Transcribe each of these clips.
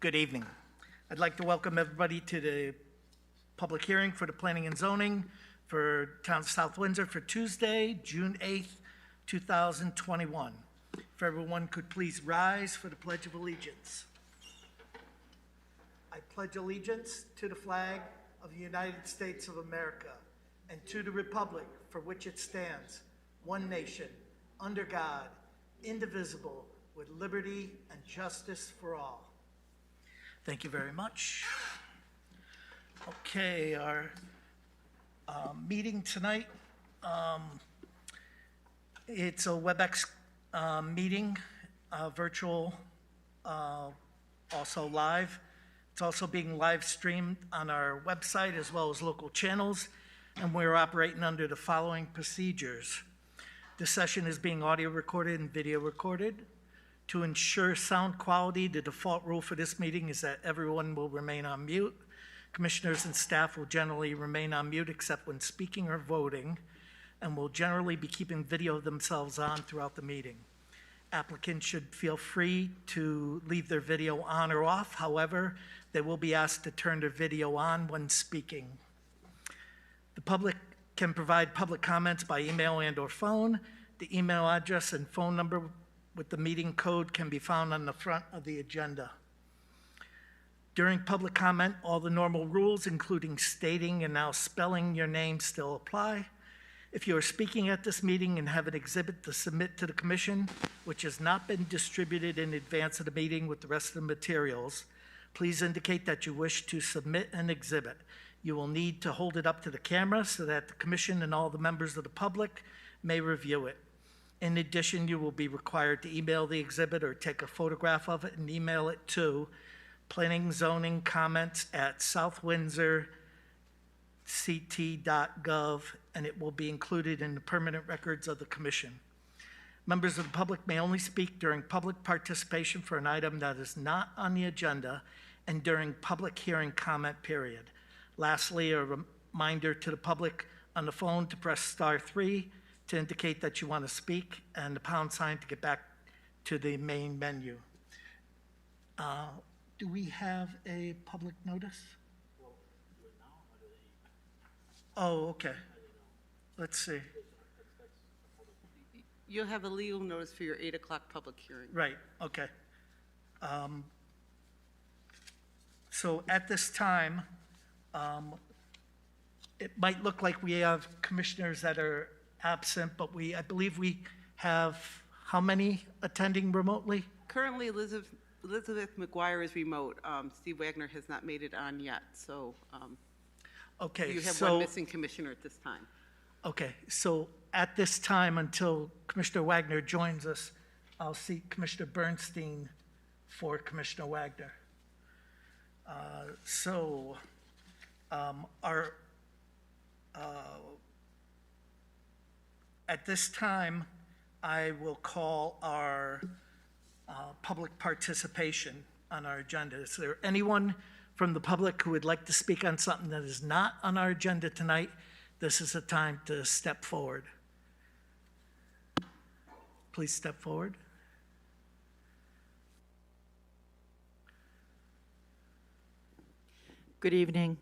Good evening. I'd like to welcome everybody to the public hearing for the planning and zoning for Town of South Windsor for Tuesday, June 8th, 2021. If everyone could please rise for the Pledge of Allegiance. I pledge allegiance to the flag of the United States of America and to the republic for which it stands, one nation, under God, indivisible, with liberty and justice for all. Thank you very much. Okay, our meeting tonight, it's a WebEx meeting, virtual, also live. It's also being live streamed on our website as well as local channels, and we're operating under the following procedures. This session is being audio recorded and video recorded. To ensure sound quality, the default rule for this meeting is that everyone will remain on mute. Commissioners and staff will generally remain on mute except when speaking or voting, and will generally be keeping video of themselves on throughout the meeting. Applicants should feel free to leave their video on or off. However, they will be asked to turn their video on when speaking. The public can provide public comments by email and or phone. The email address and phone number with the meeting code can be found on the front of the agenda. During public comment, all the normal rules, including stating and now spelling your name, still apply. If you are speaking at this meeting and have an exhibit to submit to the commission, which has not been distributed in advance of the meeting with the rest of the materials, please indicate that you wish to submit an exhibit. You will need to hold it up to the camera so that the commission and all the members of the public may review it. In addition, you will be required to email the exhibit or take a photograph of it and email it to planningzoningcomments@southwindsorct.gov, and it will be included in the permanent records of the commission. Members of the public may only speak during public participation for an item that is not on the agenda and during public hearing comment period. Lastly, a reminder to the public on the phone to press *3 to indicate that you want to speak, and the pound sign to get back to the main menu. Do we have a public notice? Oh, okay. Let's see. You'll have a legal notice for your 8 o'clock public hearing. Right, okay. So at this time, it might look like we have commissioners that are absent, but I believe we have how many attending remotely? Currently, Elizabeth McGuire is remote. Steve Wagner has not made it on yet, so Okay, you have so, one missing commissioner at this time. okay, so at this time, until Commissioner Wagner joins us, I'll seek Commissioner Bernstein for Commissioner Wagner. At this time, I will call our public participation on our agenda. Is there anyone from the public who would like to speak on something that is not on our agenda tonight? This is the time to step forward. Please step forward. Good evening.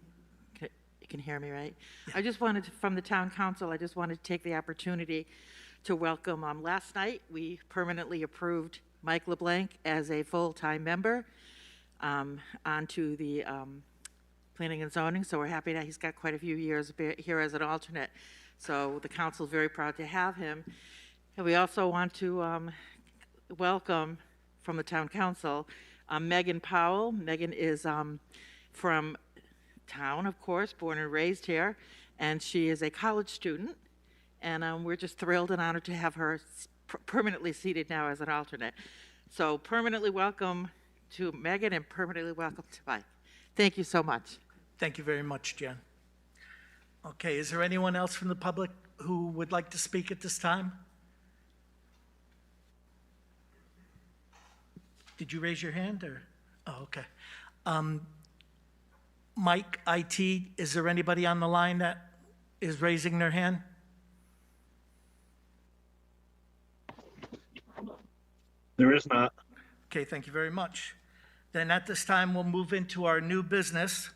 You can hear me, right? Yeah. I just wanted to, from the town council, I just wanted to take the opportunity to welcome, last night we permanently approved Mike LeBlanc as a full-time member onto the planning and zoning, so we're happy that he's got quite a few years here as an alternate. So the council is very proud to have him. And we also want to welcome from the town council Megan Powell. Megan is from town, of course, born and raised here, and she is a college student, and we're just thrilled and honored to have her permanently seated now as an alternate. So permanently welcome to Megan and permanently welcome to Mike. Thank you so much. Thank you very much, Jen. Okay, is there anyone else from the public who would like to speak at this time? Did you raise your hand or? Oh, okay. Mike, IT, is there anybody on the line that is raising their hand? There is not. Okay, thank you very much. Then at this time, we'll move into our new business.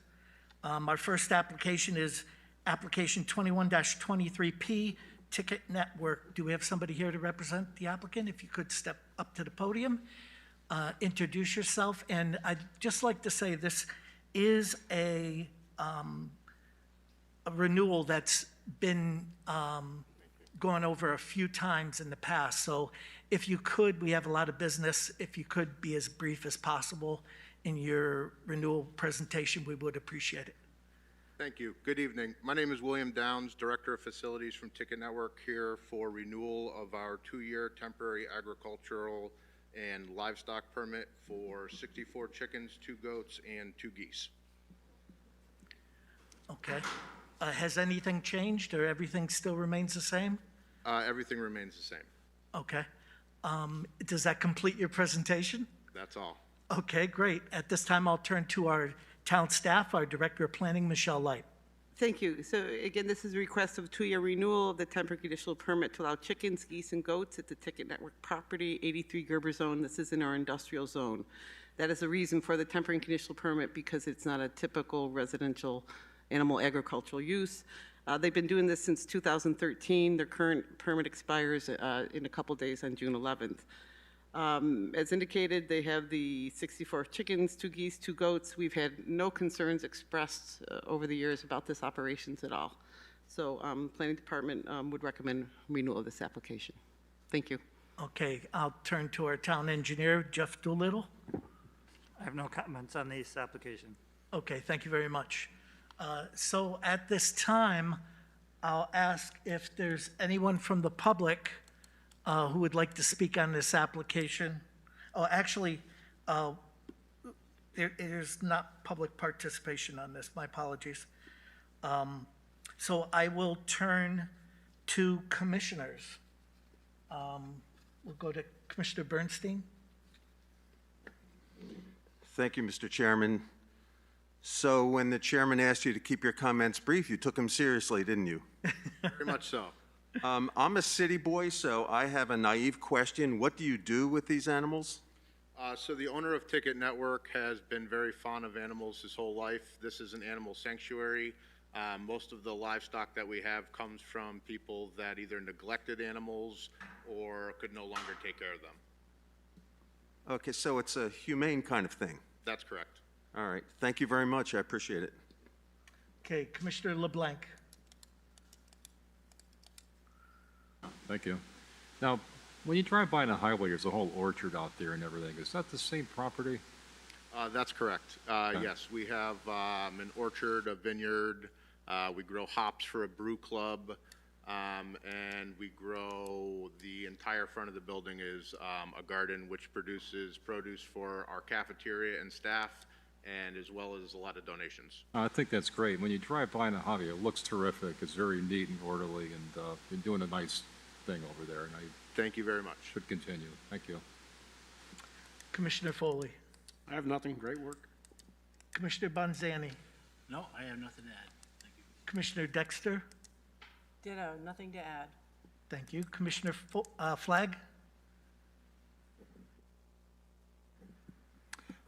Our first application is application 21-23P, Ticket Network. Do we have somebody here to represent the applicant? If you could step up to the podium, introduce yourself. And I'd just like to say this is a renewal that's been gone over a few times in the past. So if you could, we have a lot of business. If you could be as brief as possible in your renewal presentation, we would appreciate it. Thank you. Good evening. My name is William Downs, Director of Facilities from Ticket Network, here for renewal of our 2-year temporary agricultural and livestock permit for 64 chickens, 2 goats, and 2 geese. Okay. Has anything changed or everything still remains the same? Everything remains the same. Okay. Does that complete your presentation? That's all. Okay, great. At this time, I'll turn to our town staff, our Director of Planning, Michelle Light. Thank you. So again, this is a request of 2-year renewal of the temporary conditional permit to allow chickens, geese, and goats at the Ticket Network property, 83 Gerber Zone. This is in our industrial zone. That is the reason for the temporary conditional permit, because it's not a typical residential animal agricultural use. They've been doing this since 2013. Their current permit expires in a couple days on June 11th. As indicated, they have the 64 chickens, 2 geese, 2 goats. We've had no concerns expressed over the years about this operations at all. So Planning Department would recommend renewal of this application. Thank you. Okay, I'll turn to our town engineer, Jeff Doolittle. I have no comments on this application. Okay, thank you very much. So at this time, I'll ask if there's anyone from the public who would like to speak on this application. Oh, actually, there's not public participation on this. My apologies. So I will turn to commissioners. We'll go to Commissioner Bernstein. Thank you, Mr. Chairman. So when the chairman asked you to keep your comments brief, you took him seriously, didn't you? Very much so. I'm a city boy, so I have a naive question. What do you do with these animals? So the owner of Ticket Network has been very fond of animals his whole life. This is an animal sanctuary. Most of the livestock that we have comes from people that either neglected animals or could no longer take care of them. Okay, so it's a humane kind of thing. That's correct. All right, thank you very much. I appreciate it. Okay, Commissioner LeBlanc. Thank you. Now, when you drive by on the highway, there's a whole orchard out there and everything. Is that the same property? That's correct. Yes, we have an orchard, a vineyard. We grow hops for a brew club, and we grow the entire front of the building is a garden which produces produce for our cafeteria and staff, and as well as a lot of donations. I think that's great. When you drive by on the highway, it looks terrific. It's very neat and orderly, and you're doing a nice thing over there, and I Thank you very much. should continue. Thank you. Commissioner Foley. I have nothing. Great work. Commissioner Bonzani. No, I have nothing to add. Thank you. Commissioner Dexter. Ditto, nothing to add. Thank you. Commissioner Flagg.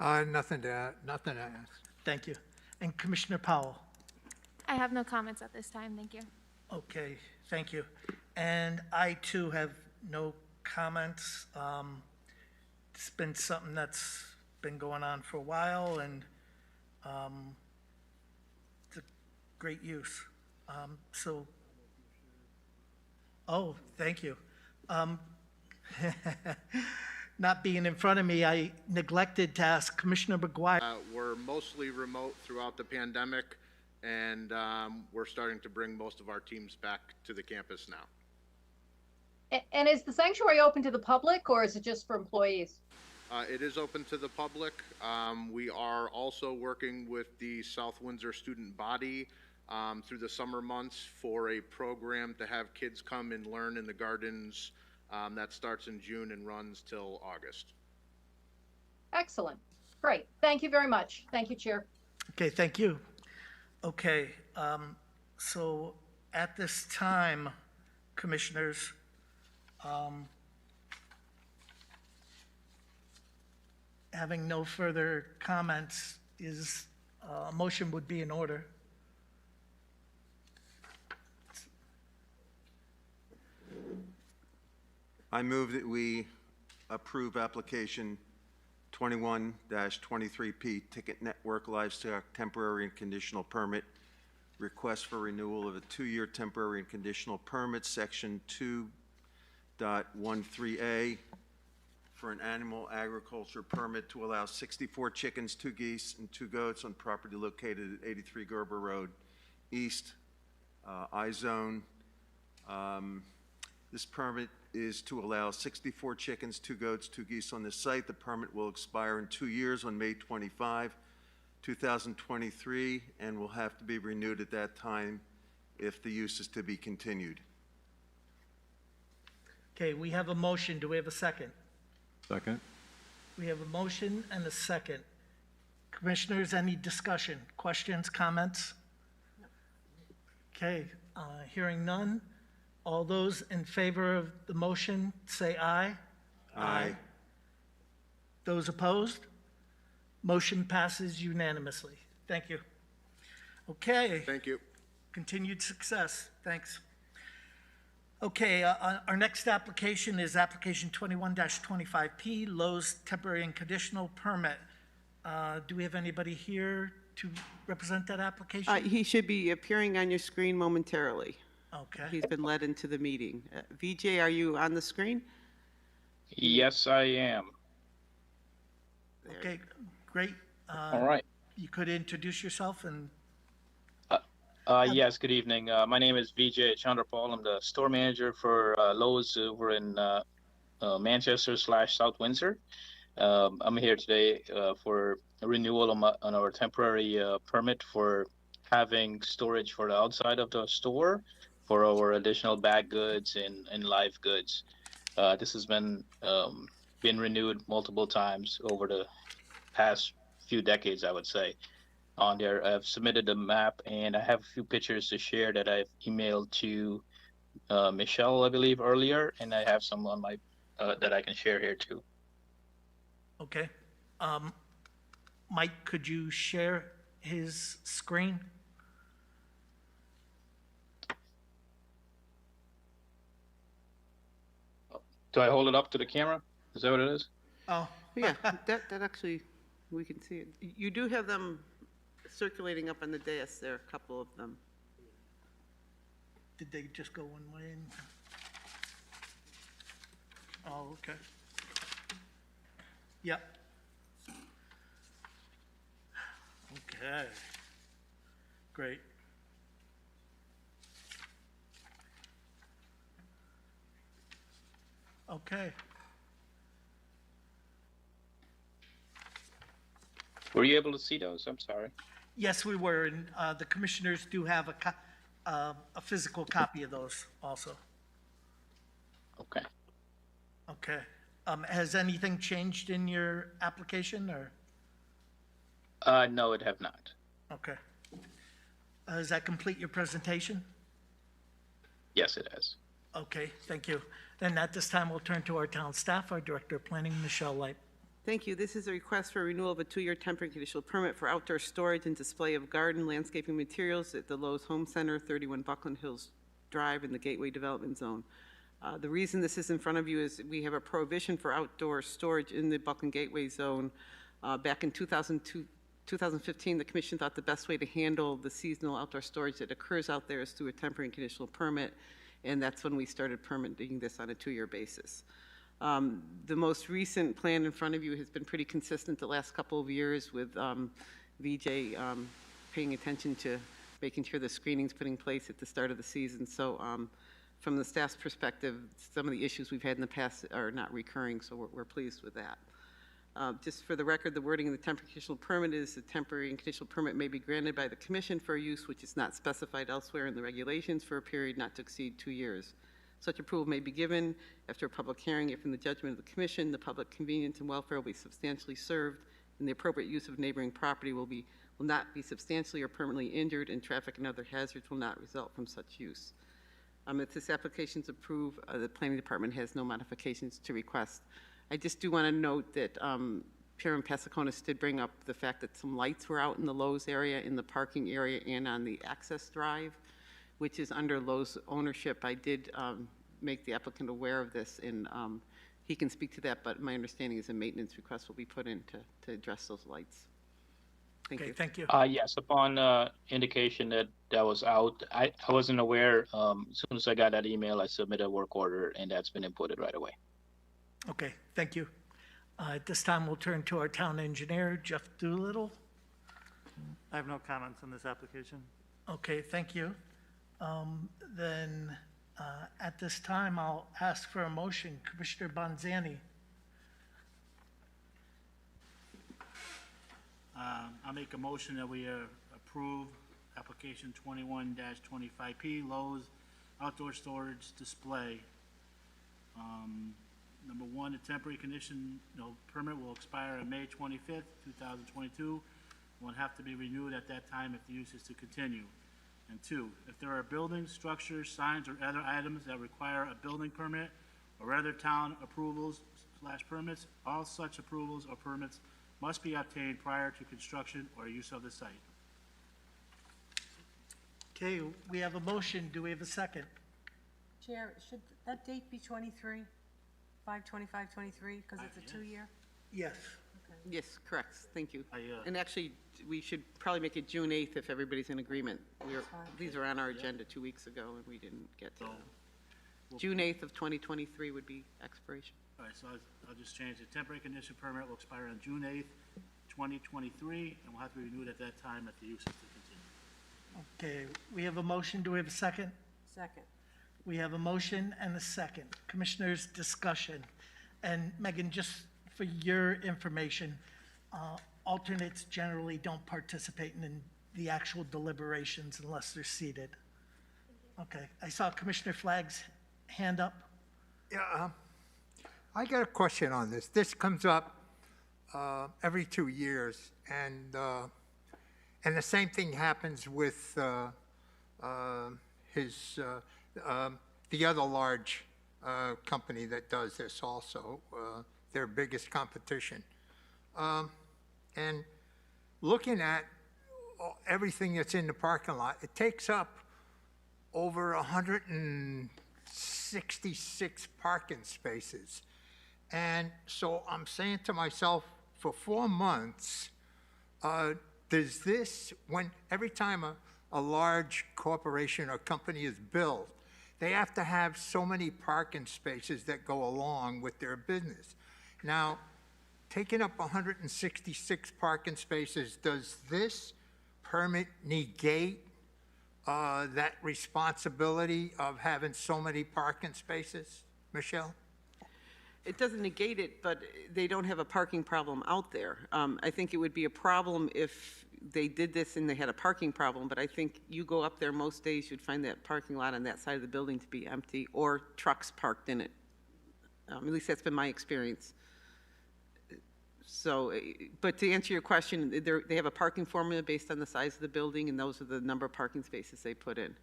Nothing to add. Nothing to ask. Thank you. And Commissioner Powell. I have no comments at this time, thank you. Okay, thank you. And I too have no comments. It's been something that's been going on for a while, and it's a great use. Oh, thank you. Not being in front of me, I neglected to ask Commissioner McGuire. We're mostly remote throughout the pandemic, and we're starting to bring most of our teams back to the campus now. And is the sanctuary open to the public, or is it just for employees? It is open to the public. We are also working with the South Windsor student body through the summer months for a program to have kids come and learn in the gardens that starts in June and runs till August. Excellent. Great. Thank you very much. Thank you, Chair. Okay, thank you. Okay, so at this time, commissioners, Having no further comments, a motion would be in order. I move that we approve application 21-23P Ticket Network Livestock Temporary and Conditional Permit, request for renewal of a 2-year temporary and conditional permit, section 2.13A, for an animal agriculture permit to allow 64 chickens, 2 geese, and 2 goats on property located at 83 Gerber Road East, I-Zone. This permit is to allow 64 chickens, 2 goats, 2 geese on this site. The permit will expire in 2 years on May 25, 2023, and will have to be renewed at that time if the use is to be continued. Okay, we have a motion. Do we have a second? Second? We have a motion and a second. Commissioners, any discussion, questions, comments? Okay, hearing none. All those in favor of the motion, say aye. Aye. Those opposed? Motion passes unanimously. Thank you. Okay. Thank you. Continued success. Thanks. Okay, our next application is application 21-25P, Lowe's Temporary and Conditional Permit. Do we have anybody here to represent that application? He should be appearing on your screen momentarily. Okay. He's been led into the meeting. VJ, are you on the screen? Yes, I am. Okay, great. All right. You could introduce yourself and, Yes, good evening. My name is Vijay Chandrapal. I'm the store manager for Lowe's over in Manchester/South Windsor. I'm here today for a renewal on our temporary permit for having storage for the outside of the store for our additional bag goods and live goods. This has been renewed multiple times over the past few decades, I would say. On there, I've submitted a map, and I have a few pictures to share that I've emailed to Michelle, I believe, earlier, and I have some on my that I can share here too. okay. Mike, could you share his screen? Do I hold it up to the camera? Is that what it is? Oh, Yeah, that actually, we can see it. You do have them circulating up on the dais there, a couple of them. did they just go one way? Oh, okay. Yep. Okay. Great. Okay. Were you able to see those? I'm sorry. Yes, we were, and the commissioners do have a physical copy of those also. Okay. Okay. Has anything changed in your application, or? No, it have not. Okay. Does that complete your presentation? Yes, it has. Okay, thank you. Then at this time, we'll turn to our town staff, our Director of Planning, Michelle Light. Thank you. This is a request for renewal of a 2-year temporary conditional permit for outdoor storage and display of garden landscaping materials at the Lowe's Home Center, 31 Buckland Hills Drive in the Gateway Development Zone. The reason this is in front of you is we have a prohibition for outdoor storage in the Buckland Gateway Zone. Back in 2015, the commission thought the best way to handle the seasonal outdoor storage that occurs out there is through a temporary and conditional permit, and that's when we started permitting this on a 2-year basis. The most recent plan in front of you has been pretty consistent the last couple of years with VJ paying attention to making sure the screening's put in place at the start of the season. So from the staff's perspective, some of the issues we've had in the past are not recurring, so we're pleased with that. Just for the record, the wording in the temporary conditional permit is the temporary and conditional permit may be granted by the commission for a use which is not specified elsewhere in the regulations for a period not to exceed 2 years. Such approval may be given after a public hearing if in the judgment of the commission, the public convenience and welfare will be substantially served and the appropriate use of neighboring property will not be substantially or permanently injured and traffic and other hazards will not result from such use. If this application is approved, the planning department has no modifications to request. I just do want to note that Chairman Pasiconis did bring up the fact that some lights were out in the Lowe's area, in the parking area, and on the access drive, which is under Lowe's ownership. I did make the applicant aware of this, and he can speak to that, but my understanding is a maintenance request will be put in to address those lights. Thank Okay, you. thank you. Yes, upon indication that that was out, I wasn't aware. As soon as I got that email, I submitted a work order, and that's been inputted right away. Okay, thank you. At this time, we'll turn to our town engineer, Jeff Doolittle. I have no comments on this application. Okay, thank you. Then, at this time, I'll ask for a motion. Commissioner Bonzani. I'll make a motion that we approve application 21-25P Lowe's Outdoor Storage Display. Number one, the temporary condition, permit will expire on May 25th, 2022. Will have to be renewed at that time if the use is to continue. And two, if there are buildings, structures, signs, or other items that require a building permit or other town approvals / permits, all such approvals or permits must be obtained prior to construction or use of the site. Okay, we have a motion. Do we have a second? Chair, should that date be 23, 5/25/23, because it's a 2-year? Yes. Yes, correct. Thank you. I, And actually, we should probably make it June 8th if everybody's in agreement. fine. These were on our agenda 2 weeks ago, and we didn't get to So, them. June 8th of 2023 would be expiration. All right, so I'll just change the temporary condition permit will expire on June 8th, 2023, and will have to be renewed at that time if the use is to continue. Okay, we have a motion. Do we have a second? Second. We have a motion and a second. Commissioners, discussion. And Megan, just for your information, alternates generally don't participate in the actual deliberations unless they're seated. Okay, I saw Commissioner Flagg's hand up. Yeah, I got a question on this. This comes up every 2 years, and the same thing happens with the other large company that does this also, their biggest competition. And looking at everything that's in the parking lot, it takes up over 166 parking spaces. And so I'm saying to myself, for 4 months, does this, every time a large corporation or company is built, they have to have so many parking spaces that go along with their business. Now, taking up 166 parking spaces, does this permit negate that responsibility of having so many parking spaces? Michelle? It doesn't negate it, but they don't have a parking problem out there. I think it would be a problem if they did this and they had a parking problem, but I think you go up there most days, you'd find that parking lot on that side of the building to be empty or trucks parked in it. At least that's been my experience. So, but to answer your question, they have a parking formula based on the size of the building, and those are the number of parking spaces they put in.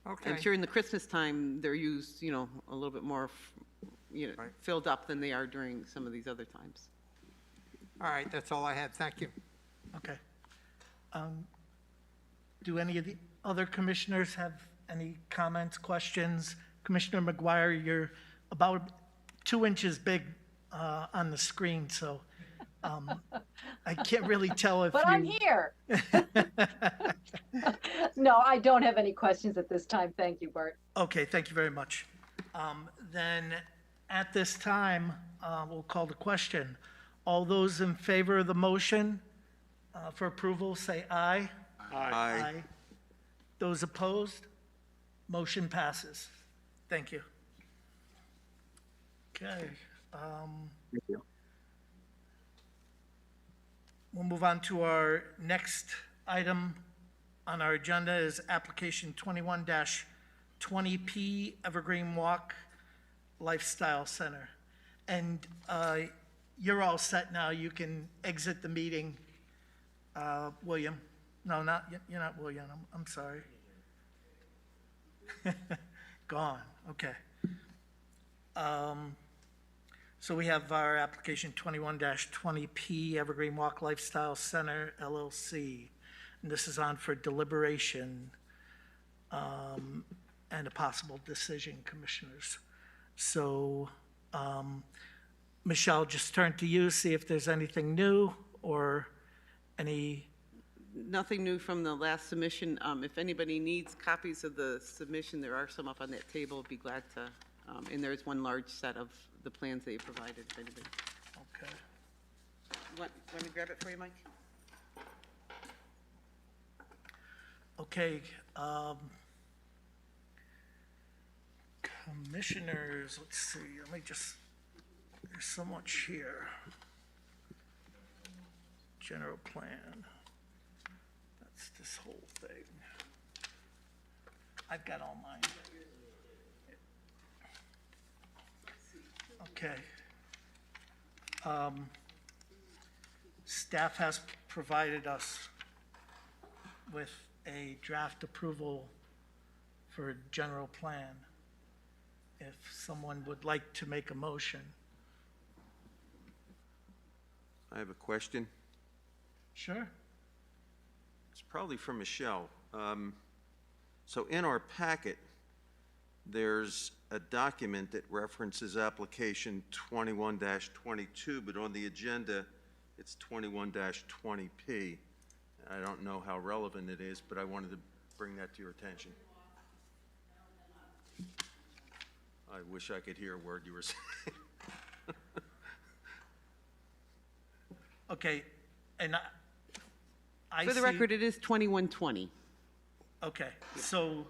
Okay. I'm sure in the Christmas time, they're used, a little bit more, Right. filled up than they are during some of these other times. All right, that's all I had. Thank you. Okay. Do any of the other commissioners have any comments, questions? Commissioner McGuire, you're about 2 inches big on the screen, so I can't really tell if But I'm here. No, I don't have any questions at this time. Thank you, Bart. Okay, thank you very much. Then, at this time, we'll call the question. All those in favor of the motion for approval, say aye. Aye. Those opposed? Motion passes. Thank you. Okay. Thank you. We'll move on to our next item on our agenda is application 21-20P Evergreen Walk Lifestyle Center. And you're all set now. You can exit the meeting. William. No, you're not William. I'm sorry. Gone. Okay. So we have our application 21-20P Evergreen Walk Lifestyle Center LLC. And this is on for deliberation and a possible decision, commissioners. So, Michelle, just turn to you, see if there's anything new or any, Nothing new from the last submission. If anybody needs copies of the submission, there are some up on that table. Be glad to, and there is one large set of the plans that you provided, if anybody. okay. Want me to grab it for you, Mike? Okay, commissioners, let's see, let me just, there's so much here. General plan. That's this whole thing. I've got all mine. Okay. Staff has provided us with a draft approval for a general plan. If someone would like to make a motion. I have a question. Sure. It's probably for Michelle. So in our packet, there's a document that references application 21-22, but on the agenda, it's 21-20P. I don't know how relevant it is, but I wanted to bring that to your attention. I wish I could hear a word you were saying. Okay, and I For the see- record, it is 2120. Okay, so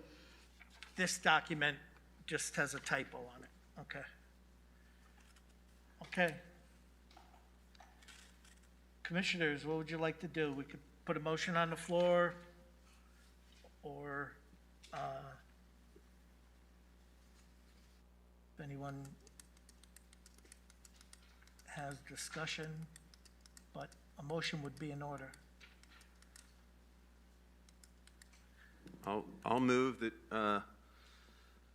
this document just has a typo on it, okay. Okay. Commissioners, what would you like to do? We could put a motion on the floor, or, if anyone has discussion, but a motion would be in order. I'll move that,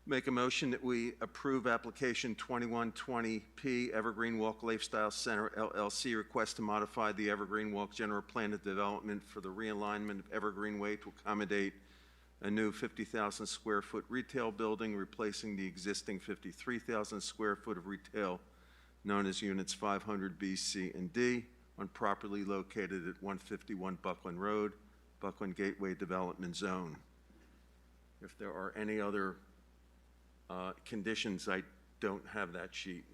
make a motion that we approve application 2120P Evergreen Walk Lifestyle Center LLC request to modify the Evergreen Walk General Plan of Development for the realignment of Evergreen Way to accommodate a new 50,000 square foot retail building, replacing the existing 53,000 square foot of retail known as Units 500 B, C, and D on property located at 151 Buckland Road, Buckland Gateway Development Zone. If there are any other conditions, I don't have that sheet.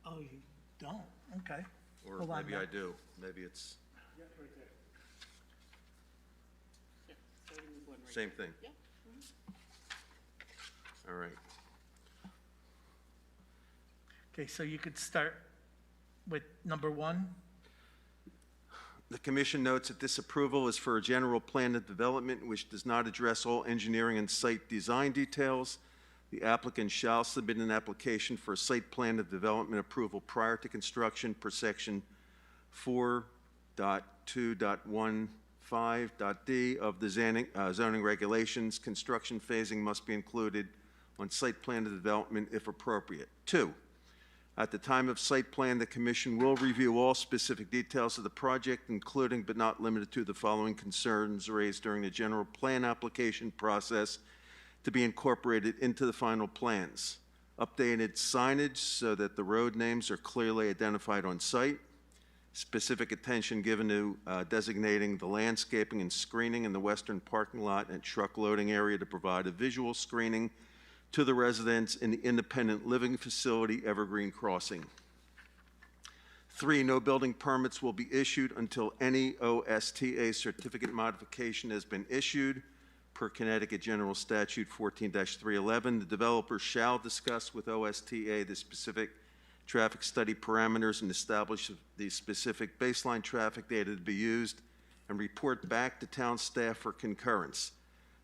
Oh, you don't? Okay. Or Hold on maybe now. I do. Maybe it's same thing. All right. Okay, so you could start with number one? The commission notes that this approval is for a general plan of development which does not address all engineering and site design details. The applicant shall submit an application for a site plan of development approval prior to construction per section 4.2.15.d of the zoning regulations. Construction phasing must be included on site plan of development if appropriate. 2, at the time of site plan, the commission will review all specific details of the project, including but not limited to the following concerns raised during the general plan application process to be incorporated into the final plans. Updated signage so that the road names are clearly identified on site. Specific attention given to designating the landscaping and screening in the western parking lot and truck loading area to provide a visual screening to the residents in the independent living facility Evergreen Crossing. 3, no building permits will be issued until any OSTA certificate modification has been issued. Per Connecticut General Statute 14-311, the developer shall discuss with OSTA the specific traffic study parameters and establish the specific baseline traffic data to be used and report back to town staff for concurrence.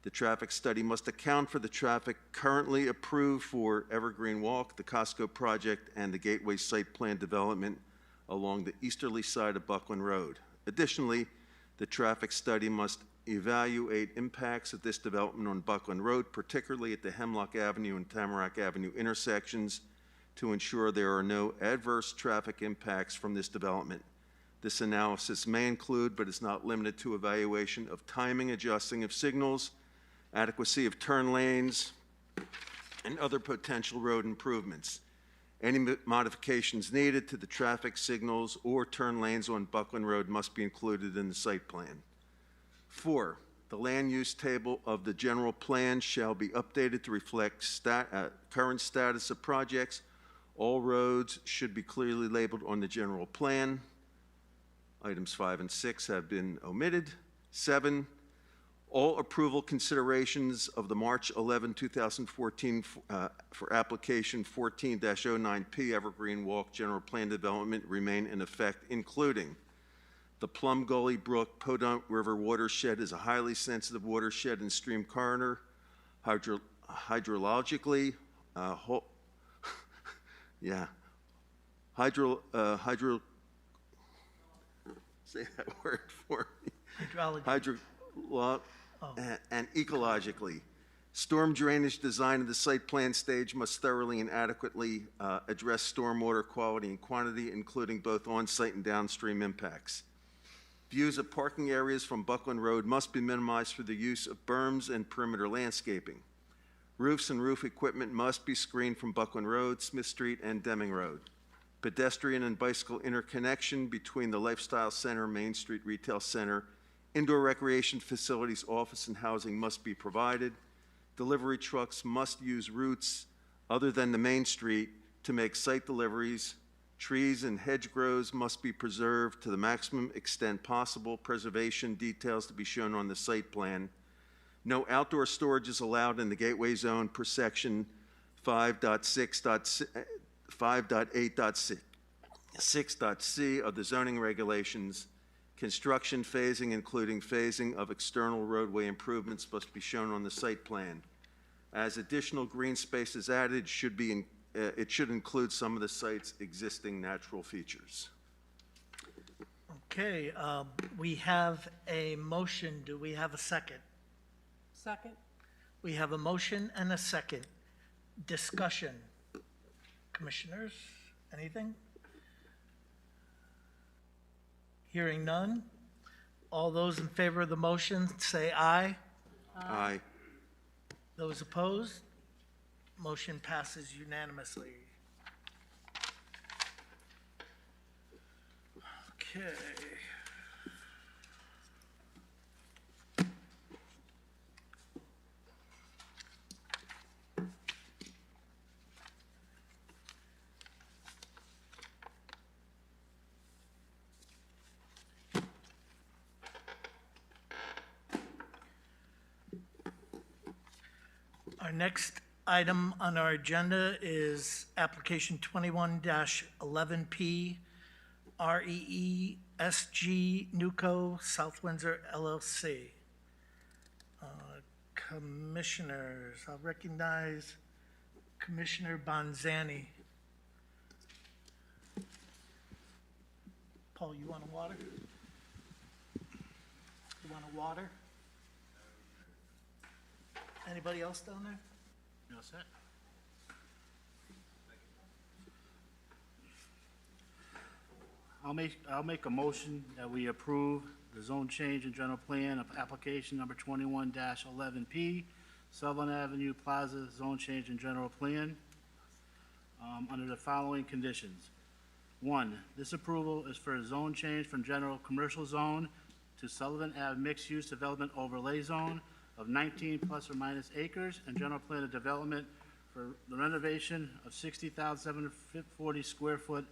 The traffic study must account for the traffic currently approved for Evergreen Walk, the Costco project, and the Gateway site plan development along the easterly side of Buckland Road. Additionally, the traffic study must evaluate impacts of this development on Buckland Road, particularly at the Hemlock Avenue and Tamarack Avenue intersections, to ensure there are no adverse traffic impacts from this development. This analysis may include, but is not limited to, evaluation of timing, adjusting of signals, adequacy of turn lanes, and other potential road improvements. Any modifications needed to the traffic signals or turn lanes on Buckland Road must be included in the site plan. 4, the land use table of the general plan shall be updated to reflect current status of projects. All roads should be clearly labeled on the general plan. Items 5 and 6 have been omitted. 7, all approval considerations of the March 11, 2014 for application 14-09P Evergreen Walk General Plan Development remain in effect, including the Plum Gully Brook Podunk River watershed is a highly sensitive watershed and stream corridor, hydrologically, say that word for me. And ecologically. Storm drainage design of the site plan stage must thoroughly and adequately address stormwater quality and quantity, including both on-site and downstream impacts. Views of parking areas from Buckland Road must be minimized through the use of berms and perimeter landscaping. Roofs and roof equipment must be screened from Buckland Road, Smith Street, and Deming Road. Pedestrian and bicycle interconnection between the Lifestyle Center, Main Street Retail Center, indoor recreation facilities, office, and housing must be provided. Delivery trucks must use routes other than the main street to make site deliveries. Trees and hedgerows must be preserved to the maximum extent possible. Preservation details to be shown on the site plan. No outdoor storage is allowed in the gateway zone per section 5.8.6.c of the zoning regulations. Construction phasing, including phasing of external roadway improvements, must be shown on the site plan. As additional green space is added, it should include some of the site's existing natural features. Okay, we have a motion. Do we have a second? Second? We have a motion and a second. Discussion. Commissioners, anything? Hearing none. All those in favor of the motion say aye. Aye. Those opposed? Motion passes unanimously. Okay. Our next item on our agenda is application 21-11P REESG Nuco South Windsor LLC. Commissioners, I'll recognize Commissioner Bonzani. Paul, you want a water? You want a water? Anybody else down there? You all set? I'll make a motion that we approve the zone change in general plan of application number 21-11P, Sutherland Avenue Plaza zone change in general plan, under the following conditions. 1, this approval is for a zone change from general commercial zone to Sullivan Ave mixed-use development overlay zone of 19 plus or minus acres and general plan of development for the renovation of 60,740 square foot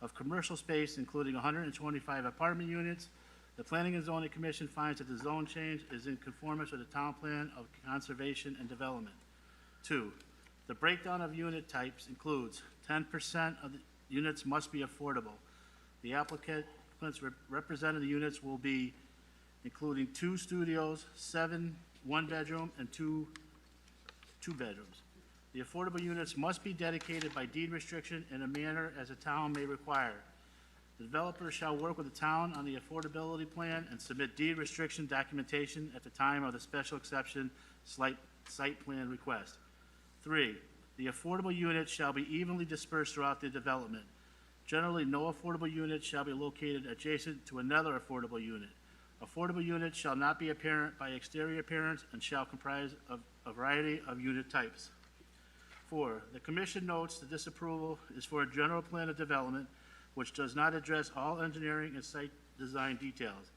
of commercial space, including 125 apartment units. The Planning and Zoning Commission finds that the zone change is in conformance with the Town Plan of Conservation and Development. 2, the breakdown of unit types includes 10% of the units must be affordable. The applicant's represented units will be including 2 studios, 7 one-bedroom, and 2 two-bedrooms. The affordable units must be dedicated by deed restriction in a manner as the town may require. The developer shall work with the town on the affordability plan and submit deed restriction documentation at the time of the special exception site plan request. 3, The affordable units shall be evenly dispersed throughout the development. Generally, no affordable unit shall be located adjacent to another affordable unit. Affordable units shall not be apparent by exterior appearance and shall comprise of a variety of unit types. 4, the commission notes that this approval is for a general plan of development which does not address all engineering and site design details.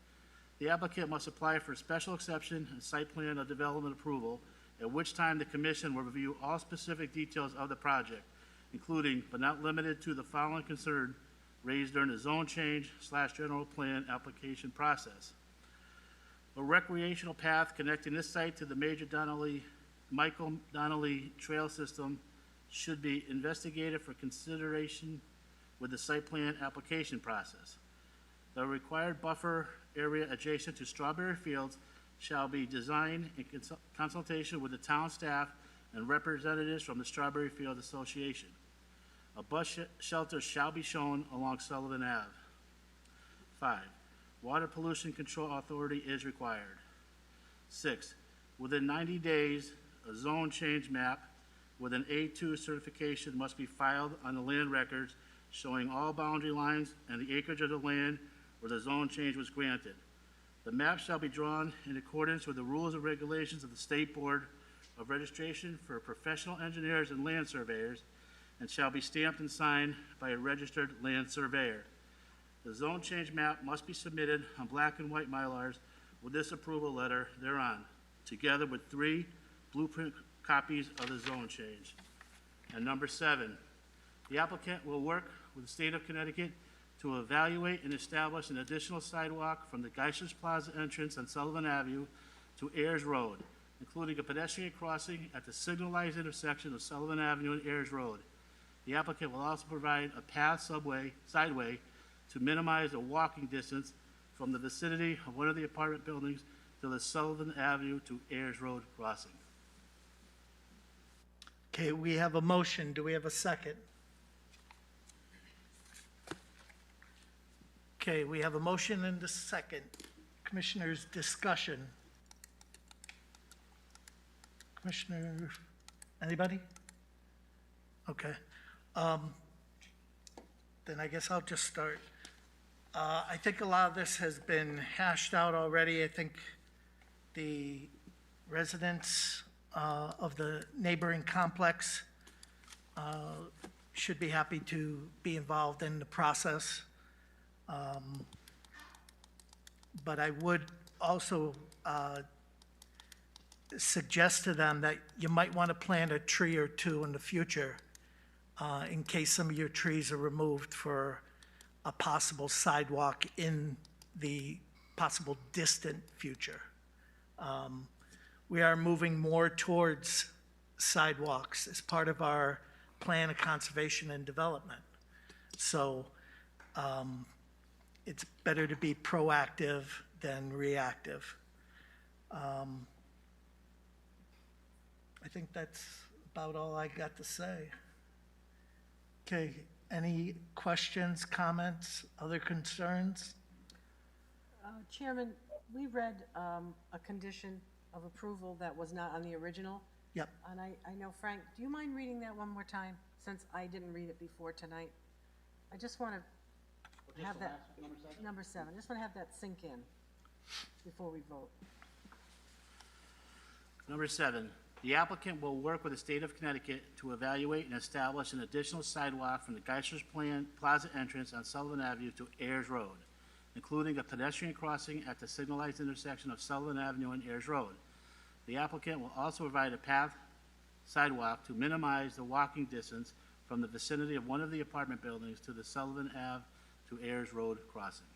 The applicant must apply for a special exception and site plan of development approval, at which time the commission will review all specific details of the project, including but not limited to the following concern raised during the zone change / general plan application process. A recreational path connecting this site to the major Michael Donnelly Trail System should be investigated for consideration with the site plan application process. The required buffer area adjacent to Strawberry Fields shall be designed in consultation with the town staff and representatives from the Strawberry Field Association. A bus shelter shall be shown along Sullivan Ave. 5, Water Pollution Control Authority is required. 6, within 90 days, a zone change map with an A2 certification must be filed on the land records showing all boundary lines and the acreage of the land where the zone change was granted. The map shall be drawn in accordance with the rules and regulations of the State Board of Registration for Professional Engineers and Land Surveyors and shall be stamped and signed by a registered land surveyor. The zone change map must be submitted on black and white Mylars with this approval letter thereon, together with 3 blueprint copies of the zone change. And number 7, the applicant will work with the state of Connecticut to evaluate and establish an additional sidewalk from the Geisler's Plaza entrance on Sullivan Avenue to Ayers Road, including a pedestrian crossing at the signalized intersection of Sullivan Avenue and Ayers Road. The applicant will also provide a path sideway to minimize the walking distance from the vicinity of one of the apartment buildings to the Sullivan Avenue to Ayers Road crossing. Okay, we have a motion. Do we have a second? Okay, we have a motion and a second. Commissioners, discussion. Commissioner, anybody? Okay. Then I guess I'll just start. I think a lot of this has been hashed out already. I think the residents of the neighboring complex should be happy to be involved in the process. But I would also suggest to them that you might want to plant a tree or 2 in the future in case some of your trees are removed for a possible sidewalk in the possible distant future. We are moving more towards sidewalks as part of our plan of conservation and development. So it's better to be proactive than reactive. I think that's about all I got to say. Okay, any questions, comments, other concerns? Chairman, we read a condition of approval that was not on the original. Yep. And I know, Frank, do you mind reading that one more time, since I didn't read it before tonight? I just want to have that, number 7, I just want to have that sink in before we vote. Number 7, the applicant will work with the state of Connecticut to evaluate and establish an additional sidewalk from the Geisler's Plaza entrance on Sullivan Avenue to Ayers Road, including a pedestrian crossing at the signalized intersection of Sullivan Avenue and Ayers Road. The applicant will also provide a sidewalk to minimize the walking distance from the vicinity of one of the apartment buildings to the Sullivan Ave to Ayers Road crossing.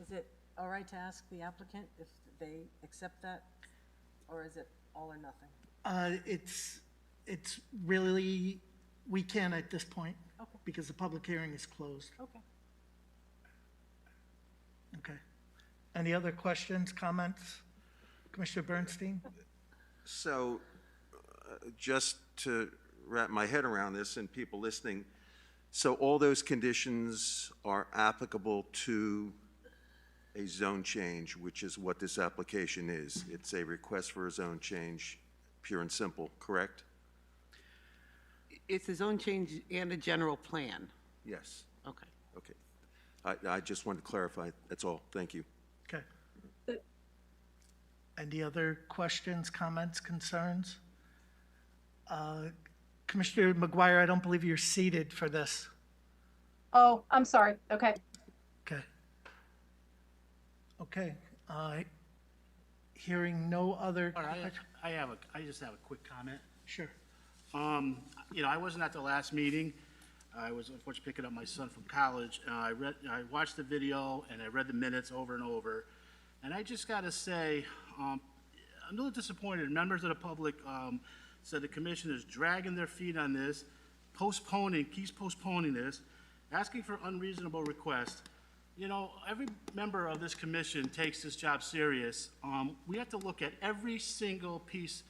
Is it all right to ask the applicant if they accept that, or is it all or nothing? It's really, we can at this point. Okay. Because the public hearing is closed. Okay. Okay. Any other questions, comments? Commissioner Bernstein? So, just to wrap my head around this and people listening, so all those conditions are applicable to a zone change, which is what this application is. It's a request for a zone change pure and simple, correct? It's a zone change and a general plan. Yes. Okay. Okay. I just wanted to clarify, that's all. Thank you. Okay. Any other questions, comments, concerns? Commissioner McGuire, I don't believe you're seated for this. Oh, I'm sorry. Okay. Okay. Okay. Hearing no other. All right, I just have a quick comment. Sure. I wasn't at the last meeting. I was unfortunately picking up my son from college. I watched the video and I read the minutes over and over. And I just got to say, I'm a little disappointed. Members of the public said the commission is dragging their feet on this, keeps postponing this, asking for unreasonable requests. Every member of this commission takes this job serious. We have to look at every single piece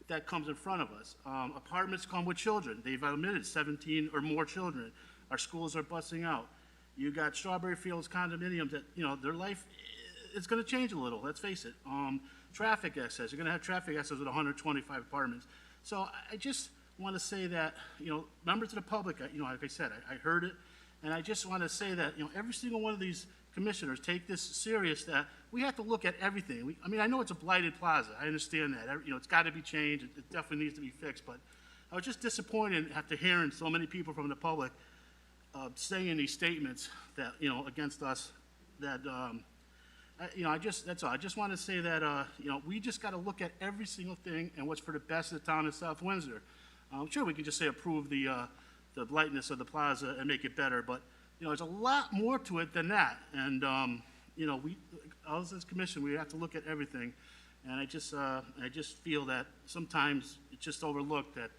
that comes in front of us. Apartments come with children. They've admitted 17 or more children. Our schools are busting out. You got Strawberry Fields condominiums that, their life is going to change a little, let's face it. Traffic excess, you're going to have traffic excess with 125 apartments. So I just want to say that, members of the public, like I said, I heard it, and I just want to say that, every single one of these commissioners take this serious, that we have to look at everything. I know it's a blighted plaza. I understand that. It's got to be changed. It definitely needs to be fixed. But I was just disappointed after hearing so many people from the public saying these statements that, against us, that, that's all. I just want to say that, we just got to look at every single thing and what's for the best of the town of South Windsor. Sure, we can just say approve the blightness of the plaza and make it better, but there's a lot more to it than that. And, as this commission, we have to look at everything. And I just feel that sometimes it's just overlooked at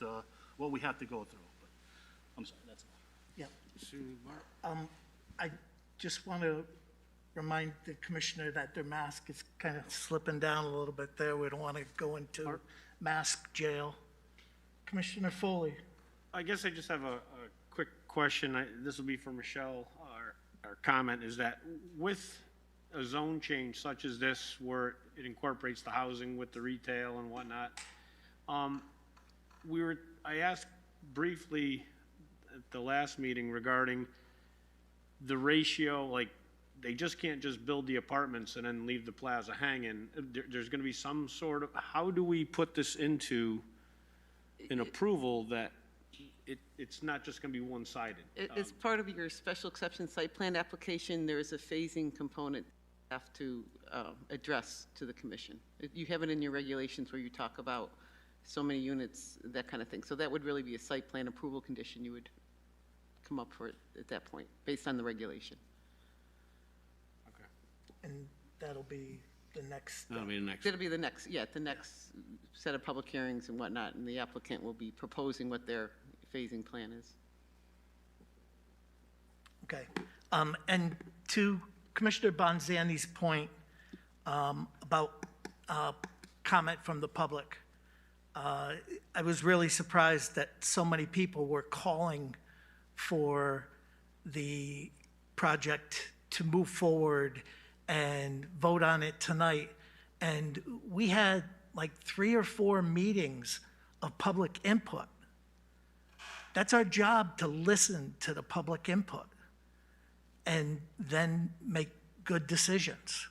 what we have to go through. But I'm sorry, that's all. Yeah. I just want to remind the commissioner that their mask is kind of slipping down a little bit there. We don't want to go into mask jail. Commissioner Foley. I guess I just have a quick question. This will be for Michelle. Our comment is that with a zone change such as this, where it incorporates the housing with the retail and whatnot, I asked briefly at the last meeting regarding the ratio, like they just can't just build the apartments and then leave the plaza hanging. There's going to be some sort of, how do we put this into an approval that it's not just going to be one-sided? As part of your special exception site plan application, there is a phasing component you have to address to the commission. You have it in your regulations where you talk about so many units, that kind of thing. So that would really be a site plan approval condition you would come up for it at that point, based on the regulation. Okay. And that'll be the next. That'll be the next. That'll be the next, the next set of public hearings and whatnot, and the applicant will be proposing what their phasing plan is. Okay. And to Commissioner Bonzani's point about comment from the public, I was really surprised that so many people were calling for the project to move forward and vote on it tonight. And we had like 3 or 4 meetings of public input. That's our job, to listen to the public input and then make good decisions.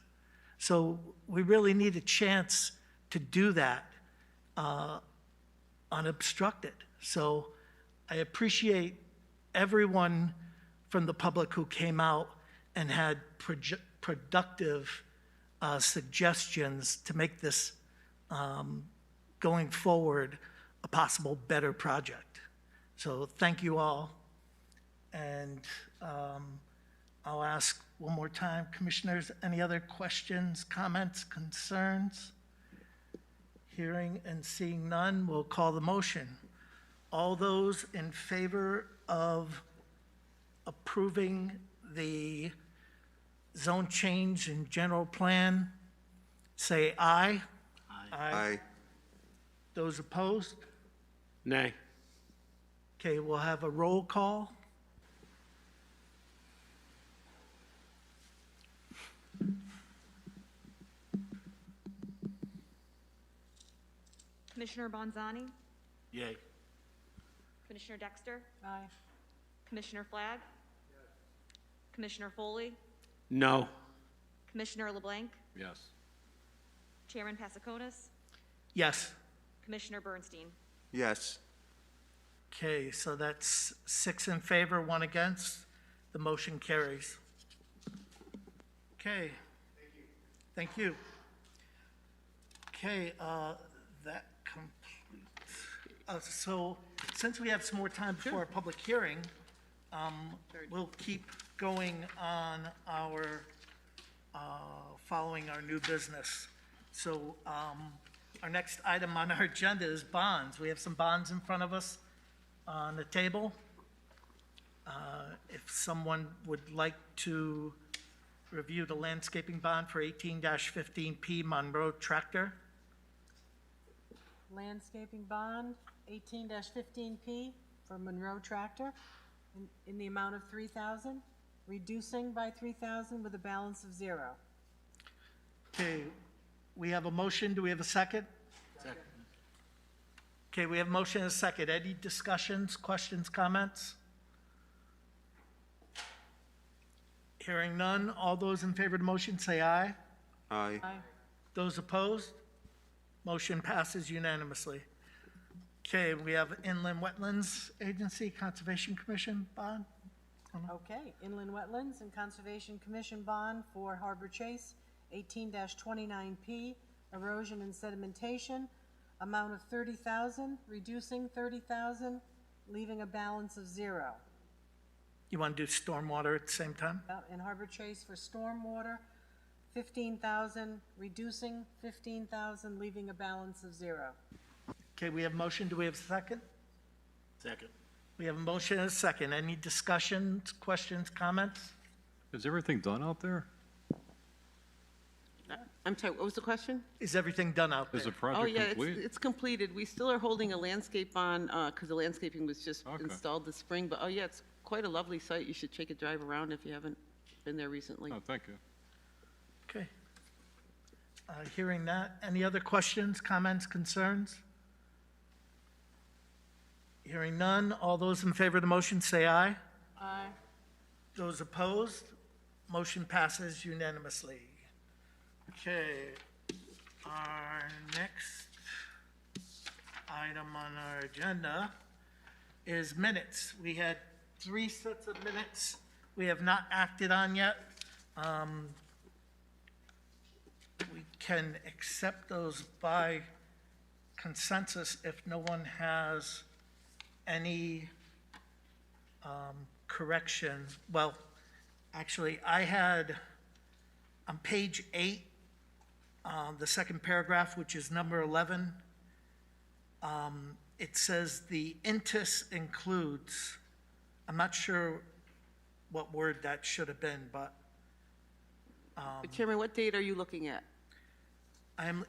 So we really need a chance to do that unobstructed. So I appreciate everyone from the public who came out and had productive suggestions to make this going forward a possible better project. So thank you all. And I'll ask one more time, commissioners, any other questions, comments, concerns? Hearing and seeing none, we'll call the motion. All those in favor of approving the zone change and general plan, say aye. Aye. Those opposed? Nay. Okay, we'll have a roll call. Commissioner Bonzani, Yay. Commissioner Dexter, Aye. Commissioner Flagg, Commissioner Foley, No. Commissioner LeBlanc, Yes. Chairman Pasiconis, Yes. Commissioner Bernstein. Yes. Okay, so that's 6 in favor, 1 against. The motion carries. Okay. Thank you. Okay, that completes. So since we have some more time before our public hearing, we'll keep going on our, following our new business. So our next item on our agenda is bonds. We have some bonds in front of us on the table. If someone would like to review the landscaping bond for 18-15P Monroe Tractor. Landscaping bond, 18-15P for Monroe Tractor, in the amount of $3,000, reducing by $3,000 with a balance of 0. Okay, we have a motion. Do we have a second? Second. Okay, we have a motion and a second. Any discussions, questions, comments? Hearing none. All those in favor of the motion say aye. Aye. Aye. Those opposed? Motion passes unanimously. Okay, we have Inland Wetlands Agency Conservation Commission bond. Okay, Inland Wetlands and Conservation Commission bond for Harbor Chase, 18-29P, erosion and sedimentation, amount of $30,000, reducing $30,000, leaving a balance of 0. You want to do stormwater at the same time? In Harbor Chase for stormwater, $15,000, reducing $15,000, leaving a balance of 0. Okay, we have a motion. Do we have a second? Second. We have a motion and a second. Any discussions, questions, comments? Is everything done out there? I'm sorry, what was the question? Is everything done out there? Is the Oh, project yeah, complete? it's completed. We still are holding a landscape on, because the landscaping was just Okay. installed this spring, but, oh, yeah, it's quite a lovely site. You should take a drive around if you haven't been there recently. Oh, thank you. Okay. Hearing that, any other questions, comments, concerns? Hearing none, all those in favor of the motion say aye. Aye. Those opposed, motion passes unanimously. Okay, our next item on our agenda is minutes. We had 3 sets of minutes we have not acted on yet. We can accept those by consensus if no one has any corrections. Well, actually, I had on page 8, the second paragraph, which is number 11, it says the intus includes. I'm not sure what word that should have been, but Chairman, what date are you looking at? I'm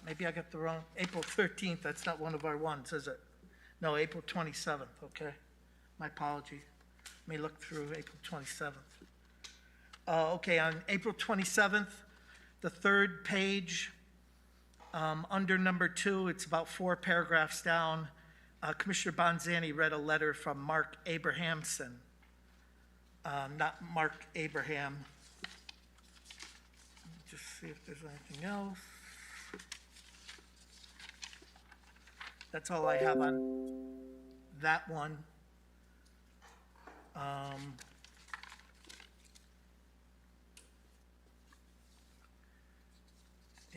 maybe I got the wrong, April 13th, that's not one of our ones, is it? No, April 27th, okay. My apology. Let me look through April 27th. Okay, on April 27th, the third page, under number 2, it's about 4 paragraphs down. Commissioner Bonzani read a letter from Mark Abrahamson, not Mark Abraham. Let me just see if there's anything else. That's all I have on that one.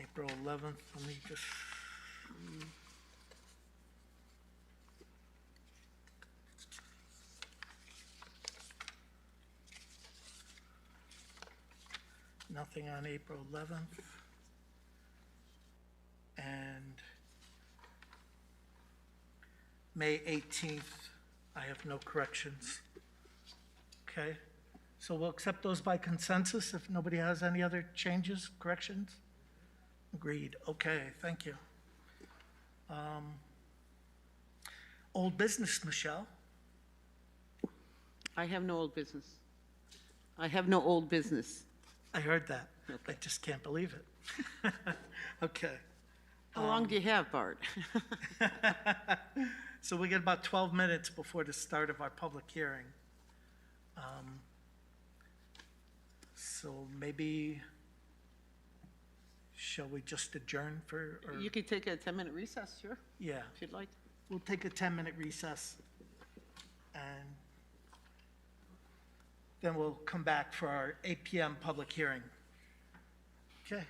April 11th, let me just see. Nothing on April 11th. And May 18th, I have no corrections. Okay, so we'll accept those by consensus if nobody has any other changes, corrections? Agreed, okay, thank you. Old business, Michelle? I have no old business. I have no old business. I heard that. I just can't believe it. Okay. How long do you have, Bart? So we get about 12 minutes before the start of our public hearing. So maybe, shall we just adjourn for, or, You could take a 10-minute recess, sure, yeah, if you'd like. we'll take a 10-minute recess. And then we'll come back for our 8 PM public hearing. Okay?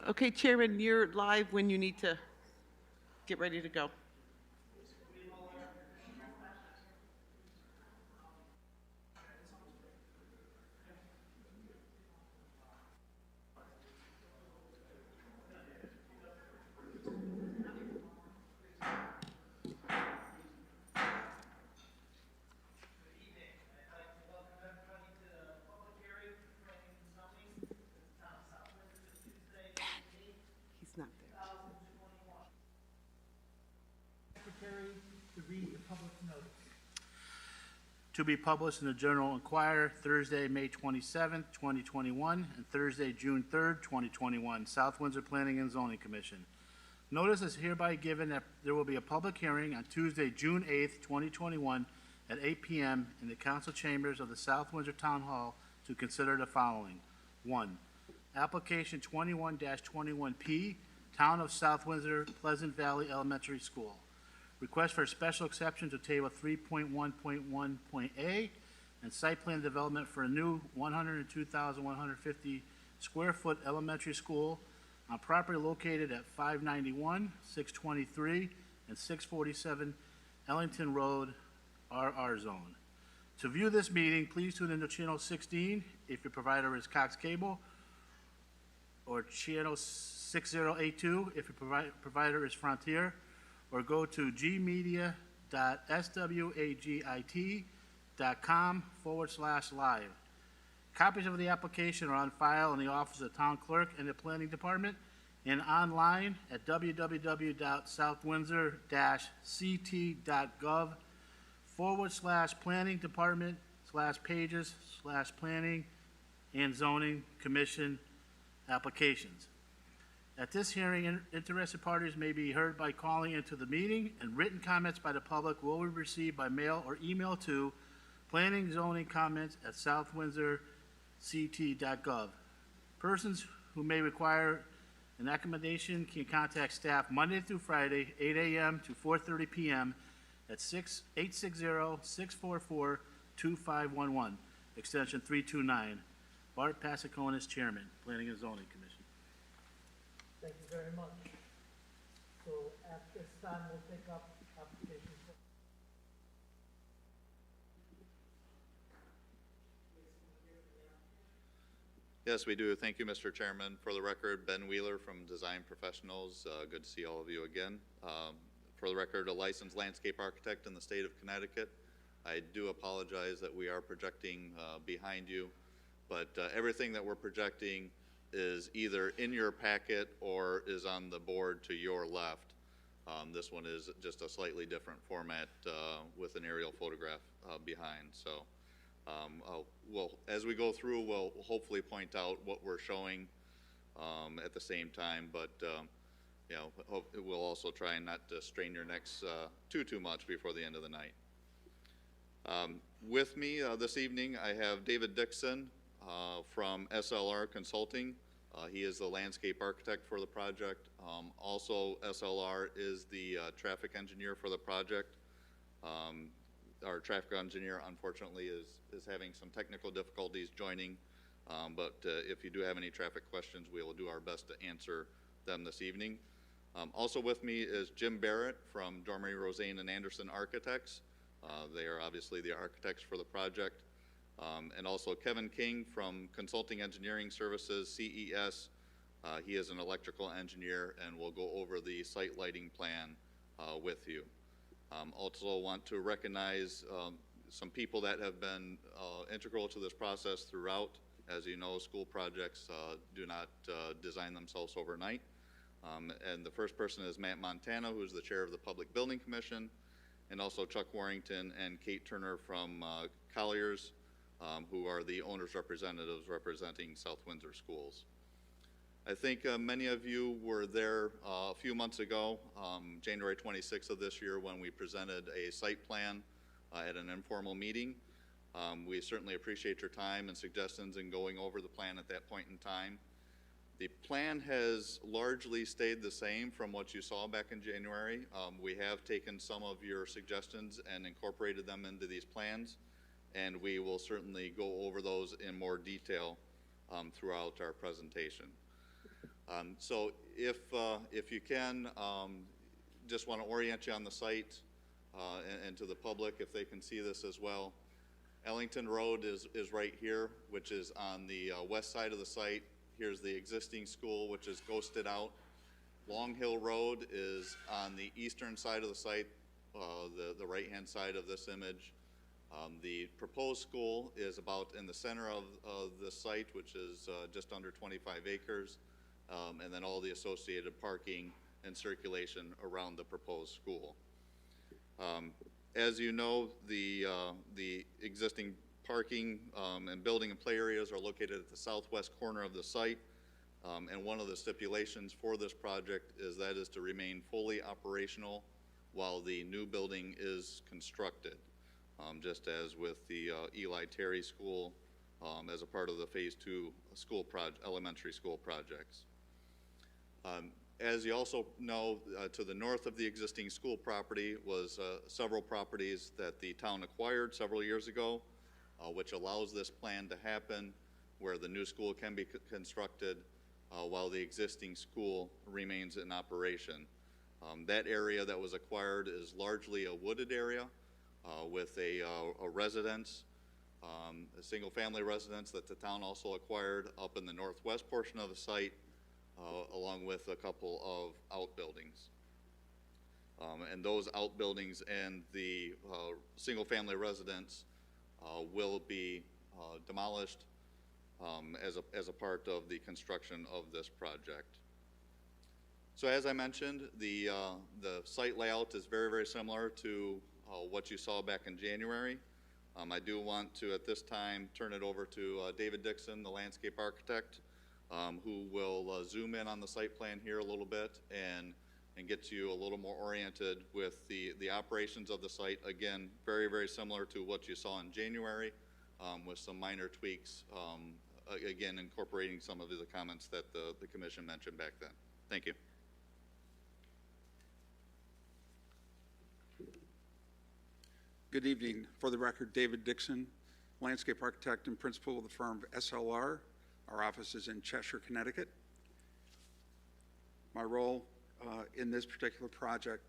Okay, Chairman, you're live when you need to get ready to go. He's not there. Secretary to read the public notice. To be published in the Journal Enquirer Thursday, May 27th, 2021, and Thursday, June 3rd, 2021, South Windsor Planning and Zoning Commission. Notice is hereby given that there will be a public hearing on Tuesday, June 8th, 2021, at 8 p.m. in the council chambers of the South Windsor Town Hall to consider the following. 1. Application 21-21P, Town of South Windsor, Pleasant Valley Elementary School. Request for a special exception to table 3.1.1.A and site plan development for a new 102,150 square foot elementary school on property located at 591, 623, and 647 Ellington Road, RR Zone. To view this meeting, please tune into channel 16 if your provider is Cox Cable, or channel 6082 if your provider is Frontier, or go to gmedia.swagit.com/live. Copies of the application are on file in the office of the town clerk and the planning department and online at www.southwindsor-ct.gov/planning department/pages/planning and zoning commission applications. At this hearing, interested parties may be heard by calling into the meeting, and written comments by the public will be received by mail or email to planning zoning comments at southwindsor-ct.gov. Persons who may require an accommodation can contact staff Monday through Friday, 8 a.m. to 4:30 p.m. at 860-644-2511, extension 329. Bart Pasiconis, Chairman, Planning and Zoning Commission. Thank you very much. So at this time, we'll take up applications. Yes, we do. Thank you, Mr. Chairman. For the record, Ben Wheeler from Design Professionals. Good to see all of you again. For the record, a licensed landscape architect in the state of Connecticut. I do apologize that we are projecting behind you, but everything that we're projecting is either in your packet or is on the board to your left. This one is just a slightly different format with an aerial photograph behind. So as we go through, we'll hopefully point out what we're showing at the same time, but you know, we'll also try and not to strain your necks too much before the end of the night. With me this evening, I have David Dixon from SLR Consulting. He is the landscape architect for the project. Also, SLR is the traffic engineer for the project. Our traffic engineer, unfortunately, is having some technical difficulties joining, but if you do have any traffic questions, we will do our best to answer them this evening. Also with me is Jim Barrett from Dormery, Rosane, and Anderson Architects. They are obviously the architects for the project. And also Kevin King from Consulting Engineering Services, CES. He is an electrical engineer and will go over the site lighting plan with you. Also want to recognize some people that have been integral to this process throughout. As you know, school projects do not design themselves overnight. And the first person is Matt Montana, who is the chair of the Public Building Commission, and also Chuck Warrington and Kate Turner from Colliers, who are the owners' representatives representing South Windsor Schools. I think many of you were there a few months ago, January 26th of this year, when we presented a site plan at an informal meeting. We certainly appreciate your time and suggestions in going over the plan at that point in time. The plan has largely stayed the same from what you saw back in January. We have taken some of your suggestions and incorporated them into these plans, and we will certainly go over those in more detail throughout our presentation. So if you can, just want to orient you on the site and to the public if they can see this as well. Ellington Road is right here, which is on the west side of the site. Here's the existing school, which is ghosted out. Long Hill Road is on the eastern side of the site, the right-hand side of this image. The proposed school is about in the center of the site, which is just under 25 acres, and then all the associated parking and circulation around the proposed school. As you know, the existing parking and building and play areas are located at the southwest corner of the site. And one of the stipulations for this project is that is to remain fully operational while the new building is constructed, just as with the Eli Terry School as a part of the Phase 2 elementary school projects. As you also know, to the north of the existing school property was several properties that the town acquired several years ago, which allows this plan to happen where the new school can be constructed while the existing school remains in operation. That area that was acquired is largely a wooded area with a residence, a single-family residence that the town also acquired up in the northwest portion of the site, along with a couple of outbuildings. And those outbuildings and the single-family residence will be demolished as a part of the construction of this project. So as I mentioned, the site layout is very, very similar to what you saw back in January. I do want to, at this time, turn it over to David Dixon, the landscape architect, who will zoom in on the site plan here a little bit and get you a little more oriented with the operations of the site. Again, very, very similar to what you saw in January, with some minor tweaks, again, incorporating some of the comments that the commission mentioned back then. Thank you. Good evening. For the record, David Dixon, landscape architect and principal of the firm SLR. Our office is in Cheshire, Connecticut. My role in this particular project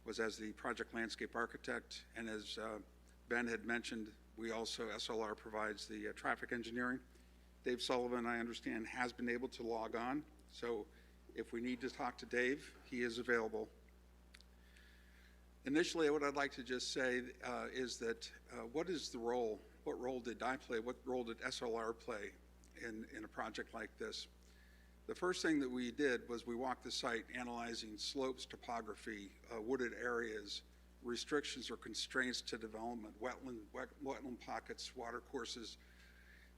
was as the project landscape architect, and as Ben had mentioned, we also, SLR provides the traffic engineering. Dave Sullivan, I understand, has been able to log on, so if we need to talk to Dave, he is available. Initially, what I'd like to just say is that what is the role, what role did I play, what role did SLR play in a project like this? The first thing that we did was we walked the site analyzing slopes, topography, wooded areas, restrictions or constraints to development, wetland pockets, water courses,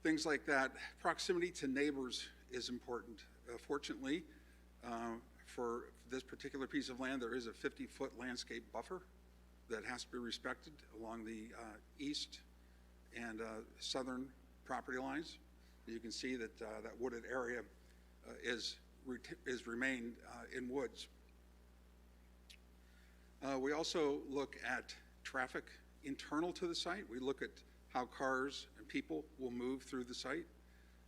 things like that. Proximity to neighbors is important. Fortunately, for this particular piece of land, there is a 50-foot landscape buffer that has to be respected along the east and southern property lines. You can see that that wooded area is remained in woods. We also look at traffic internal to the site. We look at how cars and people will move through the site,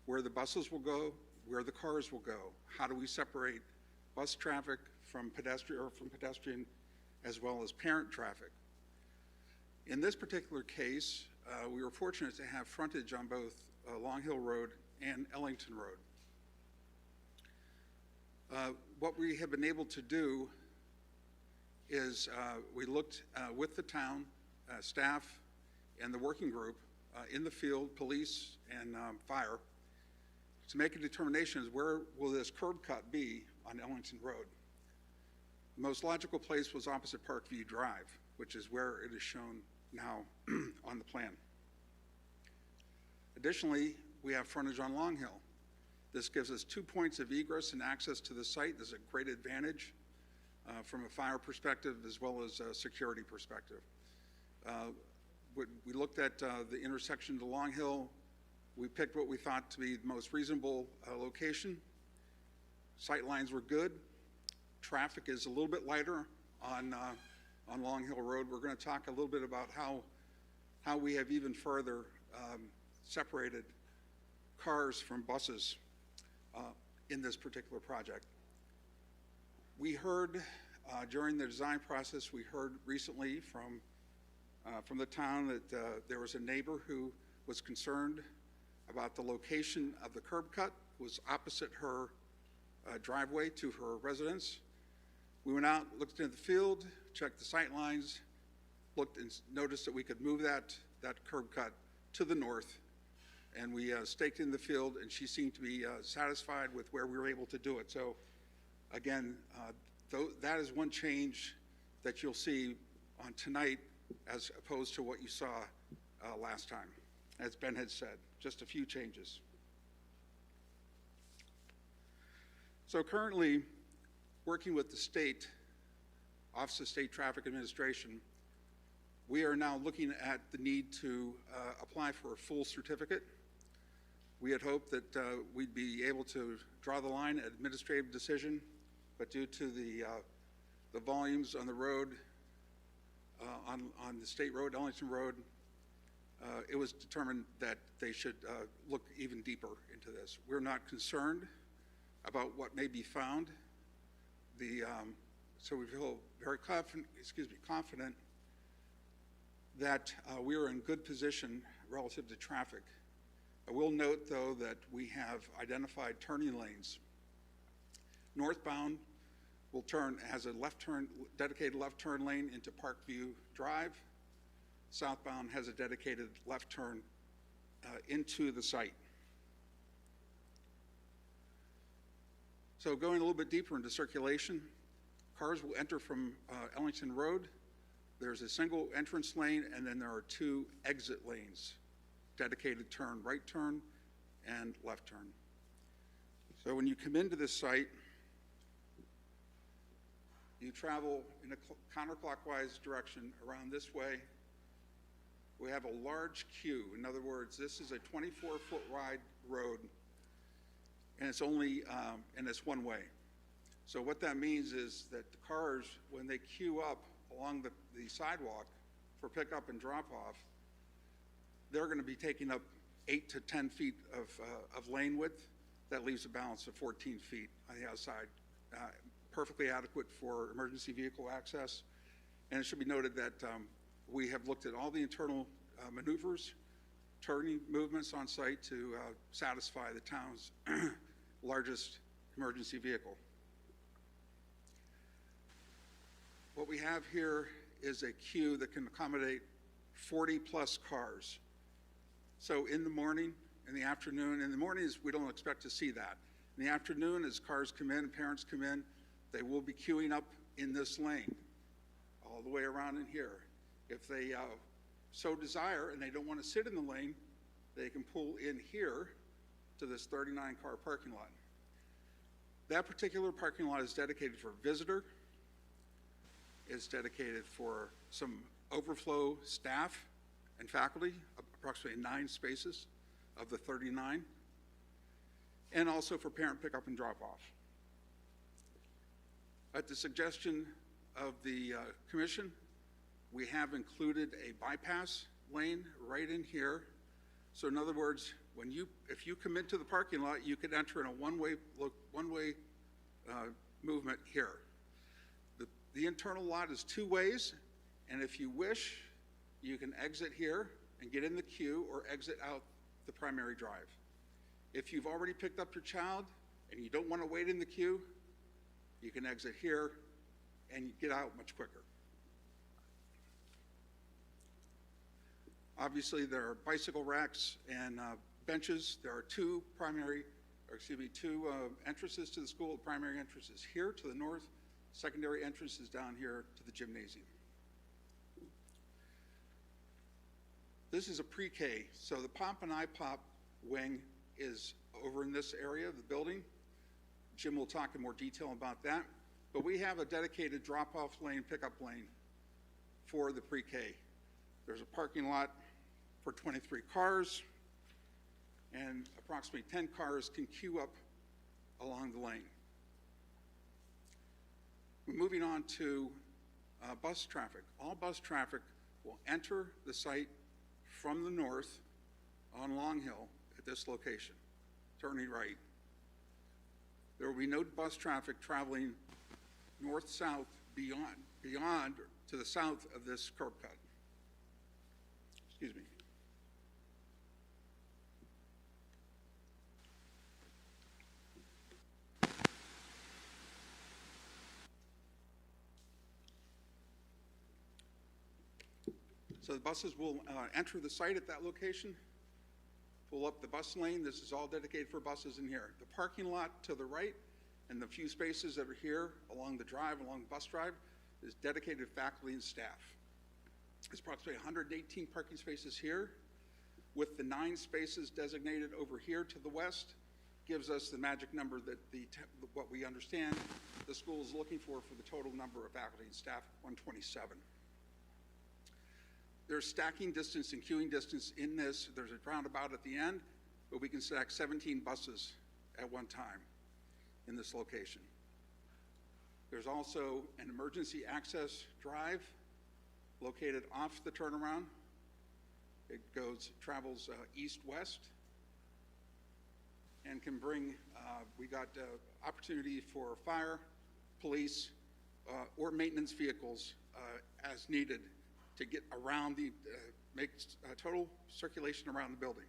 where the buses will go, where the cars will go. How do we separate bus traffic from pedestrian as well as parent traffic? In this particular case, we were fortunate to have frontage on both Long Hill Road and Ellington Road. What we have been able to do is we looked with the town staff and the working group in the field, police and fire, to make a determination as where will this curb cut be on Ellington Road. The most logical place was opposite Parkview Drive, which is where it is shown now on the plan. Additionally, we have frontage on Long Hill. This gives us 2 points of egress and access to the site. This is a great advantage from a fire perspective as well as a security perspective. We looked at the intersection to Long Hill. We picked what we thought to be the most reasonable location. Sight lines were good. Traffic is a little bit lighter on Long Hill Road. We're going to talk a little bit about how we have even further separated cars from buses. in this particular project. We heard during the design process, we heard recently from the town that there was a neighbor who was concerned about the location of the curb cut was opposite her driveway to her residence. We went out, looked into the field, checked the sight lines, looked and noticed that we could move that curb cut to the north, and we staked in the field, and she seemed to be satisfied with where we were able to do it. So again, that is one change that you'll see on tonight as opposed to what you saw last time. As Ben had said, just a few changes. So currently, working with the state, Office of State Traffic Administration, we are now looking at the need to apply for a full certificate. We had hoped that we'd be able to draw the line at administrative decision, but due to the volumes on the road, on the state road, Ellington Road, it was determined that they should look even deeper into this. We're not concerned about what may be found. So we feel very confident that we are in good position relative to traffic. I will note, though, that we have identified turning lanes. Northbound will has a dedicated left turn lane into Parkview Drive. Southbound has a dedicated left turn into the site. So going a little bit deeper into circulation, cars will enter from Ellington Road. There's a single entrance lane, and then there are two exit lanes, dedicated turn, right turn, and left turn. So when you come into this site, you travel in a counterclockwise direction around this way. We have a large queue. In other words, this is a 24-foot wide road, and it's only, and it's one way. So what that means is that the cars, when they queue up along the sidewalk for pickup and drop off, they're going to be taking up 8 to 10 feet of lane width. That leaves a balance of 14 feet on the outside. Perfectly adequate for emergency vehicle access. And it should be noted that we have looked at all the internal maneuvers, turning movements on site to satisfy the town's largest emergency vehicle. What we have here is a queue that can accommodate 40 plus cars. So in the morning, in the afternoon, in the mornings we don't expect to see that. In the afternoon, as cars come in, parents come in, they will be queuing up in this lane all the way around in here. If they so desire and they don't want to sit in the lane, they can pull in here to this 39-car parking lot. That particular parking lot is dedicated for visitor. It's dedicated for some overflow staff and faculty, approximately 9 spaces of the 39, and also for parent pickup and drop off. At the suggestion of the commission, we have included a bypass lane right in here. So in other words, if you come into the parking lot, you could enter in a one-way movement here. The internal lot is 2 ways, and if you wish, you can exit here and get in the queue or exit out the primary drive. If you've already picked up your child and you don't want to wait in the queue, you can exit here and get out much quicker. Obviously, there are bicycle racks and benches. There are two entrances to the school. The primary entrance is here to the north. Secondary entrance is down here to the gymnasium. This is a pre-K, so the Pop and I-Pop wing is over in this area of the building. Jim will talk in more detail about that, but we have a dedicated drop-off lane, pickup lane for the pre-K. There's a parking lot for 23 cars, and approximately 10 cars can queue up along the lane. We're moving on to bus traffic. All bus traffic will enter the site from the north on Long Hill at this location, turning right. There will be no bus traffic traveling north-south beyond to the south of this curb cut. Excuse me. So the buses will enter the site at that location, pull up the bus lane. This is all dedicated for buses in here. The parking lot to the right and the few spaces that are here along the drive, along the bus drive, is dedicated to faculty and staff. There's approximately 118 parking spaces here, with the 9 spaces designated over here to the west, gives us the magic number that what we understand the school is looking for the total number of faculty and staff, 127. There's stacking distance and queuing distance in this. There's a roundabout at the end, but we can stack 17 buses at one time in this location. There's also an emergency access drive located off the turnaround. It travels east-west and can bring, we got opportunity for fire, police, or maintenance vehicles as needed to get around make total circulation around the building.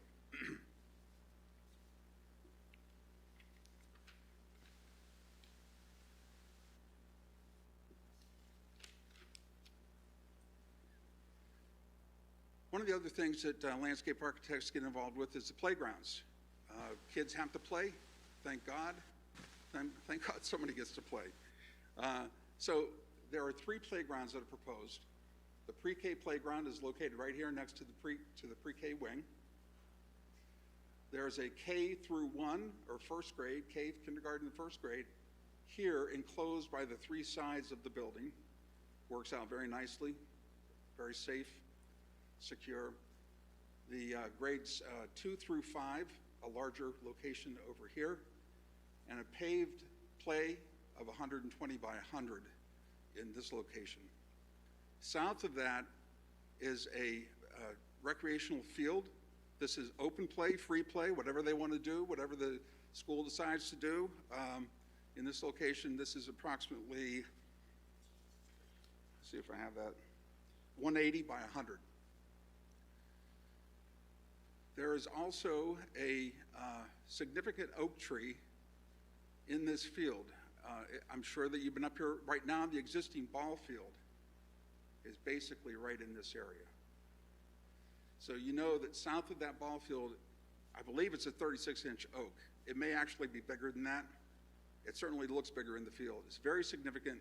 One of the other things that landscape architects get involved with is the playgrounds. Kids have to play, thank God. Thank God somebody gets to play. So there are 3 playgrounds that are proposed. The pre-K playground is located right here next to the pre-K wing. There's a K through 1, or first grade, kindergarten and first grade, here enclosed by the 3 sides of the building. Works out very nicely, very safe, secure. The grades 2 through 5, a larger location over here, and a paved play of 120 by 100 in this location. South of that is a recreational field. This is open play, free play, whatever they want to do, whatever the school decides to do. In this location, this is approximately, let's see if I have that, 180 by 100. There is also a significant oak tree in this field. I'm sure that you've been up here. Right now, the existing ball field is basically right in this area. So you know that south of that ball field, I believe it's a 36-inch oak. It may actually be bigger than that. It certainly looks bigger in the field. It's very significant.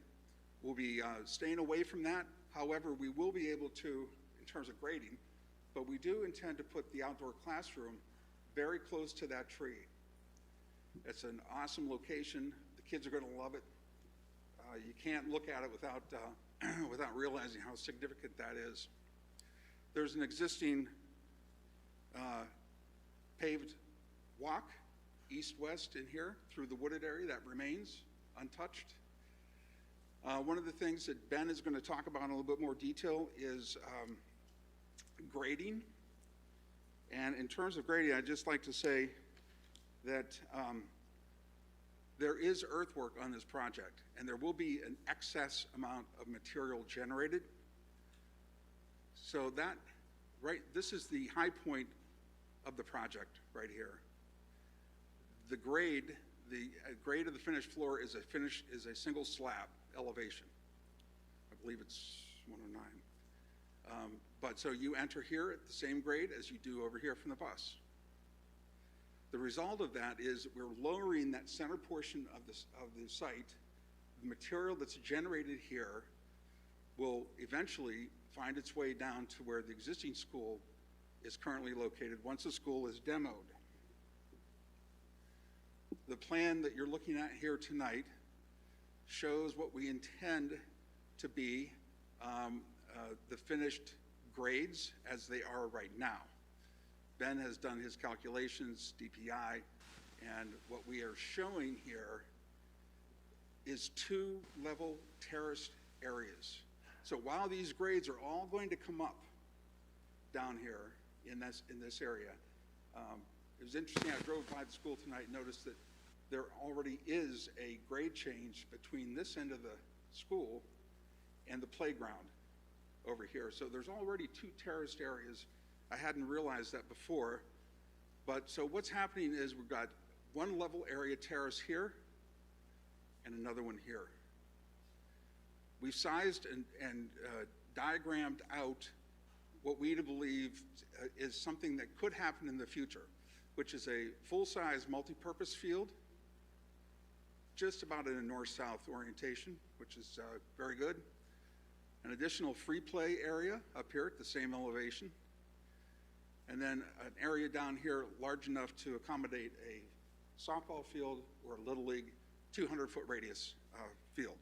We'll be staying away from that. However, we will be able to, in terms of grading, but we do intend to put the outdoor classroom very close to that tree. It's an awesome location. The kids are going to love it. You can't look at it without without realizing how significant that is. There's an existing paved walk east-west in here through the wooded area that remains untouched. One of the things that Ben is going to talk about in a little bit more detail is grading. And in terms of grading, I'd just like to say that there is earthwork on this project, and there will be an excess amount of material generated. So that, this is the high point of the project right here. The grade of the finished floor is a single slab elevation. I believe it's 109. But so you enter here at the same grade as you do over here from the bus. The result of that is we're lowering that center portion of the site. The material that's generated here will eventually find its way down to where the existing school is currently located once the school is demoed. The plan that you're looking at here tonight shows what we intend to be the finished grades as they are right now. Ben has done his calculations, DPI, and what we are showing here is 2 level terraced areas. So while these grades are all going to come up down here in this area, it was interesting, I drove by the school tonight and noticed that there already is a grade change between this end of the school and the playground over here. So there's already two terraced areas. I hadn't realized that before. But so what's happening is we've got one level area terrace here and another one here. We've sized and diagrammed out what we believe is something that could happen in the future, which is a full-size multi-purpose field, just about in a north-south orientation, which is very good. An additional free play area up here at the same elevation. And then an area down here large enough to accommodate a softball field or a Little League 200-foot radius field.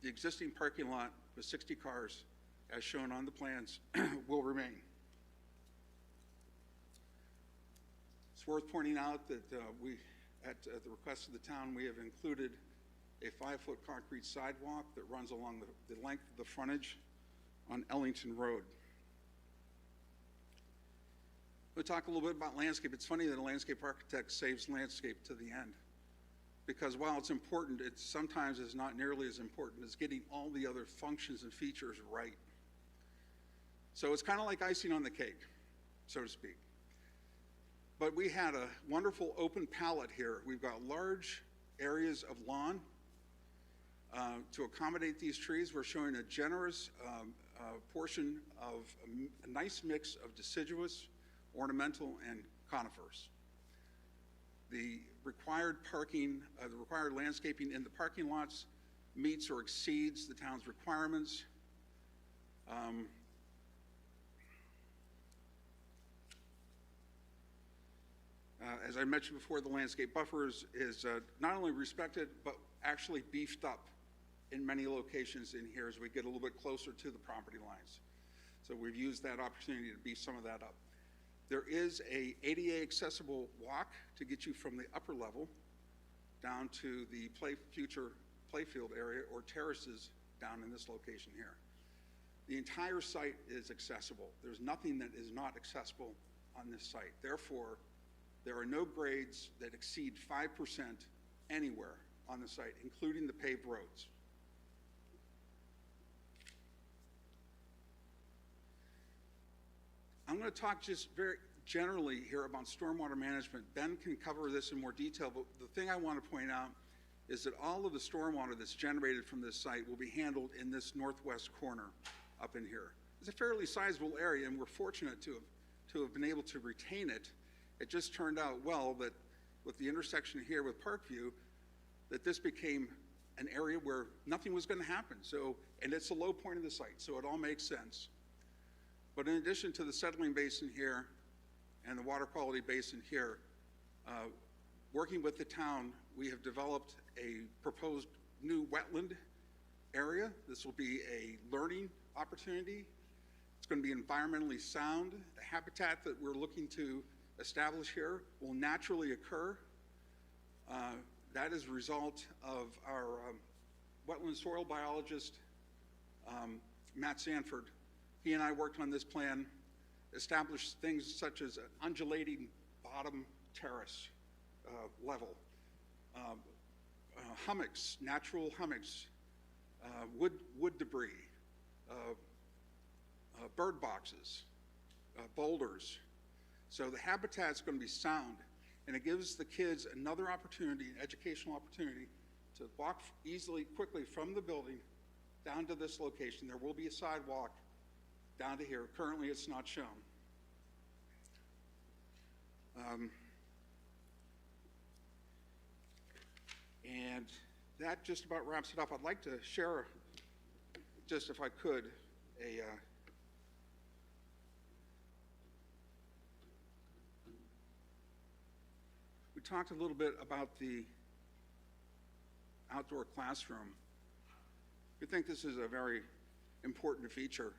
The existing parking lot with 60 cars, as shown on the plans, will remain. It's worth pointing out that we, at the request of the town, we have included a 5-foot concrete sidewalk that runs along the length of the frontage on Ellington Road. We'll talk a little bit about landscape. It's funny that a landscape architect saves landscape to the end, because while it's important, it sometimes is not nearly as important as getting all the other functions and features right. So it's kind of like icing on the cake, so to speak. But we had a wonderful open palette here. We've got large areas of lawn to accommodate these trees. We're showing a generous portion of a nice mix of deciduous, ornamental, and conifers. The required parking, the required landscaping in the parking lots meets or exceeds the town's requirements. As I mentioned before, the landscape buffers is not only respected, but actually beefed up in many locations in here as we get a little bit closer to the property lines. So we've used that opportunity to beef some of that up. There is a ADA accessible walk to get you from the upper level down to the future playfield area or terraces down in this location here. The entire site is accessible. There's nothing that is not accessible on this site. Therefore, there are no grades that exceed 5% anywhere on the site, including the paved roads. I'm going to talk just very generally here about stormwater management. Ben can cover this in more detail, but the thing I want to point out is that all of the stormwater that's generated from this site will be handled in this northwest corner up in here. It's a fairly sizable area, and we're fortunate to have been able to retain it. It just turned out well that with the intersection here with Parkview, that this became an area where nothing was going to happen. So, and it's a low point of the site, so it all makes sense. But in addition to the settling basin here and the water quality basin here, working with the town, we have developed a proposed new wetland area. This will be a learning opportunity. It's going to be environmentally sound. The habitat that we're looking to establish here will naturally occur. That is a result of our wetland soil biologist, Matt Sanford. He and I worked on this plan, established things such as an undulating bottom terrace level, hummocks, natural hummocks, wood debris, bird boxes, boulders. So the habitat's going to be sound, and it gives the kids another opportunity, an educational opportunity, to walk easily, quickly from the building down to this location. There will be a sidewalk down to here. Currently, it's not shown. And that just about wraps it up. I'd like to share, just if I could, we talked a little bit about the outdoor classroom. We think this is a very important feature.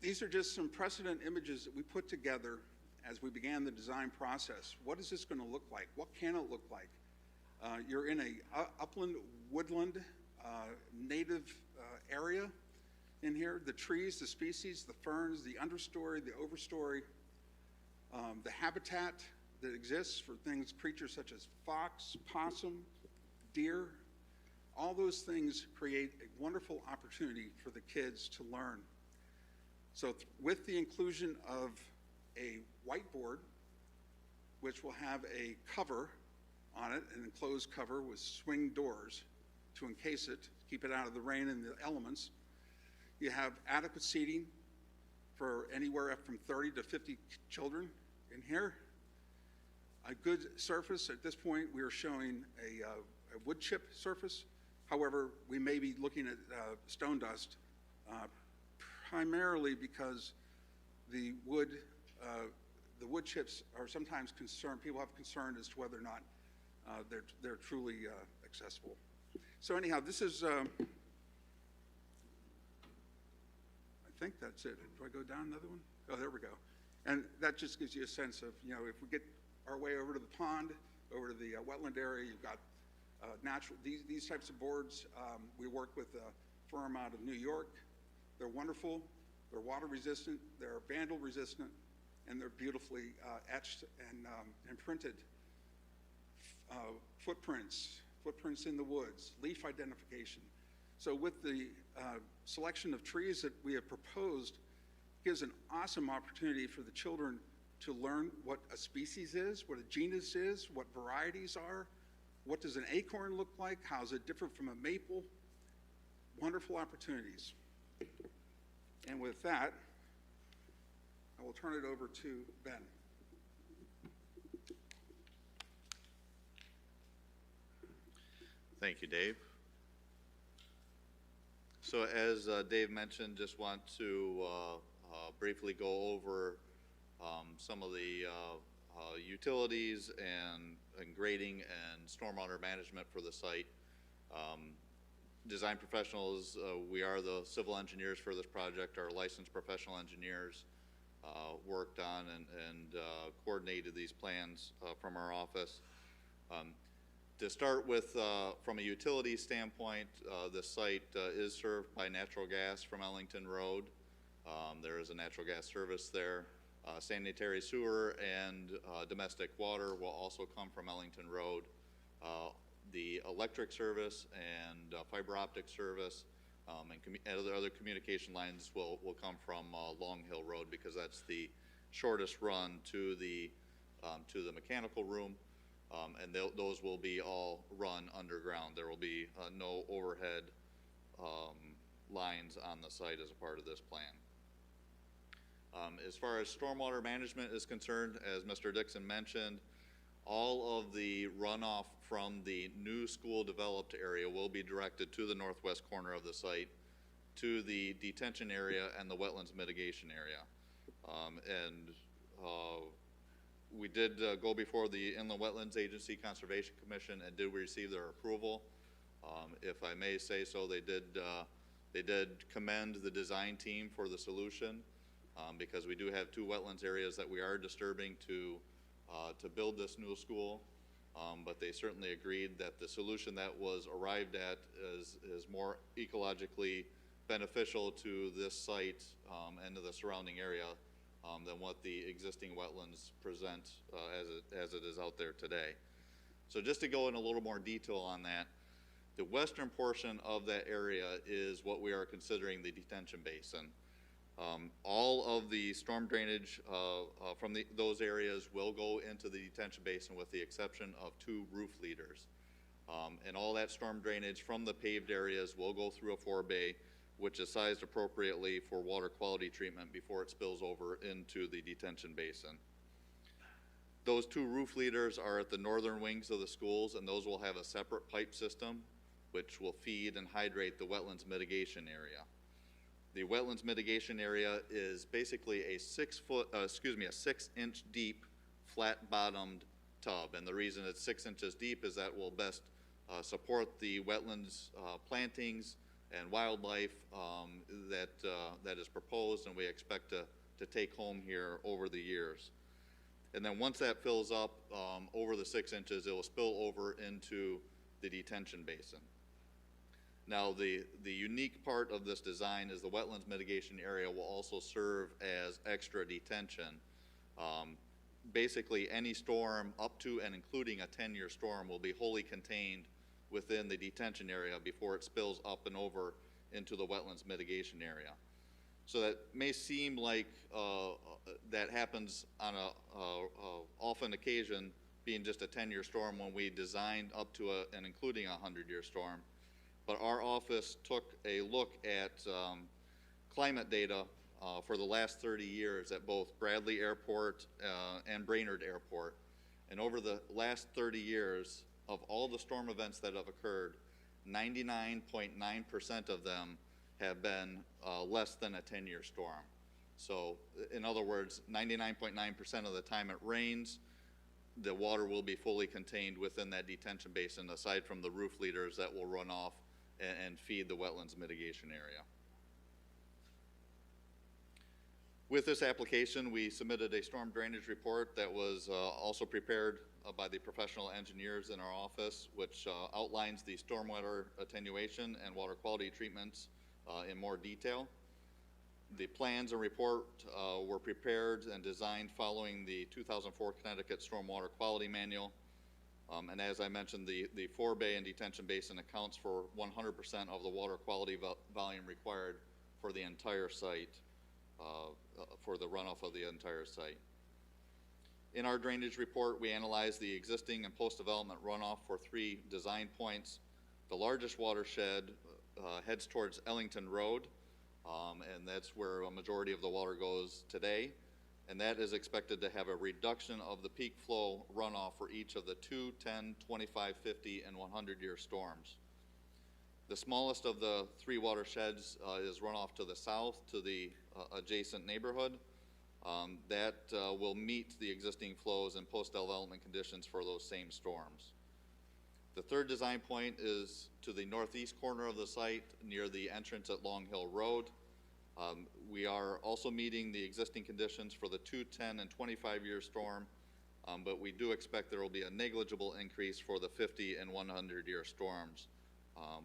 These are just some precedent images that we put together as we began the design process. What is this going to look like? What can it look like? You're in a upland, woodland, native area in here. The trees, the species, the ferns, the understory, the overstory, the habitat that exists for things, creatures such as fox, possum, deer. All those things create a wonderful opportunity for the kids to learn. So with the inclusion of a whiteboard, which will have a cover on it, an enclosed cover with swing doors to encase it, keep it out of the rain and the elements. You have adequate seating for anywhere up from 30 to 50 children in here. A good surface. At this point, we are showing a wood chip surface. However, we may be looking at stone dust, primarily because the wood chips are sometimes concerned. People have concern as to whether or not they're truly accessible. So anyhow, this is. I think that's it. Do I go down another one? Oh, there we go. And that just gives you a sense of, you know, if we get our way over to the pond, over to the wetland area, you've got natural, these types of boards. We work with a firm out of New York. They're wonderful. They're water resistant. They're vandal resistant, and they're beautifully etched and printed. Footprints in the woods, leaf identification. So with the selection of trees that we have proposed, gives an awesome opportunity for the children to learn what a species is, what a genus is, what varieties are, what does an acorn look like, how is it different from a maple. Wonderful opportunities. And with that, I will turn it over to Ben. Thank you, Dave. So as Dave mentioned, just want to briefly go over some of the utilities and grading and stormwater management for the site. Design professionals, we are the civil engineers for this project. Our licensed professional engineers worked on and coordinated these plans from our office. To start with, from a utility standpoint, the site is served by natural gas from Ellington Road. There is a natural gas service there. Sanitary sewer and domestic water will also come from Ellington Road. The electric service and fiber optic service and other communication lines will come from Long Hill Road, because that's the shortest run to the mechanical room. And those will be all run underground. There will be no overhead lines on the site as a part of this plan. As far as stormwater management is concerned, as Mr. Dixon mentioned, all of the runoff from the new school developed area will be directed to the northwest corner of the site, to the detention area and the wetlands mitigation area. We did go before the Inland Wetlands Agency Conservation Commission and did receive their approval. If I may say so, they did commend the design team for the solution, because we do have two wetlands areas that we are disturbing to build this new school. But they certainly agreed that the solution that was arrived at is more ecologically beneficial to this site and to the surrounding area than what the existing wetlands present as it is out there today. So just to go in a little more detail on that, the western portion of that area is what we are considering the detention basin. All of the storm drainage from those areas will go into the detention basin, with the exception of two roof leaders. And all that storm drainage from the paved areas will go through a forebay, which is sized appropriately for water quality treatment before it spills over into the detention basin. Those two roof leaders are at the northern wings of the schools, and those will have a separate pipe system which will feed and hydrate the wetlands mitigation area. The wetlands mitigation area is basically a 6-inch deep, flat-bottomed tub, and the reason it's 6 inches deep is that will best support the wetlands plantings and wildlife that is proposed and we expect to take home here over the years. And then once that fills up over the 6 inches, it will spill over into the detention basin. Now, the unique part of this design is the wetlands mitigation area will also serve as extra detention. basically any storm up to and including a 10-year storm will be wholly contained within the detention area before it spills up and over into the wetlands mitigation area. So that may seem like that happens on a often occasion, being just a 10-year storm when we designed up to and including a 100-year storm. But our office took a look at climate data for the last 30 years at both Bradley Airport and Brainerd Airport. And over the last 30 years, of all the storm events that have occurred, 99.9% of them have been less than a 10-year storm. So in other words, 99.9% of the time it rains, the water will be fully contained within that detention basin, aside from the roof leaders that will run off and feed the wetlands mitigation area. With this application, we submitted a storm drainage report that was also prepared by the professional engineers in our office, which outlines the stormwater attenuation and water quality treatments in more detail. The plans and report were prepared and designed following the 2004 Connecticut Stormwater Quality Manual. And as I mentioned, the forebay and detention basin accounts for 100% of the water quality volume required for the entire site, for the runoff of the entire site. In our drainage report, we analyzed the existing and post-development runoff for 3 design points. The largest watershed heads towards Ellington Road, and that's where a majority of the water goes today. And that is expected to have a reduction of the peak flow runoff for each of the 2, 10, 25, 50, and 100-year storms. The smallest of the 3 watersheds is runoff to the south to the adjacent neighborhood. That will meet the existing flows and post-development conditions for those same storms. The 3rd design point is to the northeast corner of the site near the entrance at Long Hill Road. We are also meeting the existing conditions for the 2, 10, and 25-year storm, but we do expect there will be a negligible increase for the 50 and 100-year storms.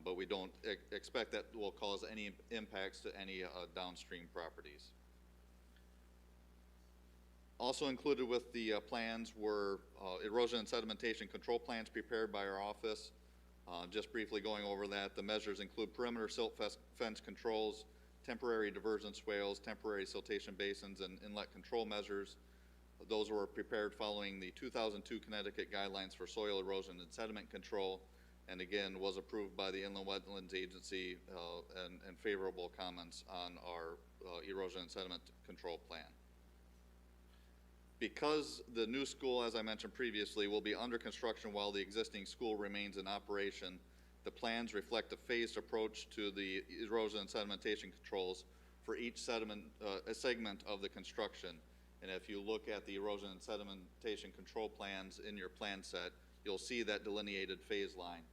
But we don't expect that will cause any impacts to any downstream properties. Also included with the plans were erosion and sedimentation control plans prepared by our office. Just briefly going over that, the measures include perimeter silt fence controls, temporary diversion swales, temporary siltation basins, and inlet control measures. Those were prepared following the 2002 Connecticut Guidelines for Soil Erosion and Sediment Control, and again was approved by the Inland Wetlands Agency and favorable comments on our erosion and sediment control plan. Because the new school, as I mentioned previously, will be under construction while the existing school remains in operation, the plans reflect a phased approach to the erosion and sedimentation controls for each segment of the construction. And if you look at the erosion and sedimentation control plans in your plan set, you'll see that delineated phase line.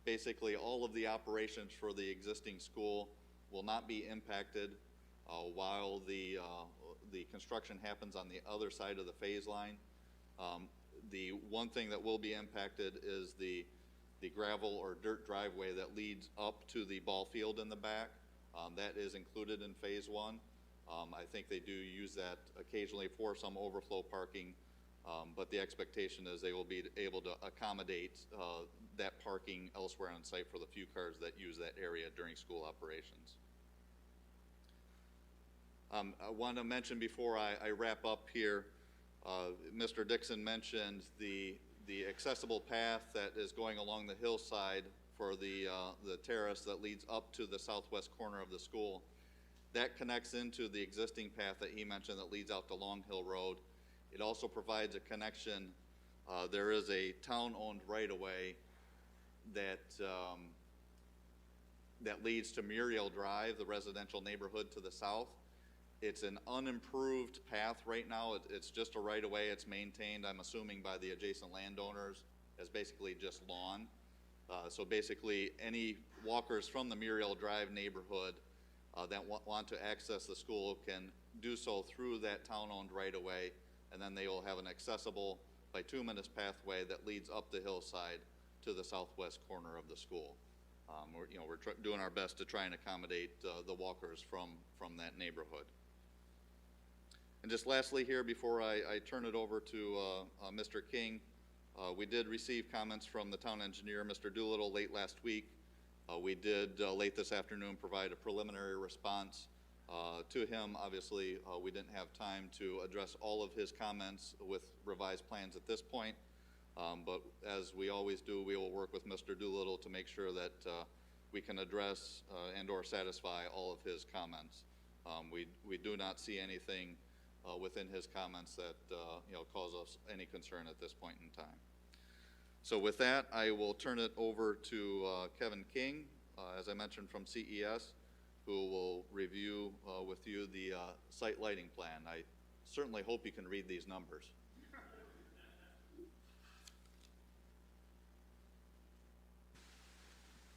Basically, all of the operations for the existing school will not be impacted while the construction happens on the other side of the phase line. The one thing that will be impacted is the gravel or dirt driveway that leads up to the ball field in the back. That is included in phase 1. I think they do use that occasionally for some overflow parking, but the expectation is they will be able to accommodate that parking elsewhere on site for the few cars that use that area during school operations. I want to mention before I wrap up here, Mr. Dixon mentioned the accessible path that is going along the hillside for the terrace that leads up to the southwest corner of the school. That connects into the existing path that he mentioned that leads out to Long Hill Road. It also provides a connection. There is a town-owned right-of-way that leads to Muriel Drive, the residential neighborhood to the south. It's an unimproved path right now. It's just a right-of-way. It's maintained, I'm assuming, by the adjacent landowners as basically just lawn. So basically, any walkers from the Muriel Drive neighborhood that want to access the school can do so through that town-owned right-of-way, and then they will have an accessible bituminous pathway that leads up the hillside to the southwest corner of the school. We're doing our best to try and accommodate the walkers from that neighborhood. And just lastly here, before I turn it over to Mr. King, we did receive comments from the town engineer, Mr. Doolittle, late last week. We did, late this afternoon, provide a preliminary response to him. Obviously, we didn't have time to address all of his comments with revised plans at this point, but as we always do, we will work with Mr. Doolittle to make sure that we can address and or satisfy all of his comments. We do not see anything within his comments that cause us any concern at this point in time. So with that, I will turn it over to Kevin King, as I mentioned, from CES, who will review with you the site lighting plan. I certainly hope you can read these numbers.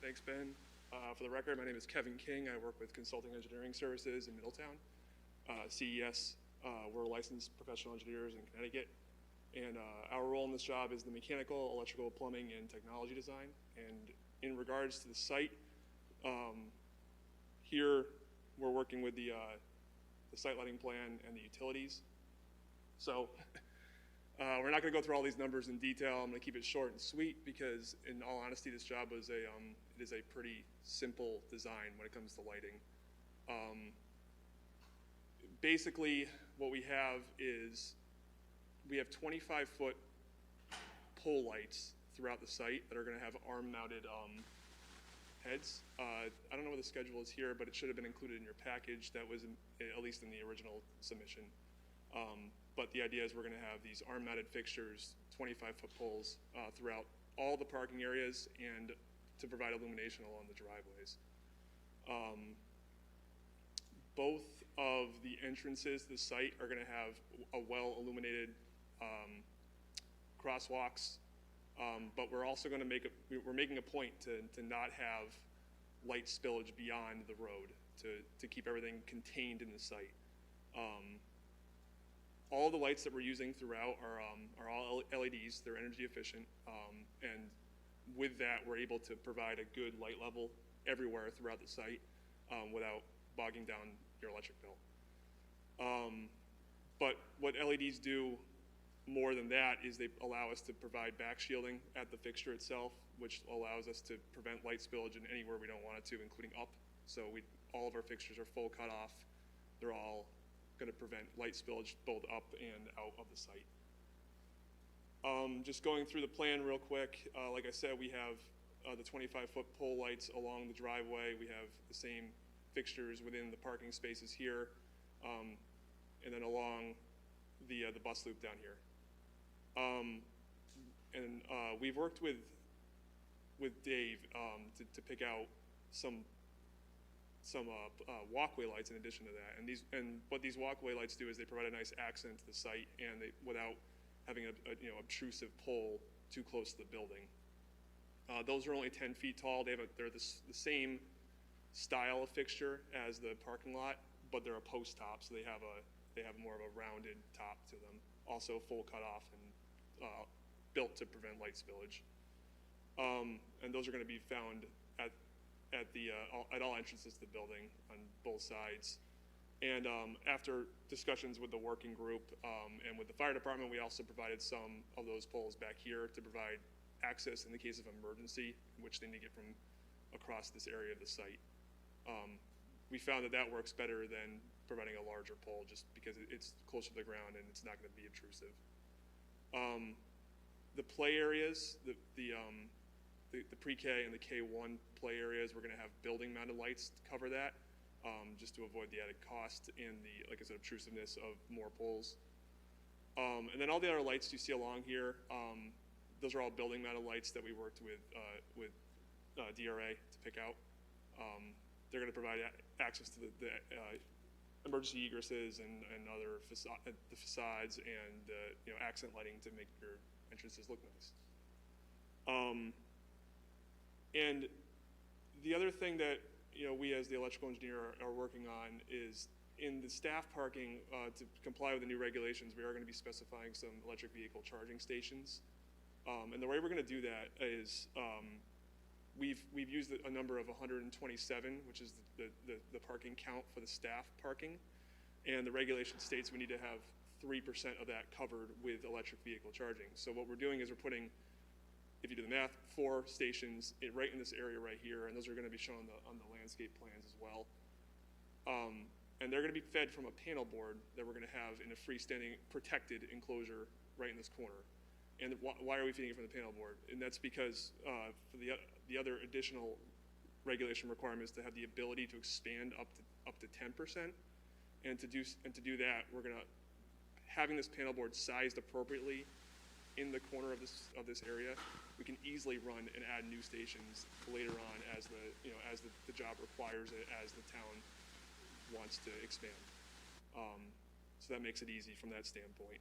Thanks, Ben. For the record, my name is Kevin King. I work with Consulting Engineering Services in Middletown. CES, we're licensed professional engineers in Connecticut. And our role in this job is the mechanical, electrical, plumbing, and technology design. And in regards to the site, here we're working with the site lighting plan and the utilities. So we're not going to go through all these numbers in detail. I'm going to keep it short and sweet because, in all honesty, this job was it is a pretty simple design when it comes to lighting. Basically, what we have is we have 25-foot pole lights throughout the site that are going to have arm-mounted heads. I don't know what the schedule is here, but it should have been included in your package. That was at least in the original submission. But the idea is we're going to have these arm-mounted fixtures, 25-foot poles throughout all the parking areas and to provide illumination along the driveways. Both of the entrances to the site are going to have a well-illuminated crosswalks, but we're also going to we're making a point to not have light spillage beyond the road to keep everything contained in the site. All the lights that we're using throughout are all LEDs. They're energy efficient, and with that, we're able to provide a good light level everywhere throughout the site without bogging down your electric bill. But what LEDs do more than that is they allow us to provide back shielding at the fixture itself, which allows us to prevent light spillage in anywhere we don't want it to, including up. So all of our fixtures are full cutoff. They're all going to prevent light spillage both up and out of the site. Just going through the plan real quick, like I said, we have the 25-foot pole lights along the driveway. We have the same fixtures within the parking spaces here, and then along the bus loop down here. We've worked with Dave to pick out some walkway lights in addition to that. And what these walkway lights do is they provide a nice accent to the site, and without having a obtrusive pole too close to the building. Those are only 10 feet tall. They're the same style of fixture as the parking lot, but they're a post top, so they have more of a rounded top to them. Also full cutoff and built to prevent light spillage. And those are going to be found at all entrances to the building on both sides. And after discussions with the working group and with the fire department, we also provided some of those poles back here to provide access in the case of emergency, which they need to get from across this area of the site. We found that works better than providing a larger pole just because it's closer to the ground and it's not going to be intrusive. The play areas, the pre-K and the K1 play areas, we're going to have building-mounted lights to cover that, just to avoid the added cost and the, like I said, obtrusiveness of more poles. And then all the other lights you see along here, those are all building-mounted lights that we worked with DRA to pick out. They're going to provide access to the emergency egresses and other the facades and accent lighting to make your entrances look nice. And the other thing that we as the electrical engineer are working on is in the staff parking to comply with the new regulations, we are going to be specifying some electric vehicle charging stations. And the way we're going to do that is we've used a number of 127, which is the parking count for the staff parking. And the regulation states we need to have 3% of that covered with electric vehicle charging. So what we're doing is we're putting, if you do the math, 4 stations right in this area right here, and those are going to be shown on the landscape plans as well. And they're going to be fed from a panel board that we're going to have in a freestanding protected enclosure right in this corner. And why are we feeding it from the panel board? And that's because for the other additional regulation requirements to have the ability to expand up to 10%. And to do that, we're going to having this panel board sized appropriately in the corner of this area. We can easily run and add new stations later on as the job requires it, as the town wants to expand. So that makes it easy from that standpoint.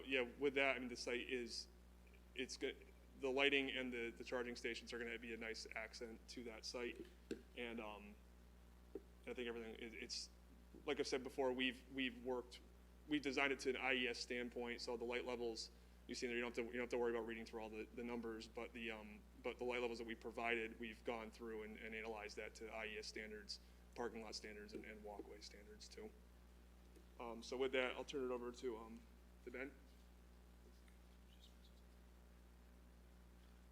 Yeah, with that, I mean, the site it's good. The lighting and the charging stations are going to be a nice accent to that site. And I think everything, it's, like I've said before, we've designed it to an IES standpoint, so the light levels you see there, you don't have to worry about reading through all the numbers, but the light levels that we provided, we've gone through and analyzed that to IES standards, parking lot standards, and walkway standards too. So with that, I'll turn it over to Ben.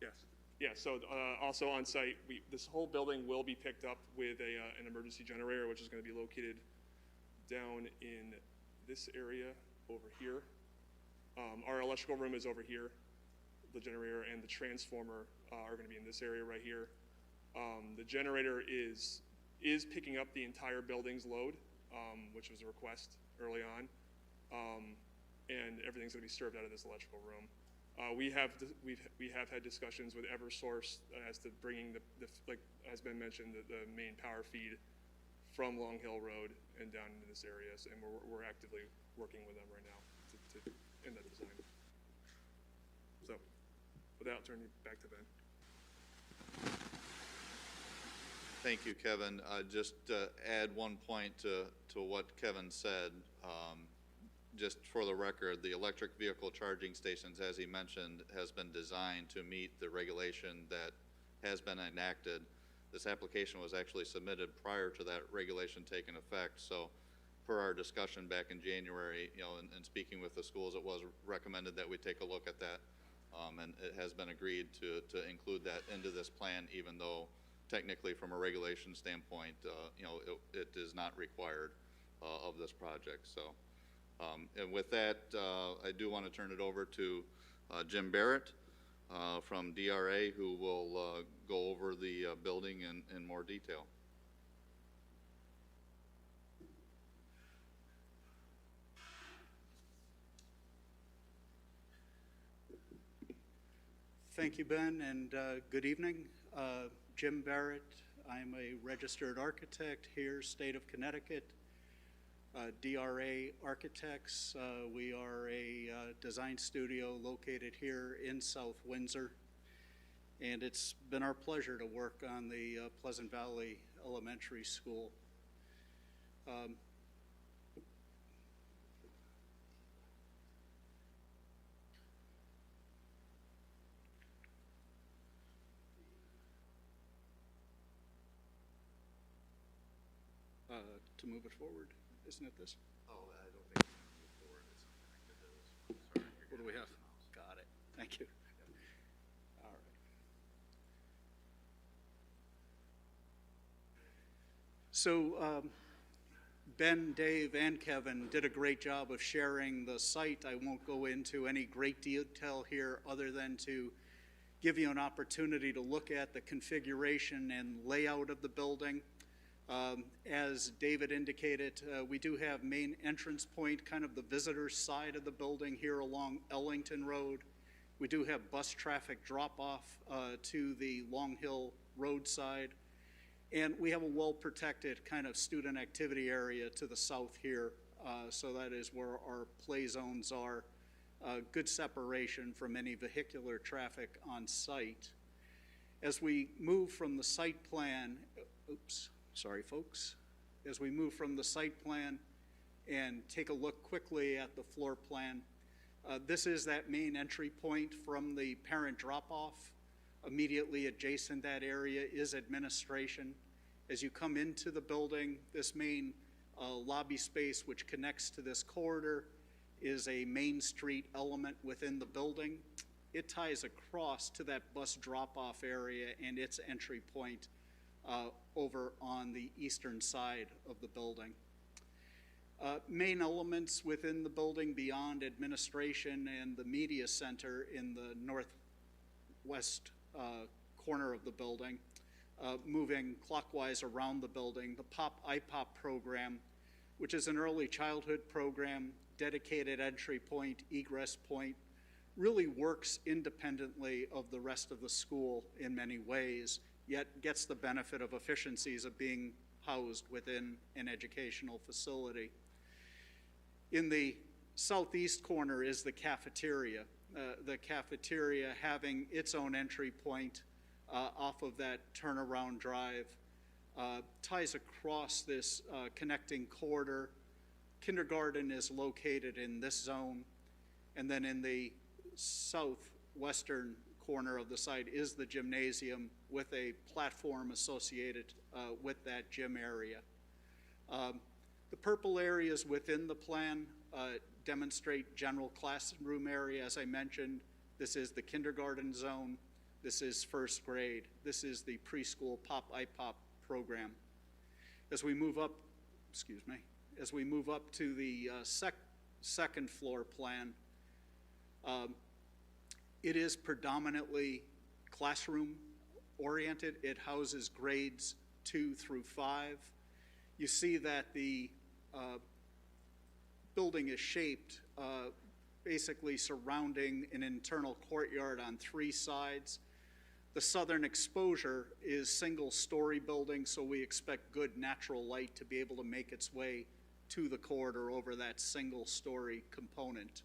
Yes. Yeah. So also on site, this whole building will be picked up with an emergency generator, which is going to be located down in this area over here. Our electrical room is over here. The generator and the transformer are going to be in this area right here. The generator is picking up the entire building's load, which was a request early on, and everything's going to be served out of this electrical room. We have had discussions with Eversource as to bringing like has been mentioned, the main power feed from Long Hill Road and down into this area, and we're actively working with them right now to end that design. So, with that, I'll turn it back to Ben. Thank you, Kevin. Just add one point to what Kevin said. Just for the record, the electric vehicle charging stations, as he mentioned, has been designed to meet the regulation that has been enacted. This application was actually submitted prior to that regulation taking effect. So per our discussion back in January, and speaking with the schools, it was recommended that we take a look at that. And it has been agreed to include that into this plan, even though technically from a regulation standpoint, it is not required of this project. So, and with that, I do want to turn it over to Jim Barrett from DRA, who will go over the building in more detail. Thank you, Ben, and good evening. Jim Barrett. I'm a registered architect here, state of Connecticut. DRA Architects. We are a design studio located here in South Windsor. And it's been our pleasure to work on the Pleasant Valley Elementary School. To move it forward, isn't it this? Oh, I don't think we can move forward. It's connected to this. Sorry. What do we have? Got it. Thank you. All right. So Ben, Dave, and Kevin did a great job of sharing the site. I won't go into any great detail here other than to give you an opportunity to look at the configuration and layout of the building. As David indicated, we do have main entrance point, kind of the visitor side of the building here along Ellington Road. We do have bus traffic drop-off to the Long Hill Road side. And we have a well-protected kind of student activity area to the south here. So that is where our play zones are. Good separation from any vehicular traffic on site. As we move from the site plan, sorry, folks. As we move from the site plan and take a look quickly at the floor plan, this is that main entry point from the parent drop-off. Immediately adjacent that area is administration, As you come into the building, this main lobby space which connects to this corridor is a Main Street element within the building. It ties across to that bus drop-off area and its entry point over on the eastern side of the building. Main elements within the building beyond administration and the media center in the northwest corner of the building, moving clockwise around the building, the POP-IPOP program, which is an early childhood program, dedicated entry point, egress point, really works independently of the rest of the school in many ways, yet gets the benefit of efficiencies of being housed within an educational facility. In the southeast corner is the cafeteria. The cafeteria having its own entry point off of that turnaround drive, ties across this connecting corridor. Kindergarten is located in this zone, and then in the southwestern corner of the site is the gymnasium with a platform associated with that gym area. The purple areas within the plan demonstrate general classroom area. As I mentioned, this is the kindergarten zone. This is first grade. This is the preschool POP-IPOP program. As we move up, as we move up to the second floor plan, it is predominantly classroom oriented. It houses grades 2 through 5. You see that the building is shaped basically surrounding an internal courtyard on 3 sides. The southern exposure is single-story building, so we expect good natural light to be able to make its way to the corridor over that single-story component.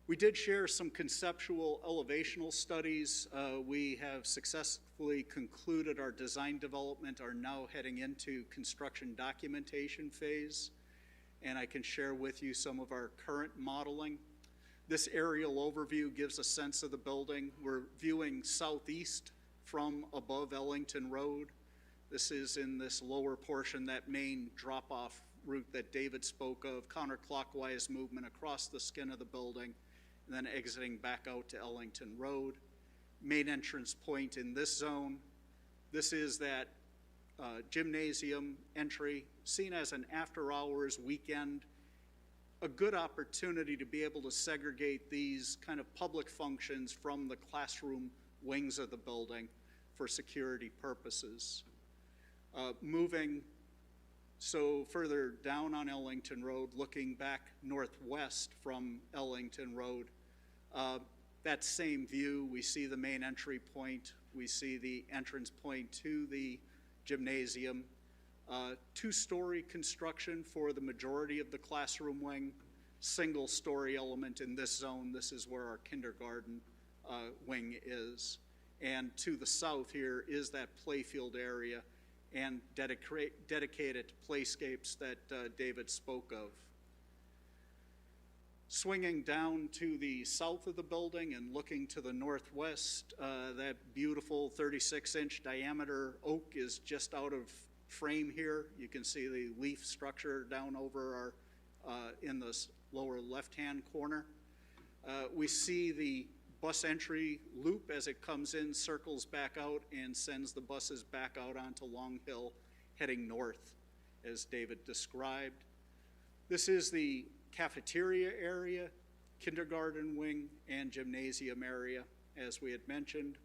We did share some conceptual elevational studies. We have successfully concluded our design development, are now heading into construction documentation phase, and I can share with you some of our current modeling. This aerial overview gives a sense of the building. We're viewing southeast from above Ellington Road. This is in this lower portion, that main drop-off route that David spoke of, counterclockwise movement across the skin of the building, and then exiting back out to Ellington Road. Main entrance point in this zone. This is that gymnasium entry, seen as an after-hours weekend, a good opportunity to be able to segregate these kind of public functions from the classroom wings of the building for security purposes. Moving so further down on Ellington Road, looking back northwest from Ellington Road, that same view, we see the main entry point, we see the entrance point to the gymnasium. 2-story construction for the majority of the classroom wing, single-story element in this zone. This is where our kindergarten wing is. And to the south here is that playfield area and dedicated playscapes that David spoke of. Swinging down to the south of the building and looking to the northwest, that beautiful 36-inch diameter oak is just out of frame here. You can see the leaf structure down over our, in the lower left-hand corner. We see the bus entry loop as it comes in, circles back out, and sends the buses back out onto Long Hill, heading north, as David described. This is the cafeteria area, kindergarten wing, and gymnasium area, as we had mentioned.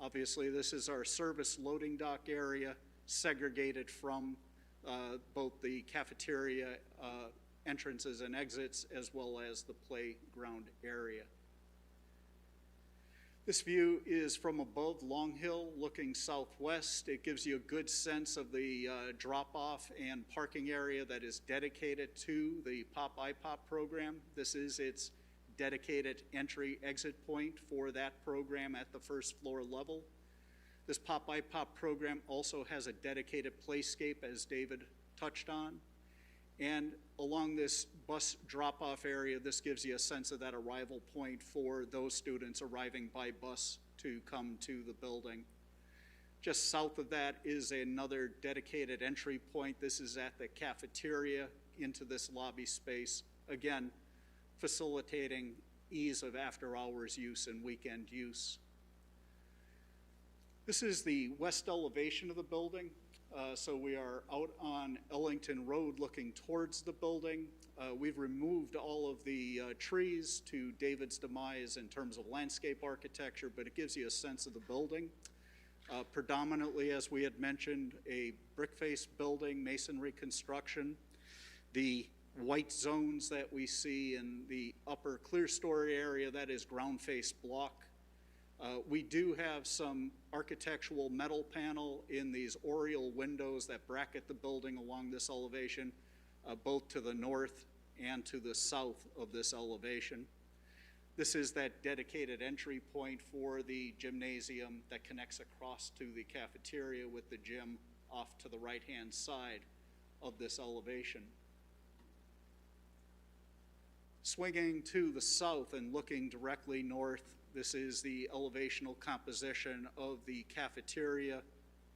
Obviously, this is our service loading dock area, segregated from both the cafeteria entrances and exits, as well as the playground area. This view is from above Long Hill, looking southwest. It gives you a good sense of the drop-off and parking area that is dedicated to the POP-IPOP program. This is its dedicated entry-exit point for that program at the first floor level. This POP-IPOP program also has a dedicated playscape, as David touched on. And along this bus drop-off area, this gives you a sense of that arrival point for those students arriving by bus to come to the building. Just south of that is another dedicated entry point. This is at the cafeteria into this lobby space. Again, facilitating ease of after-hours use and weekend use. This is the west elevation of the building. So we are out on Ellington Road looking towards the building. We've removed all of the trees to David's demise in terms of landscape architecture, but it gives you a sense of the building. Predominantly, as we had mentioned, a brick-face building, masonry construction. The white zones that we see in the upper clear story area, that is ground face block. We do have some architectural metal panel in these oriel windows that bracket the building along this elevation, both to the north and to the south of this elevation. This is that dedicated entry point for the gymnasium that connects across to the cafeteria with the gym off to the right-hand side of this elevation. Swinging to the south and looking directly north, this is the elevational composition of the cafeteria,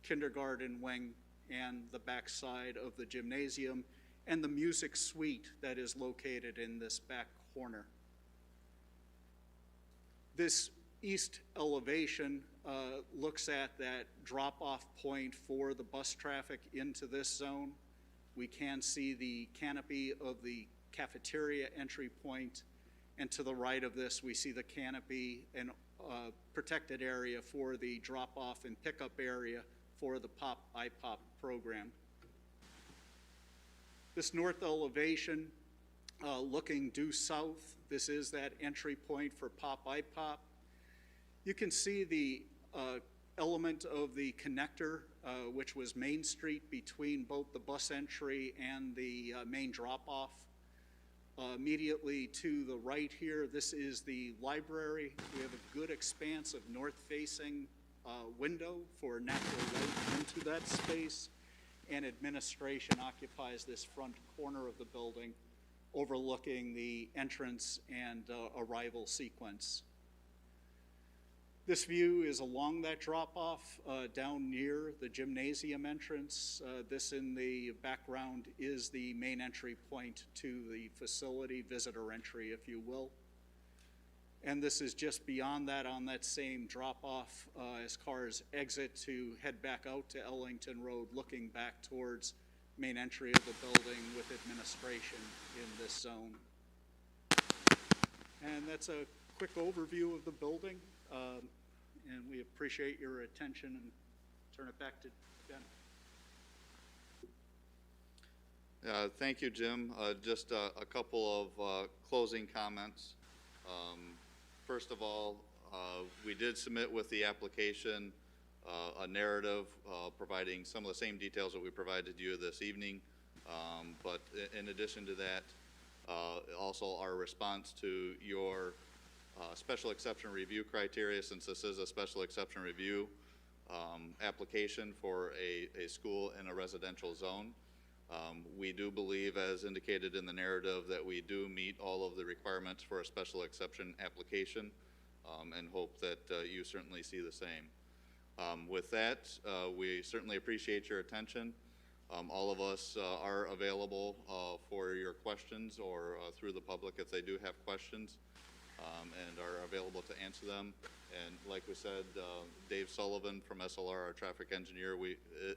kindergarten wing, and the back side of the gymnasium, and the music suite that is located in this back corner. This east elevation looks at that drop-off point for the bus traffic into this zone. We can see the canopy of the cafeteria entry point, and to the right of this we see the canopy and protected area for the drop-off and pickup area for the POP-IPOP program. This north elevation looking due south, this is that entry point for POP-IPOP. You can see the element of the connector, which was Main Street between both the bus entry and the main drop-off. Immediately to the right here, this is the library. We have a good expanse of north-facing window for natural light into that space, and administration occupies this front corner of the building, overlooking the entrance and arrival sequence. This view is along that drop-off down near the gymnasium entrance. This in the background is the main entry point to the facility, visitor entry, if you will. And this is just beyond that on that same drop-off as cars exit to head back out to Ellington Road, looking back towards main entry of the building with administration in this zone. And that's a quick overview of the building. And we appreciate your attention and turn it back to Ben. Thank you, Jim. Just a couple of closing comments. First of all, we did submit with the application a narrative providing some of the same details that we provided you this evening. But in addition to that, also our response to your special exception review criteria, since this is a special exception review application for a school in a residential zone. We do believe, as indicated in the narrative, that we do meet all of the requirements for a special exception application, and hope that you certainly see the same. With that, we certainly appreciate your attention. All of us are available for your questions or through the public if they do have questions. And are available to answer them. And like we said, Dave Sullivan from SLR, our traffic engineer,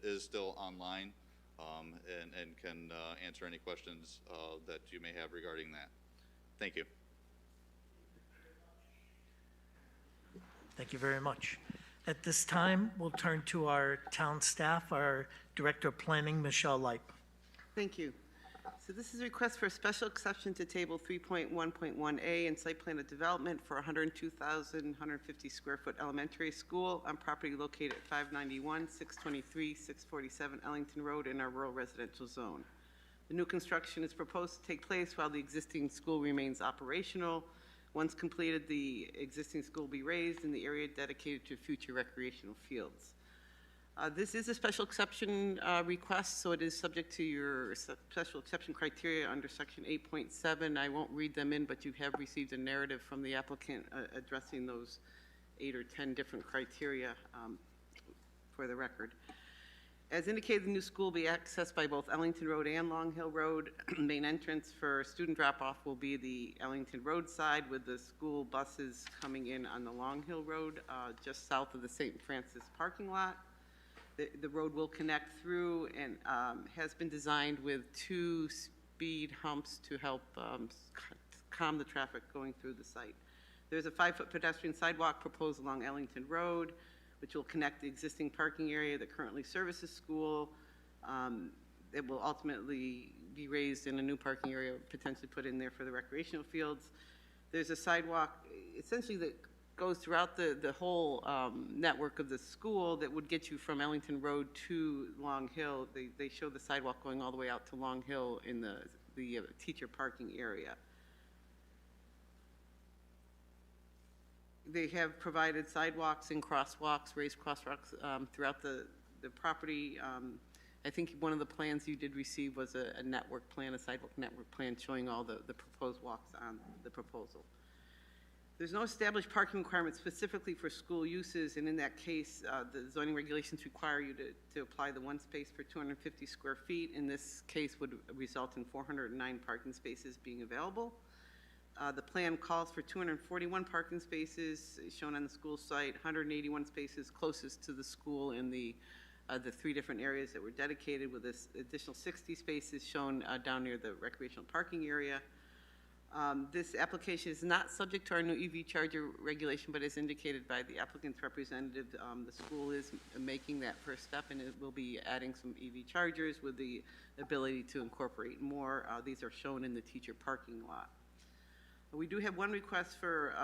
is still online and can answer any questions that you may have regarding that. Thank you. Thank you very much. At this time, we'll turn to our town staff, our Director of Planning, Michelle Lipe. Thank you. So this is a request for a special exception to Table 3.1.1A and site plan of development for 102,150 square foot elementary school on property located at 591, 623, 647 Ellington Road in our rural residential zone. The new construction is proposed to take place while the existing school remains operational. Once completed, the existing school will be raised in the area dedicated to future recreational fields. This is a special exception request, so it is subject to your special exception criteria under section 8.7. I won't read them in, but you have received a narrative from the applicant addressing those 8 or 10 different criteria for the record. As indicated, the new school will be accessed by both Ellington Road and Long Hill Road. Main entrance for student drop-off will be the Ellington Road side, with the school buses coming in on the Long Hill Road, just south of the St. Francis parking lot. The road will connect through and has been designed with 2 speed humps to help calm the traffic going through the site. There's a 5-foot pedestrian sidewalk proposed along Ellington Road, which will connect the existing parking area that currently services school. It will ultimately be raised in a new parking area, potentially put in there for the recreational fields. There's a sidewalk essentially that goes throughout the whole network of the school that would get you from Ellington Road to Long Hill. They show the sidewalk going all the way out to Long Hill in the teacher parking area. They have provided sidewalks and crosswalks, raised crosswalks throughout the property. I think one of the plans you did receive was a network plan, a sidewalk network plan showing all the proposed walks on the proposal. There's no established parking requirement specifically for school uses, and in that case, the zoning regulations require you to apply the 1 space per 250 square feet. In this case, would result in 409 parking spaces being available. The plan calls for 241 parking spaces shown on the school site, 181 spaces closest to the school in the 3 different areas that were dedicated, with this additional 60 spaces shown down near the recreational parking area. This application is not subject to our new EV charger regulation, but as indicated by the applicant's representative, the school is making that first step, and it will be adding some EV chargers with the ability to incorporate more. These are shown in the teacher parking lot. We do have one request for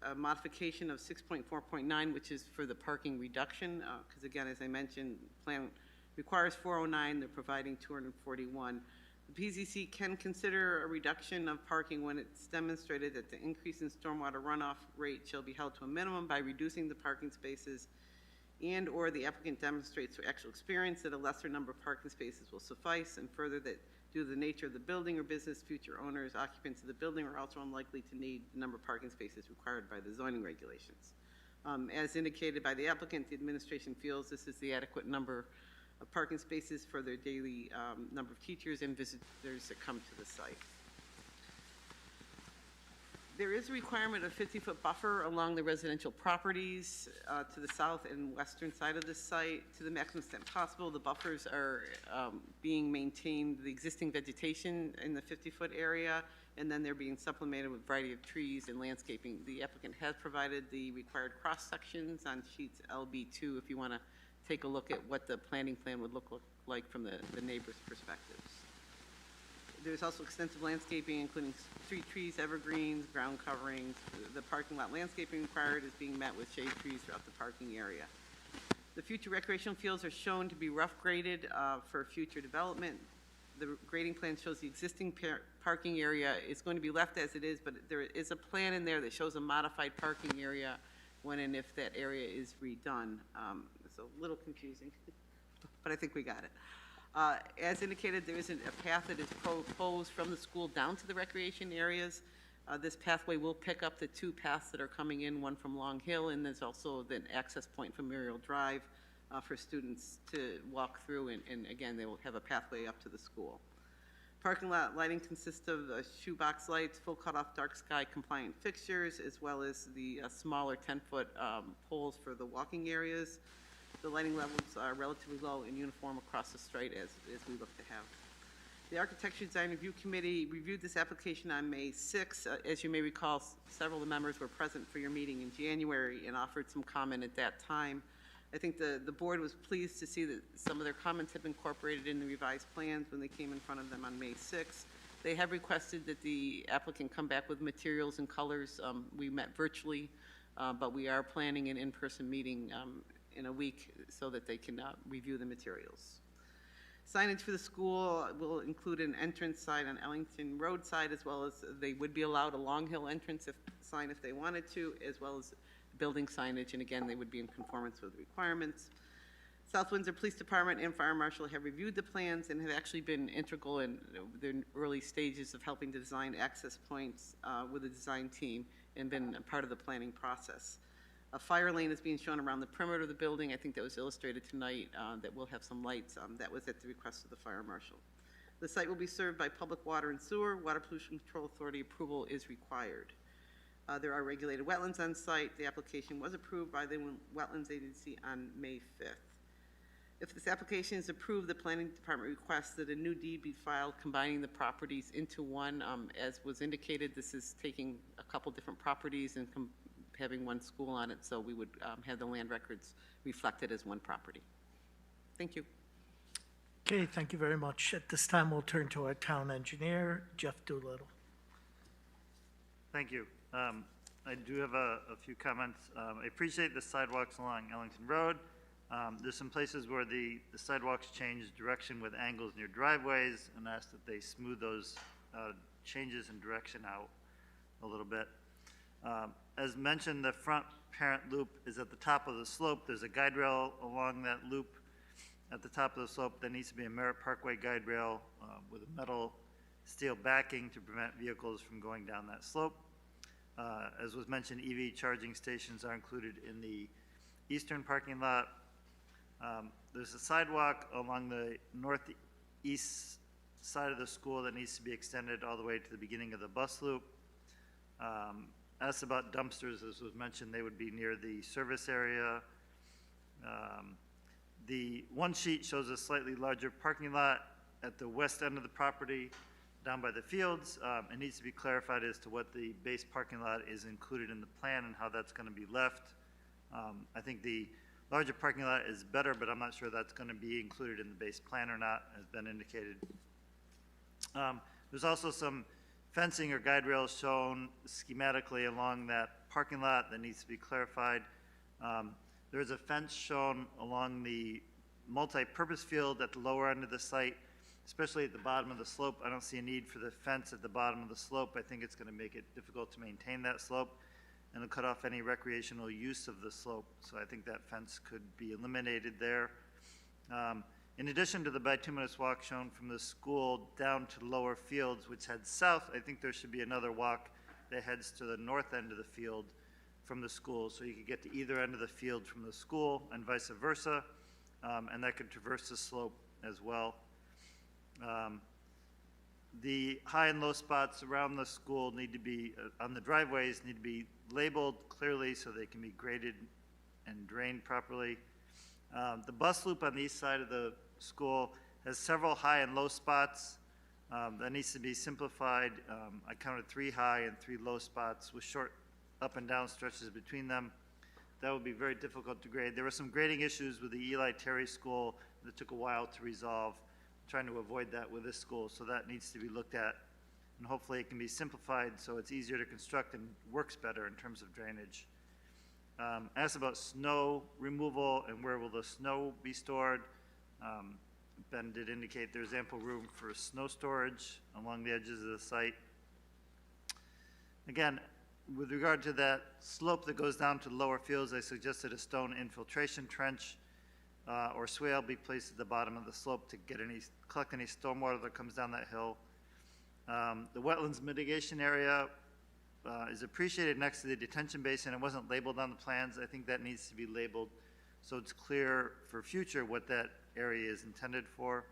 a modification of 6.4.9, which is for the parking reduction, because again, as I mentioned, plan requires 409, they're providing 241. The PZC can consider a reduction of parking when it's demonstrated that the increase in stormwater runoff rate shall be held to a minimum by reducing the parking spaces, and or the applicant demonstrates through actual experience that a lesser number of parking spaces will suffice, and further that due to the nature of the building or business, future owners, occupants of the building are also unlikely to need the number of parking spaces required by the zoning regulations. As indicated by the applicant, the administration feels this is the adequate number of parking spaces for their daily number of teachers and visitors that come to the site. There is a requirement of 50-foot buffer along the residential properties to the south and western side of the site. To the maximum extent possible, the buffers are being maintained, the existing vegetation in the 50-foot area, and then they're being supplemented with a variety of trees and landscaping. The applicant has provided the required cross-sections on sheets LB2 if you want to take a look at what the planning plan would look like from the neighbors' perspectives. There's also extensive landscaping, including street trees, evergreens, ground coverings. The parking lot landscaping required is being met with shade trees throughout the parking area. The future recreational fields are shown to be rough graded for future development. The grading plan shows the existing parking area is going to be left as it is, but there is a plan in there that shows a modified parking area when and if that area is redone. It's a little confusing, but I think we got it. As indicated, there isn't a path that is proposed from the school down to the recreation areas. This pathway will pick up the 2 paths that are coming in, one from Long Hill, and there's also an access point from Muriel Drive for students to walk through, and again, they will have a pathway up to the school. Parking lot lighting consists of shoebox lights, full cutoff dark sky compliant fixtures, as well as the smaller 10-foot poles for the walking areas. The lighting levels are relatively low and uniform across the site as we look to have. The Architecture Design Review Committee reviewed this application on May 6th. As you may recall, several of the members were present for your meeting in January and offered some comment at that time. I think the board was pleased to see that some of their comments have been incorporated in the revised plans when they came in front of them on May 6th. They have requested that the applicant come back with materials and colors. We met virtually, but we are planning an in-person meeting in a week so that they can review the materials. Signage for the school will include an entrance sign on Ellington Road side, as well as they would be allowed a Long Hill entrance sign if they wanted to, as well as building signage, and again, they would be in conformance with the requirements. South Windsor Police Department and Fire Marshal have reviewed the plans and have actually been integral in the early stages of helping to design access points with the design team and been a part of the planning process. A fire lane is being shown around the perimeter of the building. I think that was illustrated tonight, that will have some lights. That was at the request of the fire marshal. The site will be served by public water and sewer. Water Pollution Control Authority approval is required. There are regulated wetlands on site. The application was approved by the Wetlands Agency on May 5th. If this application is approved, the Planning Department requests that a new deed be filed combining the properties into one. As was indicated, this is taking a couple different properties and having one school on it, so we would have the land records reflected as one property. Thank you. Okay, thank you very much. At this time, we'll turn to our town engineer, Jeff Doolittle. Thank you. I do have a few comments. I appreciate the sidewalks along Ellington Road. There's some places where the sidewalks change direction with angles near driveways, and ask that they smooth those changes in direction out a little bit. As mentioned, the front parent loop is at the top of the slope. There's a guide rail along that loop at the top of the slope. There needs to be a Merritt Parkway guide rail with a metal steel backing to prevent vehicles from going down that slope. As was mentioned, EV charging stations are included in the eastern parking lot. There's a sidewalk along the northeast side of the school that needs to be extended all the way to the beginning of the bus loop. Asked about dumpsters, as was mentioned, they would be near the service area. The one sheet shows a slightly larger parking lot at the west end of the property down by the fields. It needs to be clarified as to what the base parking lot is included in the plan and how that's going to be left. I think the larger parking lot is better, but I'm not sure that's going to be included in the base plan or not, has been indicated. There's also some fencing or guide rails shown schematically along that parking lot that needs to be clarified. There's a fence shown along the multi-purpose field at the lower end of the site, especially at the bottom of the slope. I don't see a need for the fence at the bottom of the slope. I think it's going to make it difficult to maintain that slope, and it'll cut off any recreational use of the slope. So I think that fence could be eliminated there. In addition to the bituminous walk shown from the school down to lower fields, which heads south, I think there should be another walk that heads to the north end of the field from the school, so you could get to either end of the field from the school and vice versa, and that could traverse the slope as well. The high and low spots around the school need to be, on the driveways, need to be labeled clearly so they can be graded and drained properly. The bus loop on the east side of the school has several high and low spots. That needs to be simplified. I counted 3 high and 3 low spots with short up and down stretches between them. That would be very difficult to grade. There were some grading issues with the Eli Terry School that took a while to resolve. I'm trying to avoid that with this school, so that needs to be looked at. And hopefully it can be simplified so it's easier to construct and works better in terms of drainage. Asked about snow removal and where will the snow be stored. Ben did indicate there's ample room for snow storage along the edges of the site. Again, with regard to that slope that goes down to the lower fields, I suggested a stone infiltration trench or swale be placed at the bottom of the slope to collect any stormwater that comes down that hill. The wetlands mitigation area is appreciated next to the detention basin. It wasn't labeled on the plans. I think that needs to be labeled so it's clear for future what that area is intended for.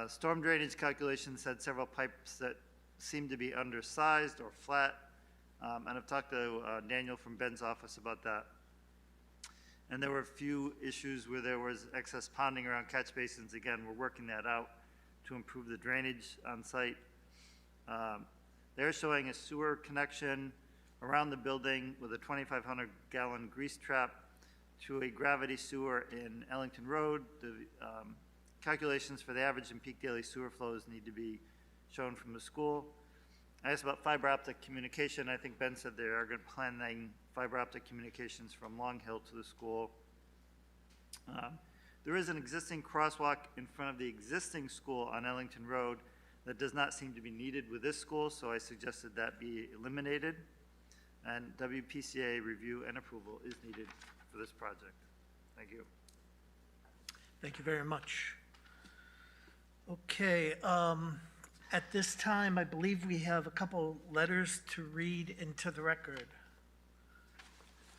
Storm drainage calculations had several pipes that seemed to be undersized or flat, and I've talked to Daniel from Ben's office about that. And there were a few issues where there was excess ponding around catch basins. Again, we're working that out to improve the drainage on site. They're showing a sewer connection around the building with a 2,500 gallon grease trap to a gravity sewer in Ellington Road. The calculations for the average and peak daily sewer flows need to be shown from the school. I asked about fiber optic communication. I think Ben said they are going to planning fiber optic communications from Long Hill to the school. There is an existing crosswalk in front of the existing school on Ellington Road that does not seem to be needed with this school, so I suggested that be eliminated. And WPCA review and approval is needed for this project. Thank you. Thank you very much. Okay, at this time, I believe we have a couple letters to read into the record.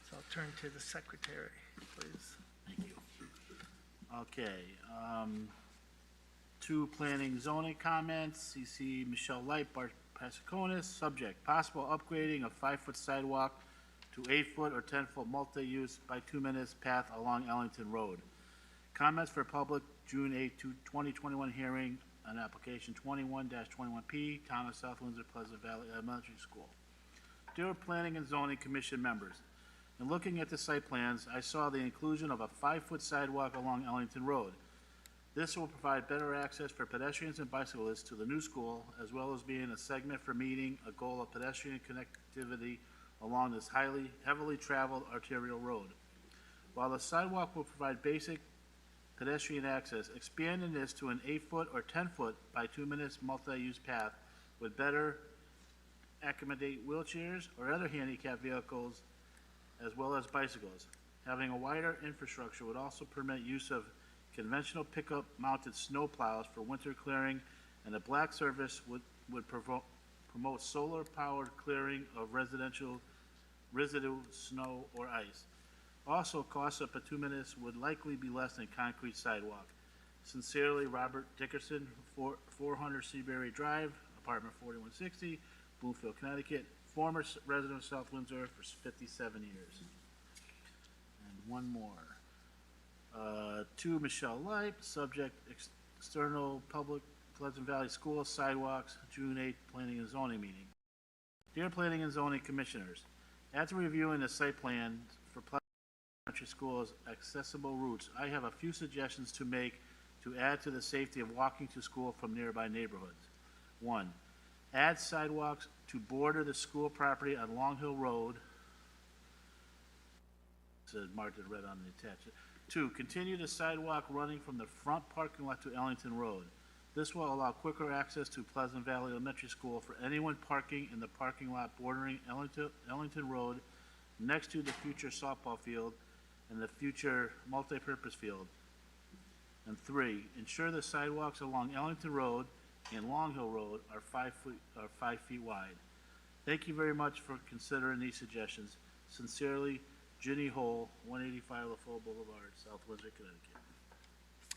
So So I'll turn to the secretary, please. Thank you. Okay, two planning zoning comments, CC Michelle Light, Bart Pasaconis, subject, possible upgrading of 5-foot sidewalk to 8-foot or 10-foot multi-use by 2 minutes path along Ellington Road. Comments for public, June 8, 2021 hearing on application 21-21P, Town of South Windsor, Pleasant Valley Elementary School. Dear Planning and Zoning Commission members, in looking at the site plans, I saw the inclusion of a 5-foot sidewalk along Ellington Road. This will provide better access for pedestrians and bicyclists to the new school, as well as being a segment for meeting a goal of pedestrian connectivity along this heavily traveled arterial road. While the sidewalk will provide basic pedestrian access, expanding this to an 8-foot or 10-foot by 2 minutes multi-use path would better accommodate wheelchairs or other handicapped vehicles as well as bicycles. Having a wider infrastructure would also permit use of conventional pickup mounted snow plows for winter clearing, and the black service would promote solar powered clearing of residue snow or ice. Also, costs of bituminous would likely be less than concrete sidewalk. Sincerely, Robert Dickerson, 400 Seabury Drive, apartment 4160, Bloomfield, Connecticut, former resident of South Windsor for 57 years. And one more. To Michelle Light, subject external public Pleasant Valley School sidewalks, June 8th Planning and Zoning meeting. Dear Planning and Zoning Commissioners, after reviewing the site plan for Pleasant Elementary School's accessible routes, I have a few suggestions to make to add to the safety of walking to school from nearby neighborhoods. 1. Add sidewalks to border the school property on Long Hill Road. It says marked in red on the attachment. 2. Continue the sidewalk running from the front parking lot to Ellington Road. This will allow quicker access to Pleasant Valley Elementary School for anyone parking in the parking lot bordering Ellington Road next to the future softball field and the future multi-purpose field. And 3. Ensure the sidewalks along Ellington Road and Long Hill Road are 5 feet wide. Thank you very much for considering these suggestions. Sincerely, Ginny Hole, 185 LaFolle Boulevard, South Windsor, Connecticut.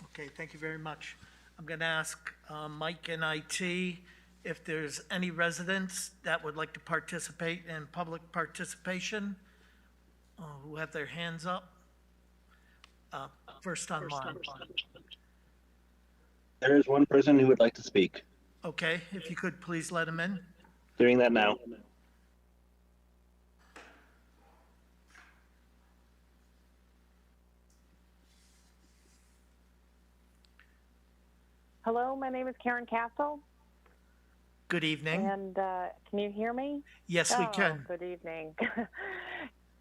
Okay, thank you very much. I'm going to ask Mike and IT if there's any residents that would like to participate in public participation who have their hands up. First online. There is one person who would like to speak. Okay, if you could please let him in. Doing that now. Hello, my name is Karen Castle. Good evening. And can you hear me? Yes, we can. Good evening.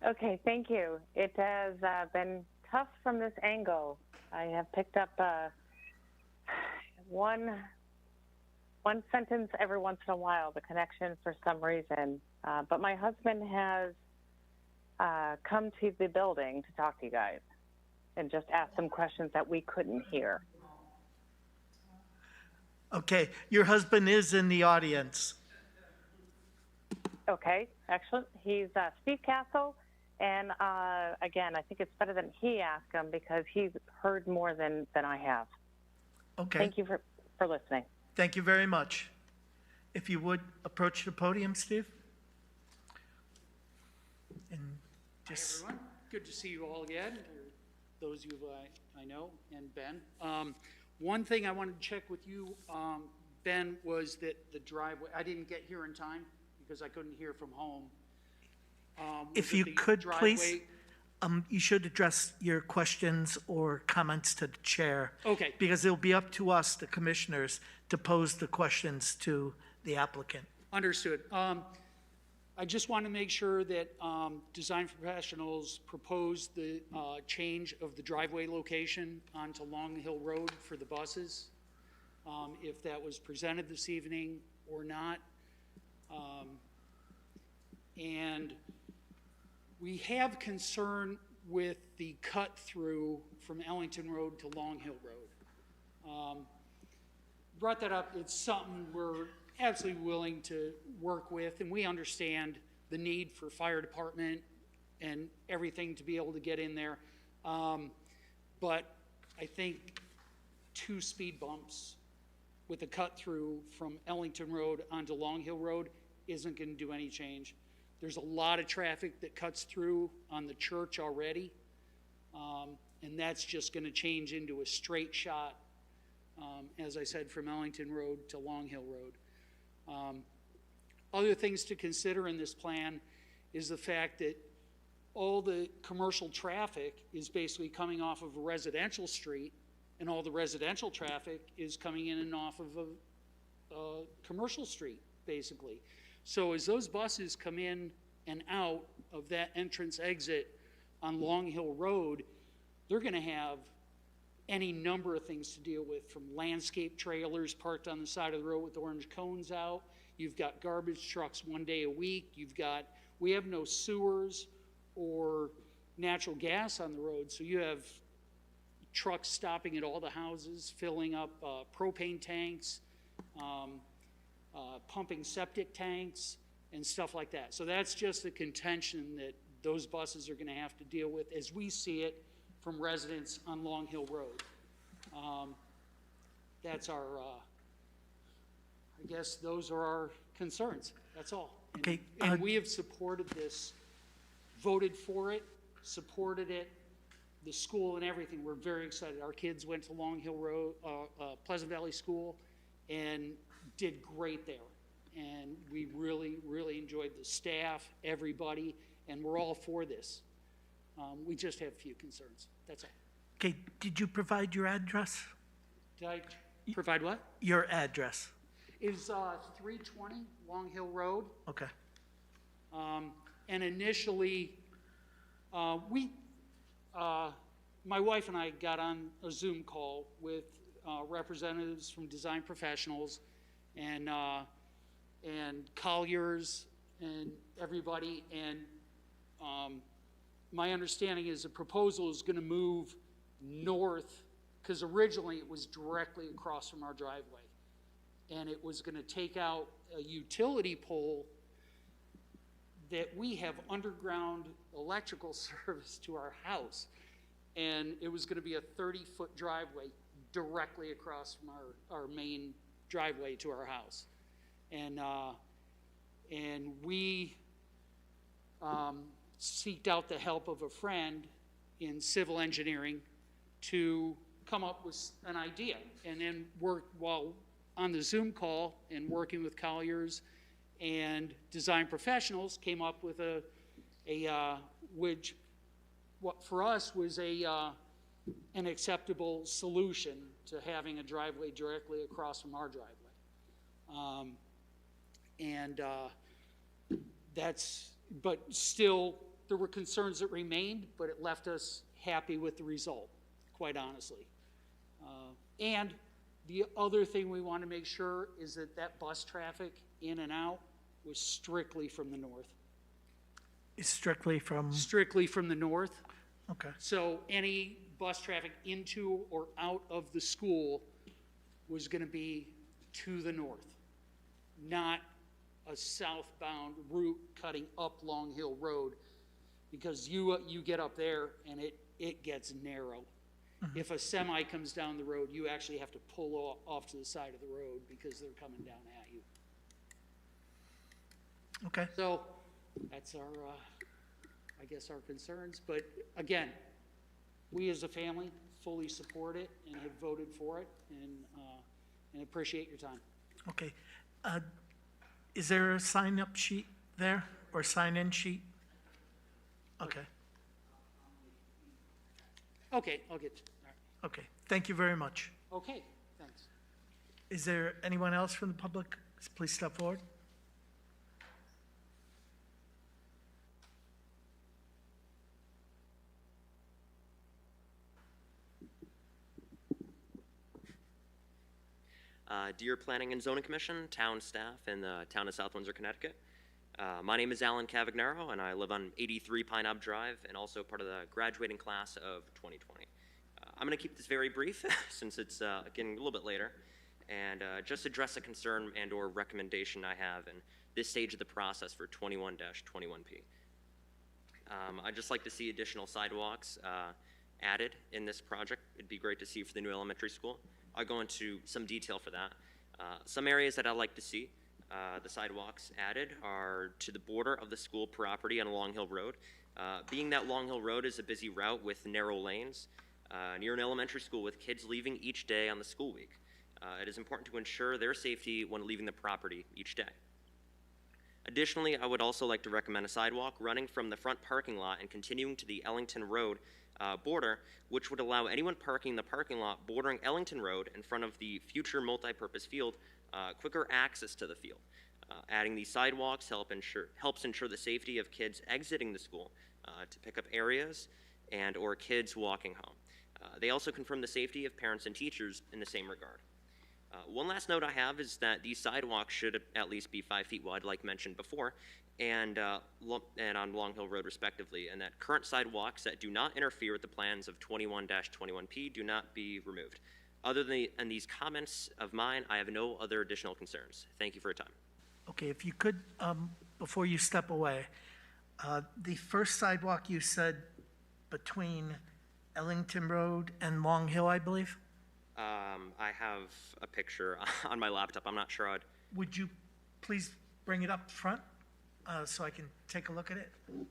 Okay, thank you. It has been tough from this angle. I have picked up one sentence every once in a while, the connection for some reason. But my husband has come to the building to talk to you guys and just ask some questions that we couldn't hear. Okay, your husband is in the audience. Okay, excellent. He's Steve Castle, and again, I think it's better that he asked him because he's heard more than I have. Okay. Thank you for listening. Thank you very much. If you would approach the podium, Steve. And just. Hi, everyone. Good to see you all again, or those of you I know, and Ben. One thing I wanted to check with you, Ben, was that the driveway, I didn't get here in time because I couldn't hear from home. If you could, please, you should address your questions or comments to the chair. Okay. Because it'll be up to us, the commissioners, to pose the questions to the applicant. Understood. I just want to make sure that design professionals propose the change of the driveway location onto Long Hill Road for the buses, if that was presented this evening or not. And we have concern with the cut through from Ellington Road to Long Hill Road. Brought that up, it's something we're absolutely willing to work with, and we understand the need for fire department and everything to be able to get in there. But I think 2 speed bumps with a cut through from Ellington Road onto Long Hill Road isn't going to do any change. There's a lot of traffic that cuts through on the church already, and that's just going to change into a straight shot, as I said, from Ellington Road to Long Hill Road. Other things to consider in this plan is the fact that all the commercial traffic is basically coming off of a residential street, and all the residential traffic is coming in and off of a commercial street, basically. So as those buses come in and out of that entrance exit on Long Hill Road, they're going to have any number of things to deal with, from landscape trailers parked on the side of the road with orange cones out. You've got garbage trucks 1 day a week. We have no sewers or natural gas on the road, so you have trucks stopping at all the houses, filling up propane tanks, pumping septic tanks, and stuff like that. So that's just the contention that those buses are going to have to deal with as we see it from residents on Long Hill Road. That's our, I guess those are our concerns. That's all. Okay. And we have supported this, voted for it, supported it, the school and everything. We're very excited. Our kids went to Long Hill Road, Pleasant Valley School, and did great there. And we really, really enjoyed the staff, everybody, and we're all for this. We just have a few concerns. That's all. Okay, did you provide your address? Did I provide what? Your address. It was 320 Long Hill Road. Okay. And initially, my wife and I got on a Zoom call with representatives from design professionals and Colliers and everybody. And my understanding is the proposal is going to move north, because originally it was directly across from our driveway. And it was going to take out a utility pole that we have underground electrical service to our house. And it was going to be a 30-foot driveway directly across from our main driveway to our house. And we seeked out the help of a friend in civil engineering to come up with an idea, and then worked while on the Zoom call and working with Colliers and design professionals, came up with which what for us was an acceptable solution to having a driveway directly across from our driveway. But still, there were concerns that remained, but it left us happy with the result, quite honestly. And the other thing we want to make sure is that that bus traffic in and out was strictly from the north. It's strictly from? Strictly from the north. Okay. So any bus traffic into or out of the school was going to be to the north, not a southbound route cutting up Long Hill Road, because you get up there and it gets narrow. Mm-hmm. If a semi comes down the road, you actually have to pull off to the side of the road because they're coming down at you. Okay. So that's our, I guess, our concerns. But again, we as a family fully support it and have voted for it, and appreciate your time. Okay. Is there a sign-up sheet there, or sign-in sheet? Okay. Okay, I'll get to it. All right. Okay, thank you very much. Okay, thanks. Is there anyone else from the public? Please step forward. Dear Planning and Zoning Commission, town staff, and the town of South Windsor, Connecticut. My name is Alan Cavagnaro, and I live on 83 Pine Knob Drive, and also part of the graduating class of 2020. I'm going to keep this very brief, since it's getting a little bit later, and just address a concern and or recommendation I have in this stage of the process for 21-21P. I'd just like to see additional sidewalks added in this project. It'd be great to see for the new elementary school. I'll go into some detail for that. Some areas that I'd like to see the sidewalks added are to the border of the school property on Long Hill Road. Being that Long Hill Road is a busy route with narrow lanes, near an elementary school with kids leaving each day on the school week, it is important to ensure their safety when leaving the property each day. Additionally, I would also like to recommend a sidewalk running from the front parking lot and continuing to the Ellington Road border, which would allow anyone parking in the parking lot bordering Ellington Road in front of the future multi-purpose field quicker access to the field. Adding these sidewalks helps ensure the safety of kids exiting the school to pick up areas and or kids walking home. They also confirm the safety of parents and teachers in the same regard. One last note I have is that these sidewalks should at least be 5 feet wide, like mentioned before, and on Long Hill Road respectively, and that current sidewalks that do not interfere with the plans of 21-21P do not be removed. Other than these comments of mine, I have no other additional concerns. Thank you for your time. Okay, if you could, before you step away, the first sidewalk you said between Ellington Road and Long Hill, I believe? I have a picture on my laptop. I'm not sure I'd... Would you please bring it up front so I can take a look at it?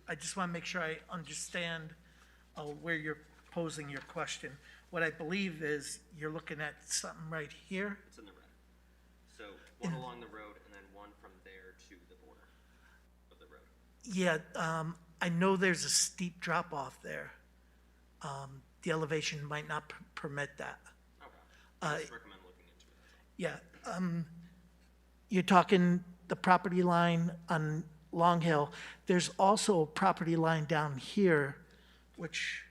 I just want to make sure I understand where you're posing your question. What I believe is you're looking at something right here. It's in the red. So one along the road and then one from there to the border of the road. Yeah, I know there's a steep drop off there. The elevation might not permit that. Okay. I just recommend looking into it. Yeah, you're talking the property line on Long Hill. There's also a property line down here, which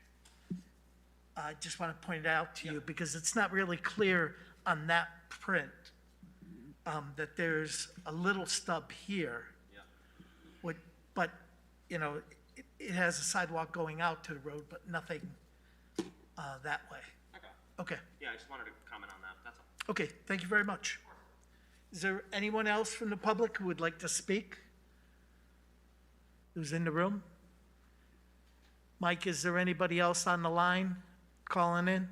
I just want to point out to you because it's not really clear on that print that there's a little stub here. Yeah. But, you know, it has a sidewalk going out to the road, but nothing that way. Okay. Okay. Yeah, I just wanted to comment on that. That's all. Okay, thank you very much. Is there anyone else from the public who would like to speak? Who's in the room? Mike, is there anybody else on the line calling in?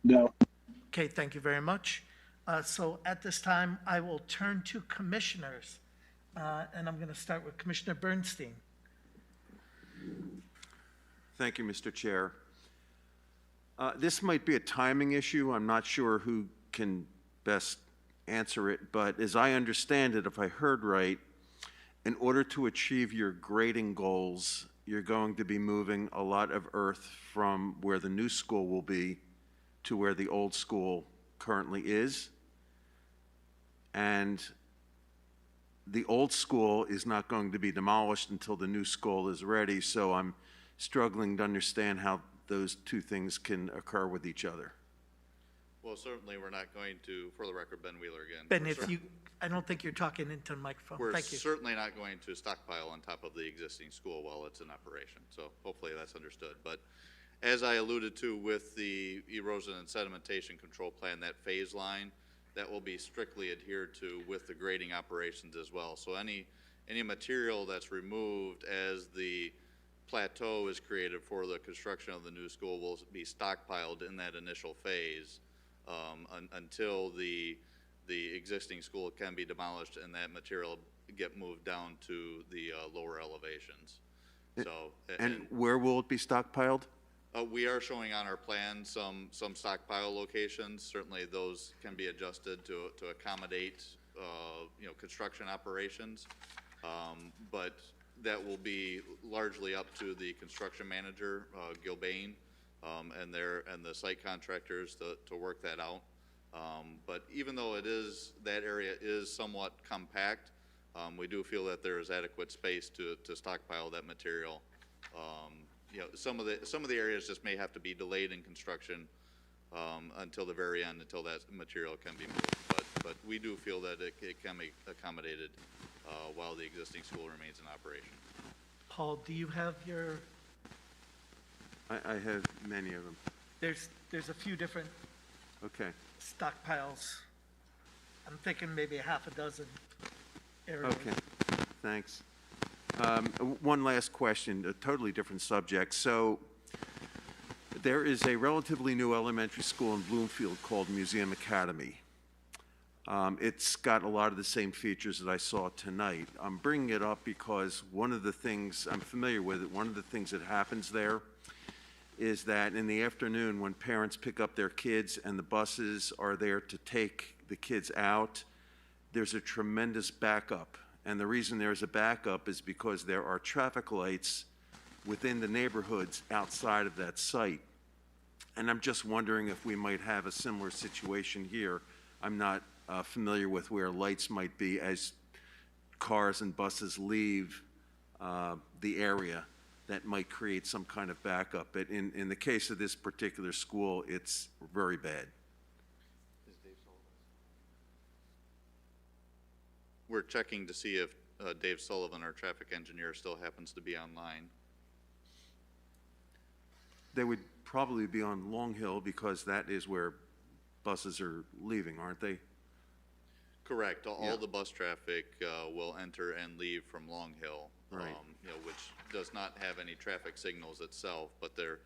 No. Okay, thank you very much. So at this time, I will turn to commissioners, and I'm going to start with Commissioner Bernstein. Thank you, Mr. Chair. This might be a timing issue. I'm not sure who can best answer it, but as I understand it, if I heard right, in order to achieve your grading goals, you're going to be moving a lot of earth from where the new school will be to where the old school currently is. And the old school is not going to be demolished until the new school is ready, so I'm struggling to understand how those two things can occur with each other. Well, certainly, we're not going to, for the record, Ben Wheeler again. Ben, if you, I don't think you're talking into the microphone. We're Thank you. certainly not going to stockpile on top of the existing school while it's in operation, so hopefully that's understood. But as I alluded to with the erosion and sedimentation control plan, that phase line, that will be strictly adhered to with the grading operations as well. So any material that's removed as the plateau is created for the construction of the new school will be stockpiled in that initial phase until the existing school can be demolished and that material get moved down to the lower elevations. So, and where will it be stockpiled? We are showing on our plan some stockpile locations. Certainly those can be adjusted to accommodate construction operations, but that will be largely up to the construction manager, Gilbane, and the site contractors to work that out. But even though that area is somewhat compact, we do feel that there is adequate space to stockpile that material. Some of the areas just may have to be delayed in construction until the very end, until that material can be moved. But we do feel that it can be accommodated while the existing school remains in operation. Paul, do you have your, I have many of them. there's a few different Okay. stockpiles. I'm thinking maybe a half a dozen areas. Okay, thanks. One last question, a totally different subject. So there is a relatively new elementary school in Bloomfield called Museum Academy. It's got a lot of the same features that I saw tonight. I'm bringing it up because one of the things, I'm familiar with it, one of the things that happens there is that in the afternoon when parents pick up their kids and the buses are there to take the kids out, there's a tremendous backup. And the reason there's a backup is because there are traffic lights within the neighborhoods outside of that site. And I'm just wondering if we might have a similar situation here. I'm not familiar with where lights might be as cars and buses leave the area that might create some kind of backup. But in the case of this particular school, it's very bad. We're checking to see if Dave Sullivan, our traffic engineer, still happens to be online. They would probably be on Long Hill because that is where buses are leaving, aren't they? Correct. All the bus traffic will enter and leave from Long Hill, Right. Which does not have any traffic signals itself, but there,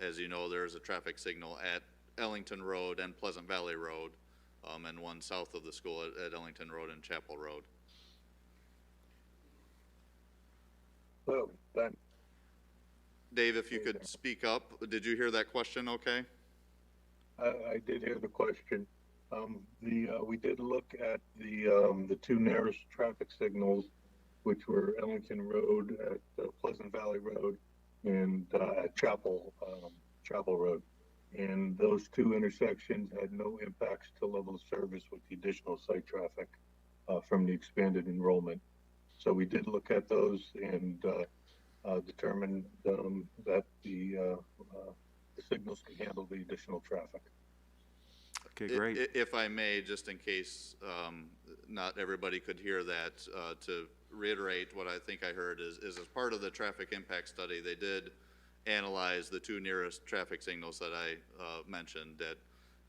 as you know, there is a traffic signal at Ellington Road and Pleasant Valley Road, and one south of the school at Ellington Road and Chapel Road. Well, then, Dave, if you could speak up, did you hear that question okay? I did hear the question. We did look at the two nearest traffic signals, which were Ellington Road at Pleasant Valley Road and at Chapel Road. And those two intersections had no impacts to level of service with the additional site traffic from the expanded enrollment. So we did look at those and determined that the signals can handle the additional traffic. Okay, great. If I may, just in case not everybody could hear that, to reiterate what I think I heard is as part of the traffic impact study, they did analyze the two nearest traffic signals that I mentioned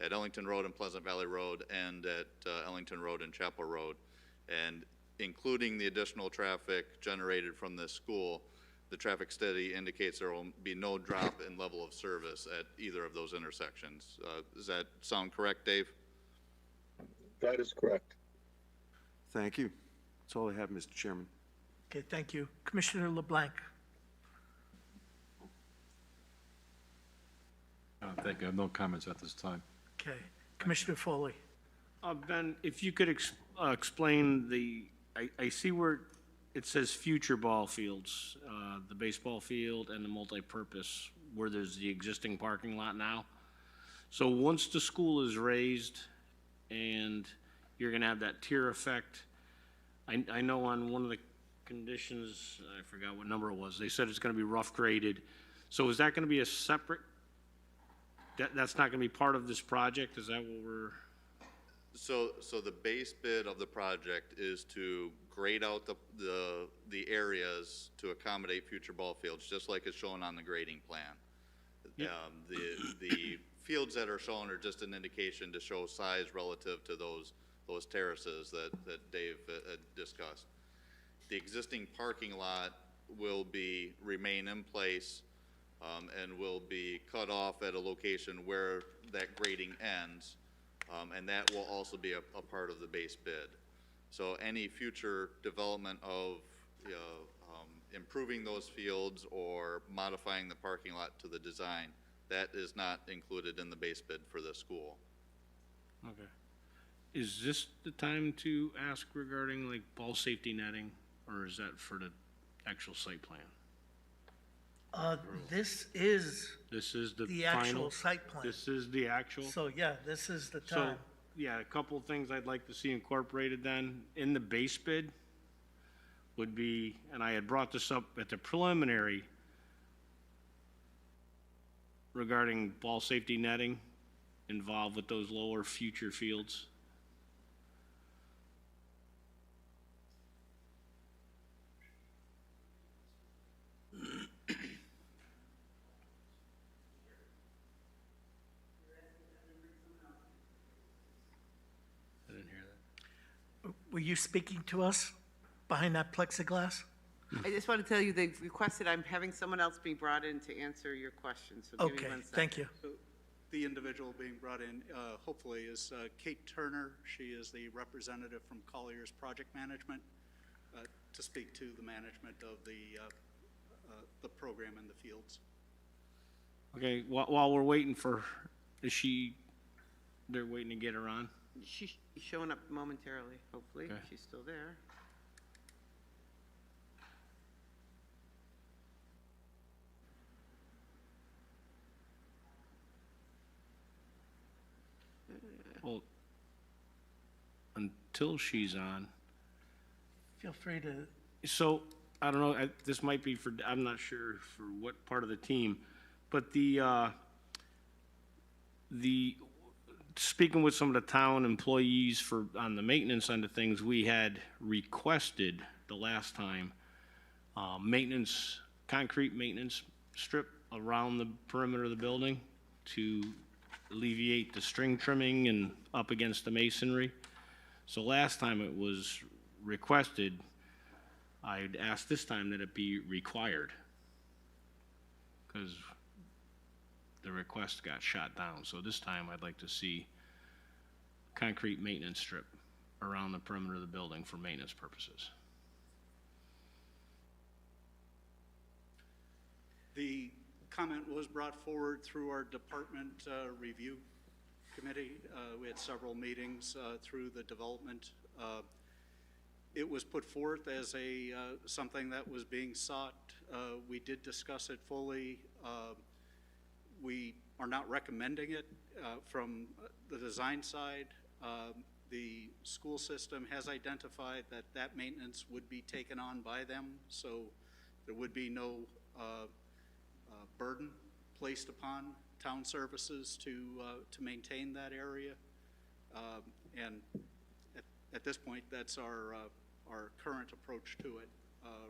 at Ellington Road and Pleasant Valley Road and at Ellington Road and Chapel Road. And including the additional traffic generated from this school, the traffic study indicates there will be no drop in level of service at either of those intersections. Does that sound correct, Dave? That is correct. Thank you. That's all I have, Mr. Chairman. Okay, thank you. Commissioner LeBlanc. Thank you. I have no comments at this time. Okay. Commissioner Foley. Ben, if you could explain I see where it says future ball fields, the baseball field and the multipurpose, where there's the existing parking lot now. So once the school is raised and you're gonna have that tier effect, I know on one of the conditions, I forgot what number it was, they said it's gonna be rough graded. So is that gonna be a separate, that's not gonna be part of this project? Is that what we're? So the base bid of the project is to grade out the areas to accommodate future ball fields, just like it's shown on the grading plan. Yep. The fields that are shown are just an indication to show size relative to those terraces that Dave had discussed. The existing parking lot will remain in place and will be cut off at a location where that grading ends. And that will also be a part of the base bid. So any future development of improving those fields or modifying the parking lot to the design, that is not included in the base bid for the school. Okay. Is this the time to ask regarding like ball safety netting, or is that for the actual site plan? This is the actual final site plan. This is the actual? So, yeah, this is the So, time. yeah, a couple of things I'd like to see incorporated then in the base bid would be, and I had brought this up at the preliminary regarding ball safety netting involved with those lower future fields. Were you speaking to us behind that plexiglass? I just want to tell you, they've requested, I'm having someone else be brought in to answer your questions, so give me Okay, 1 second. thank you. So the individual being brought in, hopefully, is Kate Turner. She is the representative from Collier's Project Management to speak to the management of the program in the fields. Okay, while we're waiting for, they're waiting to get her on? She's showing up momentarily, hopefully. Okay. She's still there. Well, until she's on. Feel free to, So, I don't know, this might be for, I'm not sure for what part of the team, but speaking with some of the town employees on the maintenance end of things, we had requested the last time, concrete maintenance strip around the perimeter of the building to alleviate the string trimming and up against the masonry. So last time it was requested, I'd asked this time that it be required, because the request got shot down. So this time I'd like to see concrete maintenance strip around the perimeter of the building for maintenance purposes. The comment was brought forward through our department review committee. We had several meetings through the development. It was put forth as something that was being sought. We did discuss it fully. We are not recommending it from the design side. The school system has identified that maintenance would be taken on by them, so there would be no burden placed upon town services to maintain that area. And at this point, that's our current approach to it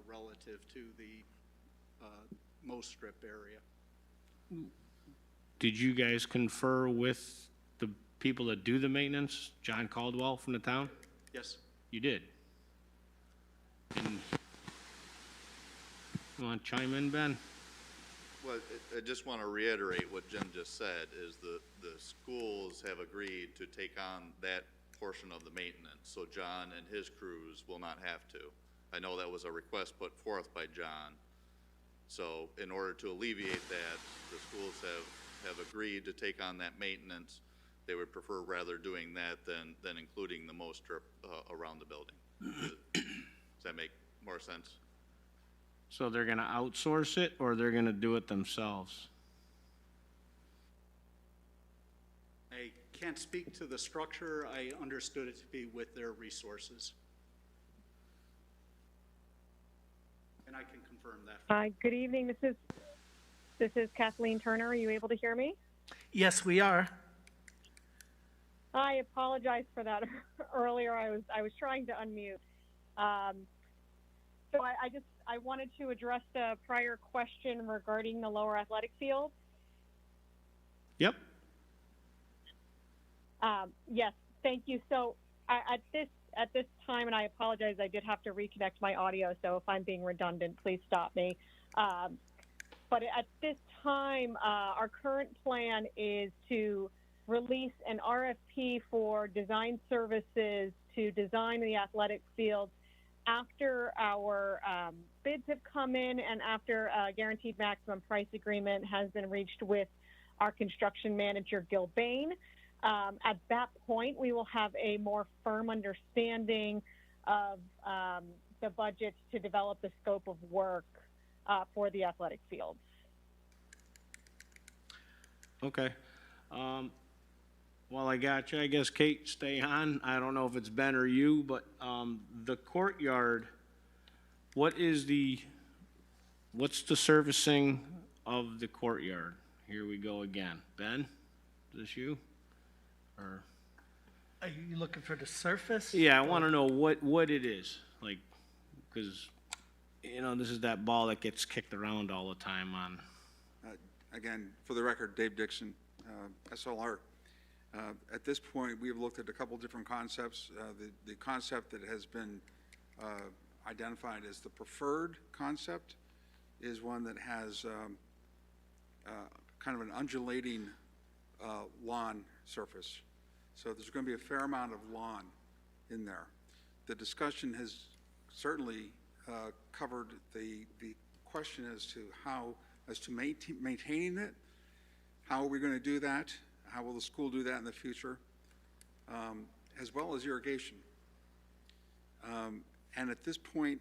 relative to the Moss Strip area. Did you guys confer with the people that do the maintenance, John Caldwell from the town? Yes. You did? And you want to chime in, Ben? Well, I just want to reiterate what Jim just said, is the schools have agreed to take on that portion of the maintenance, so John and his crews will not have to. I know that was a request put forth by John. So in order to alleviate that, the schools have agreed to take on that maintenance. They would prefer rather doing that than including the Moss Strip around the building. Does that make more sense? So they're gonna outsource it, or they're gonna do it themselves? I can't speak to the structure. I understood it to be with their resources. And I can confirm that. Hi, good evening. This is Kathleen Turner. Are you able to hear me? yes, we are. I apologize for that earlier. I was trying to unmute. So I wanted to address the prior question regarding the lower athletic field. Yep. Yes, thank you. So at this time, and I apologize, I did have to reconnect my audio, so if I'm being redundant, please stop me. But at this time, our current plan is to release an RFP for design services to design the athletic fields after our bids have come in and after a guaranteed maximum price agreement has been reached with our construction manager, Gil Bain. At that point, we will have a more firm understanding of the budgets to develop the scope of work for the athletic fields. Okay. Well, I got you. I guess, Kate, stay on. I don't know if it's Ben or you, but the courtyard, what's the servicing of the courtyard? Here we go again. Ben, is this you? Or? Are you looking for the surface? Yeah, I want to know what it is, like, because, you know, this is that ball that gets kicked around all the time on. Again, for the record, Dave Dixon, SLR. At this point, we have looked at a couple different concepts. The concept that has been identified as the preferred concept is one that has kind of an undulating lawn surface. So there's going to be a fair amount of lawn in there. The discussion has certainly covered the question as to maintaining it. How are we going to do that? How will the school do that in the future? As well as irrigation. And at this point,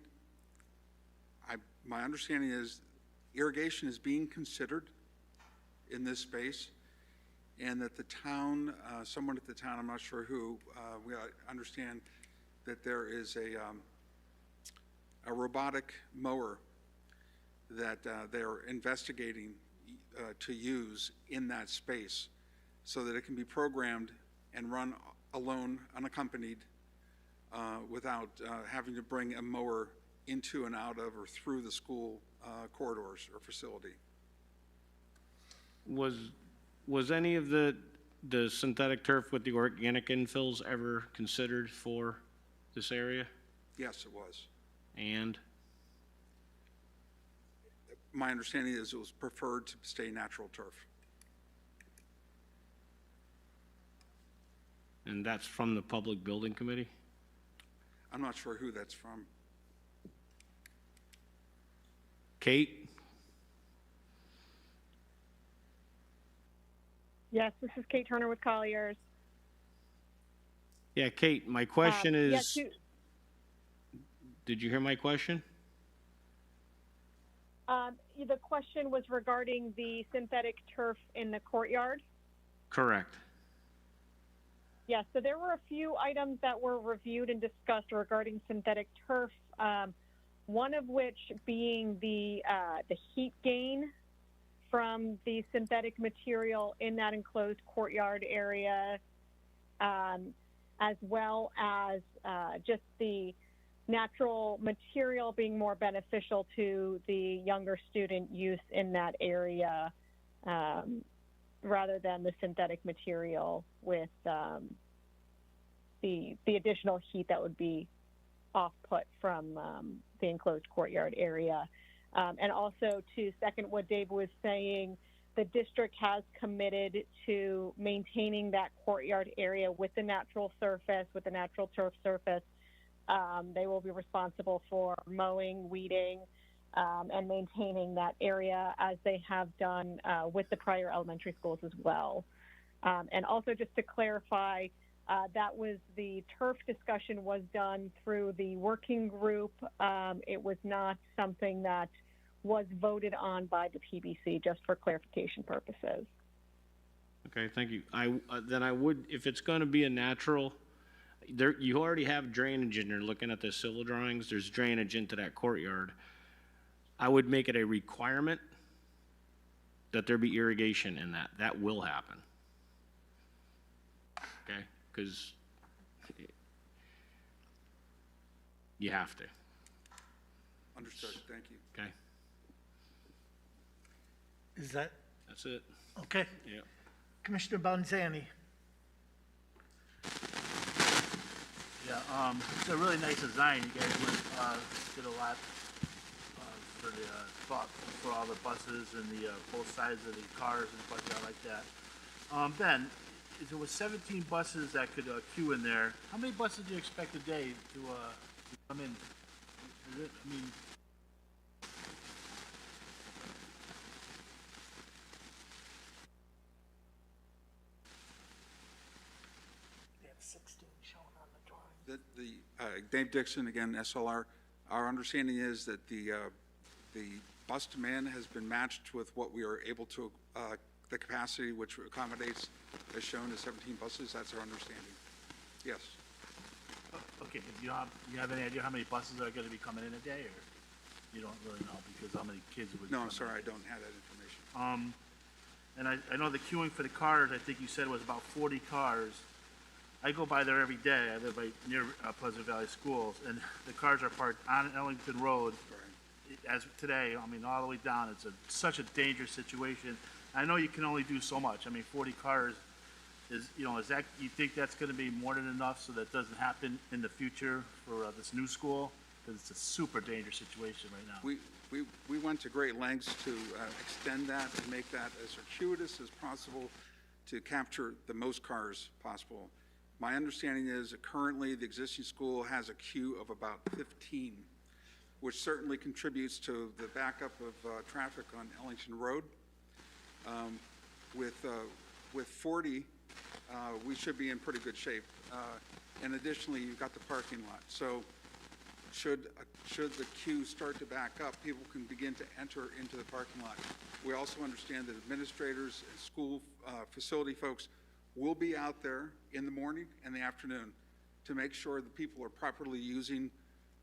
my understanding is irrigation is being considered in this space, and that the town, someone at the town, I'm not sure who, we understand that there is a robotic mower that they're investigating to use in that space so that it can be programmed and run alone, unaccompanied, without having to bring a mower into and out of or through the school corridors or facility. Was any of the synthetic turf with the organic infills ever considered for this area? Yes, it was. And? My understanding is it was preferred to stay natural turf. And that's from the Public Building Committee? I'm not sure who that's from. Kate? Yes, this is Kate Turner with Colliers. Yeah, Kate, my question is, yeah, did you hear my question? The question was regarding the synthetic turf in the courtyard. Correct. Yes, so there were a few items that were reviewed and discussed regarding synthetic turf. One of which being the heat gain from the synthetic material in that enclosed courtyard area, as well as just the natural material being more beneficial to the younger student use in that area, rather than the synthetic material with the additional heat that would be off-put from the enclosed courtyard area. And also to second what Dave was saying, the district has committed to maintaining that courtyard area with the natural surface, with the natural turf surface. They will be responsible for mowing, weeding, and maintaining that area as they have done with the prior elementary schools as well. And also just to clarify, that was the turf discussion was done through the working group. It was not something that was voted on by the PBC, just for clarification purposes. Okay, thank you. Then I would, if it's going to be a natural, you already have drainage and you're looking at the civil drawings, there's drainage into that courtyard. I would make it a requirement that there be irrigation in that. That will happen. Okay, because you have to. Understood, thank you. Okay. Is that? That's it. Okay. Yeah. Commissioner Bonzani. Yeah, it's a really nice design. You guys did a lot for the thought for all the buses and the both sides of the cars and stuff like that. Ben, if there was 17 buses that could queue in there, how many buses do you expect a day to come in? I mean, They have 16 shown on the drawing. Dave Dixon, again, SLR. Our understanding is that the bus demand has been matched with what we are able to, the capacity which accommodates, as shown as 17 buses. That's our understanding. Yes. okay, do you have any idea how many buses are going to be coming in a day, or you don't really know because how many kids would? No, I'm sorry, I don't have that information. And I know the queuing for the cars, I think you said was about 40 cars. I go by there every day. I live right near Pleasant Valley Schools, and the cars are parked on Ellington Road. As of today, I mean, all the way down, it's such a dangerous situation. I know you can only do so much. I mean, 40 cars is that, you think that's going to be more than enough so that doesn't happen in the future for this new school? because it's a super dangerous situation right now. We went to great lengths to extend that and make that as circuitous as possible to capture the most cars possible. My understanding is that currently the existing school has a queue of about 15, which certainly contributes to the backup of traffic on Ellington Road. With 40, we should be in pretty good shape. And additionally, you've got the parking lot. So should the queue start to back up, people can begin to enter into the parking lot. We also understand that administrators and school facility folks will be out there in the morning and the afternoon to make sure that people are properly using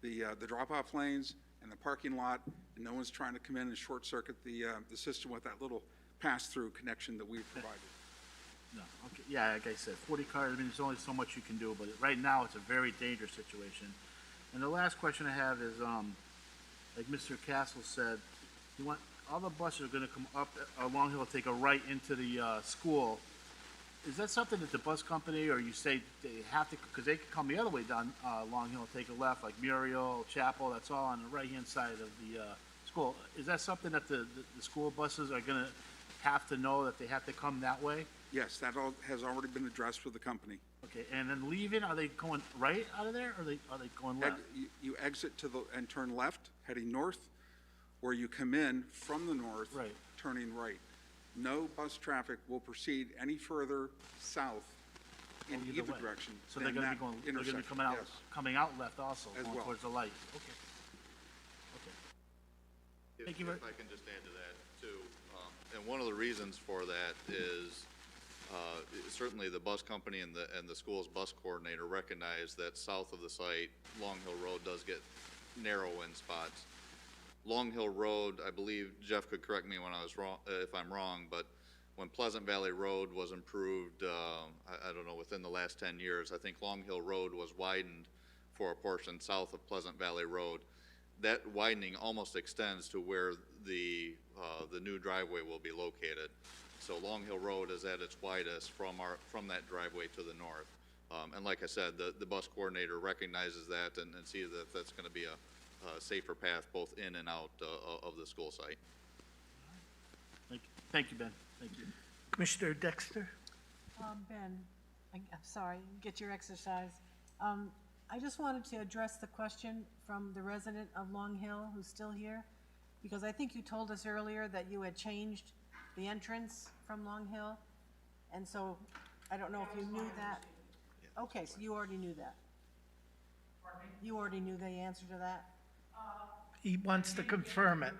the drop-off lanes and the parking lot, and no one's trying to come in and short-circuit the system with that little pass-through connection that we've provided. No, okay, yeah, like I said, 40 cars, I mean, there's only so much you can do, but right now, it's a very dangerous situation. And the last question I have is, like Mr. Castle said, you want, all the buses are gonna come up Long Hill, take a right into the, school. Is that something that the bus company, or you say they have to, because they can come the other way down, Long Hill, take a left, like Muriel, Chapel, that's all on the right-hand side of the, school. Is that something that the school buses are gonna have to know that they have to come that way? Yes, that all has already been addressed with the company. Okay, and then leaving, are they going right out of there, or are they going left? You exit and turn left, heading north, or you come in from the north, turning right. No bus traffic will proceed any further south in either direction. So they're gonna be going, they're gonna be coming out left also, As going well. towards the light. Okay. Thank you very- If I can just add to that too, and one of the reasons for that is certainly the bus company and the school's bus coordinator recognize that south of the site, Long Hill Road does get narrow in spots. Long Hill Road, I believe Jeff could correct me when I was wrong, if I'm wrong, but when Pleasant Valley Road was improved, I don't know, within the last 10 years, I think Long Hill Road was widened for a portion south of Pleasant Valley Road. That widening almost extends to where the new driveway will be located. So Long Hill Road is at its widest from that driveway to the north. And like I said, the bus coordinator recognizes that and sees that that's going to be a safer path both in and out of the school site. Thank you, Ben. Thank you. Commissioner Dexter? Ben, I'm sorry, get your exercise. I just wanted to address the question from the resident of Long Hill who's still here, because I think you told us earlier that you had changed the entrance from Long Hill, and so I don't know if you knew that. Okay, so you already knew that. You already knew the answer to that? He wants to confirm it.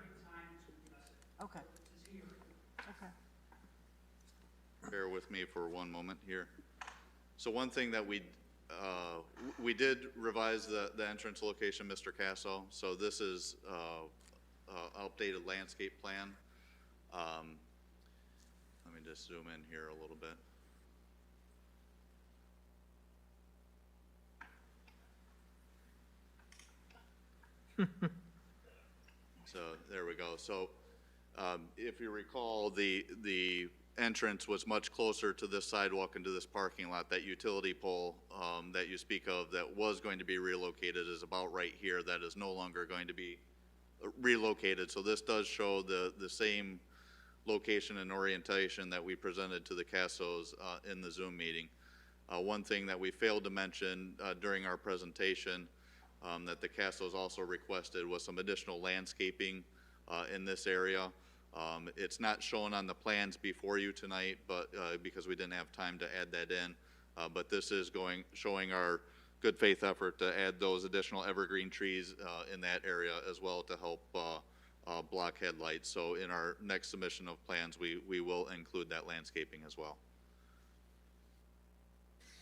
Okay. Okay. Bear with me for one moment here. So one thing that we did revise the entrance location, Mr. Casso. So this is updated landscape plan. Let me just zoom in here a little bit. So there we go. So if you recall, the entrance was much closer to this sidewalk and to this parking lot. That utility pole that you speak of that was going to be relocated is about right here. That is no longer going to be relocated. So this does show the same location and orientation that we presented to the Cassos in the Zoom meeting. One thing that we failed to mention during our presentation that the Cassos also requested was some additional landscaping in this area. It's not shown on the plans before you tonight, but because we didn't have time to add that in. But this is showing our good faith effort to add those additional evergreen trees in that area as well to help block headlights. So in our next submission of plans, we will include that landscaping as well.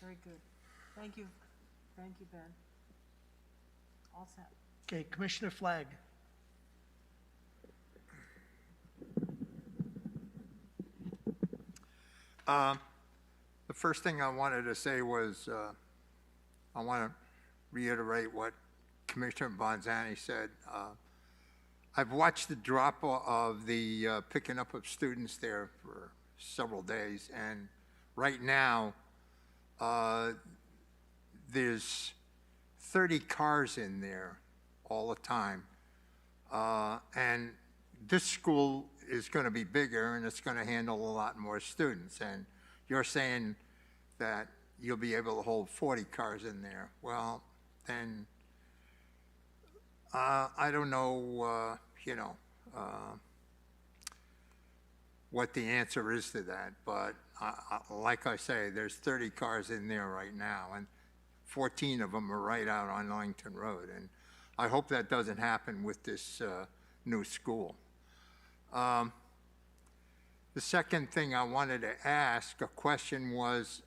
Very good. Thank you. Thank you, Ben. All set. Okay, Commissioner Flagg. The first thing I wanted to say was I want to reiterate what Commissioner Bonzani said. I've watched the drop of the picking up of students there for several days, and right now there's 30 cars in there all the time. And this school is going to be bigger and it's going to handle a lot more students. And you're saying that you'll be able to hold 40 cars in there. Well, then I don't know, what the answer is to that, but like I say, there's 30 cars in there right now, and 14 of them are right out on Langton Road, and I hope that doesn't happen with this new school. The second thing I wanted to ask, a question was,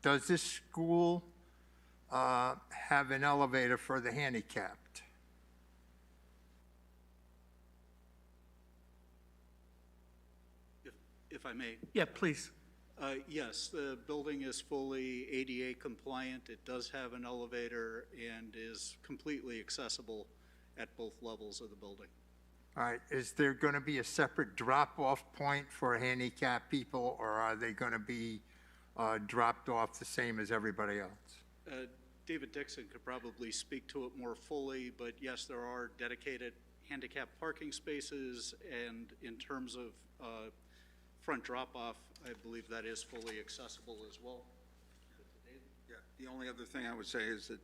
does this school have an elevator for the handicapped? If I may. Yeah, please. Yes, the building is fully ADA compliant. It does have an elevator and is completely accessible at both levels of the building. All right, is there going to be a separate drop-off point for handicapped people, or are they going to be dropped off the same as everybody else? David Dixon could probably speak to it more fully, but yes, there are dedicated handicap parking spaces, and in terms of front drop-off, I believe that is fully accessible as well. Yeah, the only other thing I would say is that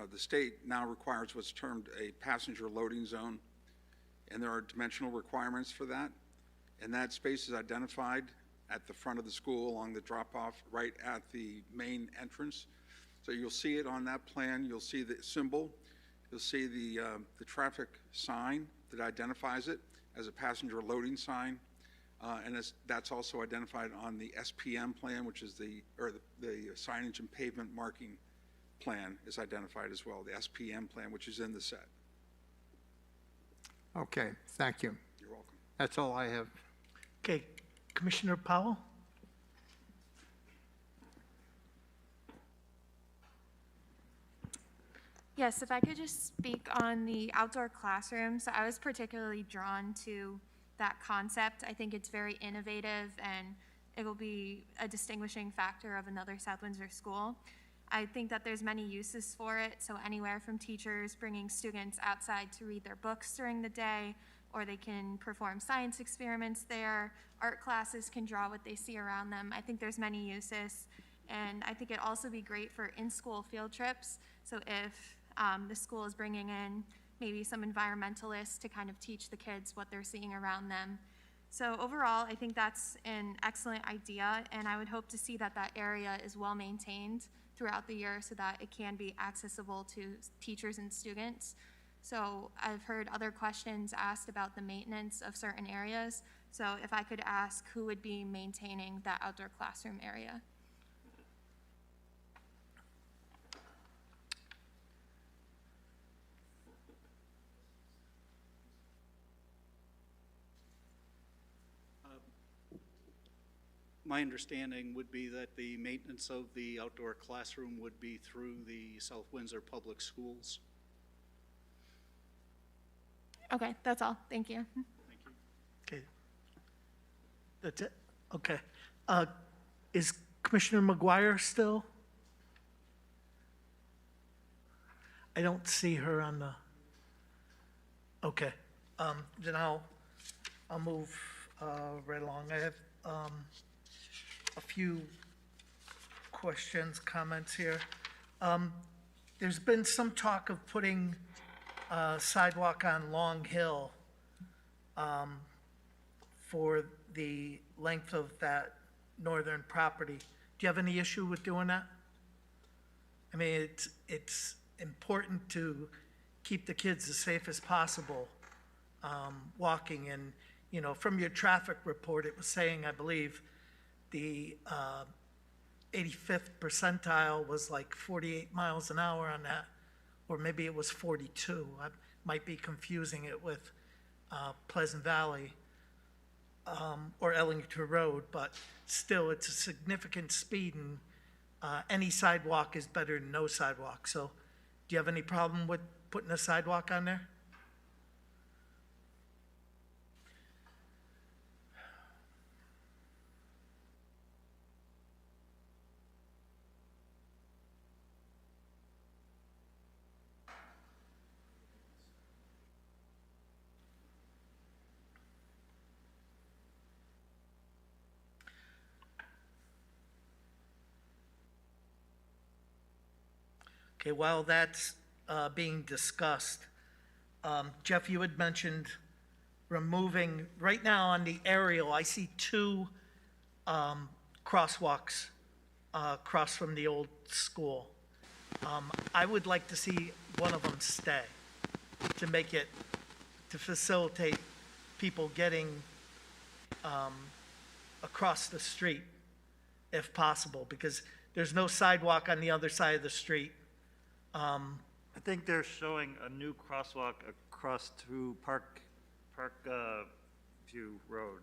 the state now requires what's termed a passenger loading zone, and there are dimensional requirements for that. And that space is identified at the front of the school along the drop-off right at the main entrance. So you'll see it on that plan. You'll see the symbol. You'll see the traffic sign that identifies it as a passenger loading sign. And that's also identified on the SPM plan, which is the signage and pavement marking plan is identified as well, the SPM plan, which is in the set. Okay, thank you. You're welcome. That's all I have. Okay, Commissioner Powell? Yes, if I could just speak on the outdoor classroom. So I was particularly drawn to that concept. I think it's very innovative and it will be a distinguishing factor of another South Windsor school. I think that there's many uses for it, so anywhere from teachers bringing students outside to read their books during the day, or they can perform science experiments there. Art classes can draw what they see around them. I think there's many uses, and I think it'd also be great for in-school field trips. So if the school is bringing in maybe some environmentalists to kind of teach the kids what they're seeing around them. So overall, I think that's an excellent idea, and I would hope to see that that area is well maintained throughout the year so that it can be accessible to teachers and students. So I've heard other questions asked about the maintenance of certain areas. So if I could ask who would be maintaining that outdoor classroom area? My understanding would be that the maintenance of the outdoor classroom would be through the South Windsor Public Schools. Okay, that's all. Thank you. Thank you. Okay. That's it? Okay. Is Commissioner McGuire still? I don't see her on the, okay. Then I'll move right along. I have a few questions, comments here. There's been some talk of putting sidewalk on Long Hill for the length of that northern property. Do you have any issue with doing that? I mean, it's important to keep the kids as safe as possible walking. And, you know, from your traffic report, it was saying, I believe, the 85th percentile was like 48 miles an hour on that, or maybe it was 42. I might be confusing it with Pleasant Valley or Ellington Road, but still, it's a significant speed, and any sidewalk is better than no sidewalk. So do you have any problem with putting a sidewalk on there? Okay, while that's being discussed, Jeff, you had mentioned removing, right now on the aerial, I see two crosswalks across from the old school. I would like to see one of them stay to make it, to facilitate people getting across the street if possible, because there's no sidewalk on the other side of the street. I think they're showing a new crosswalk across to Park View Road.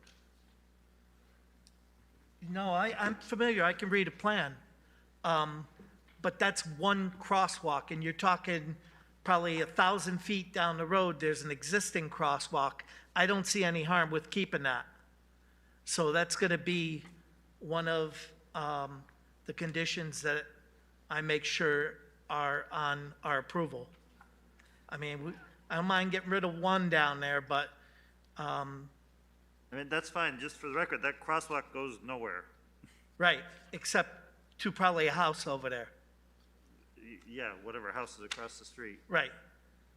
No, I'm familiar, I can read a plan. But that's one crosswalk, and you're talking probably 1,000 feet down the road, there's an existing crosswalk. I don't see any harm with keeping that. So that's gonna be one of the conditions that I make sure are on our approval. I mean, I don't mind getting rid of one down there, but, I mean, that's fine, just for the record, that crosswalk goes nowhere. right, except to probably a house over there. Yeah, whatever house is across the street. Right.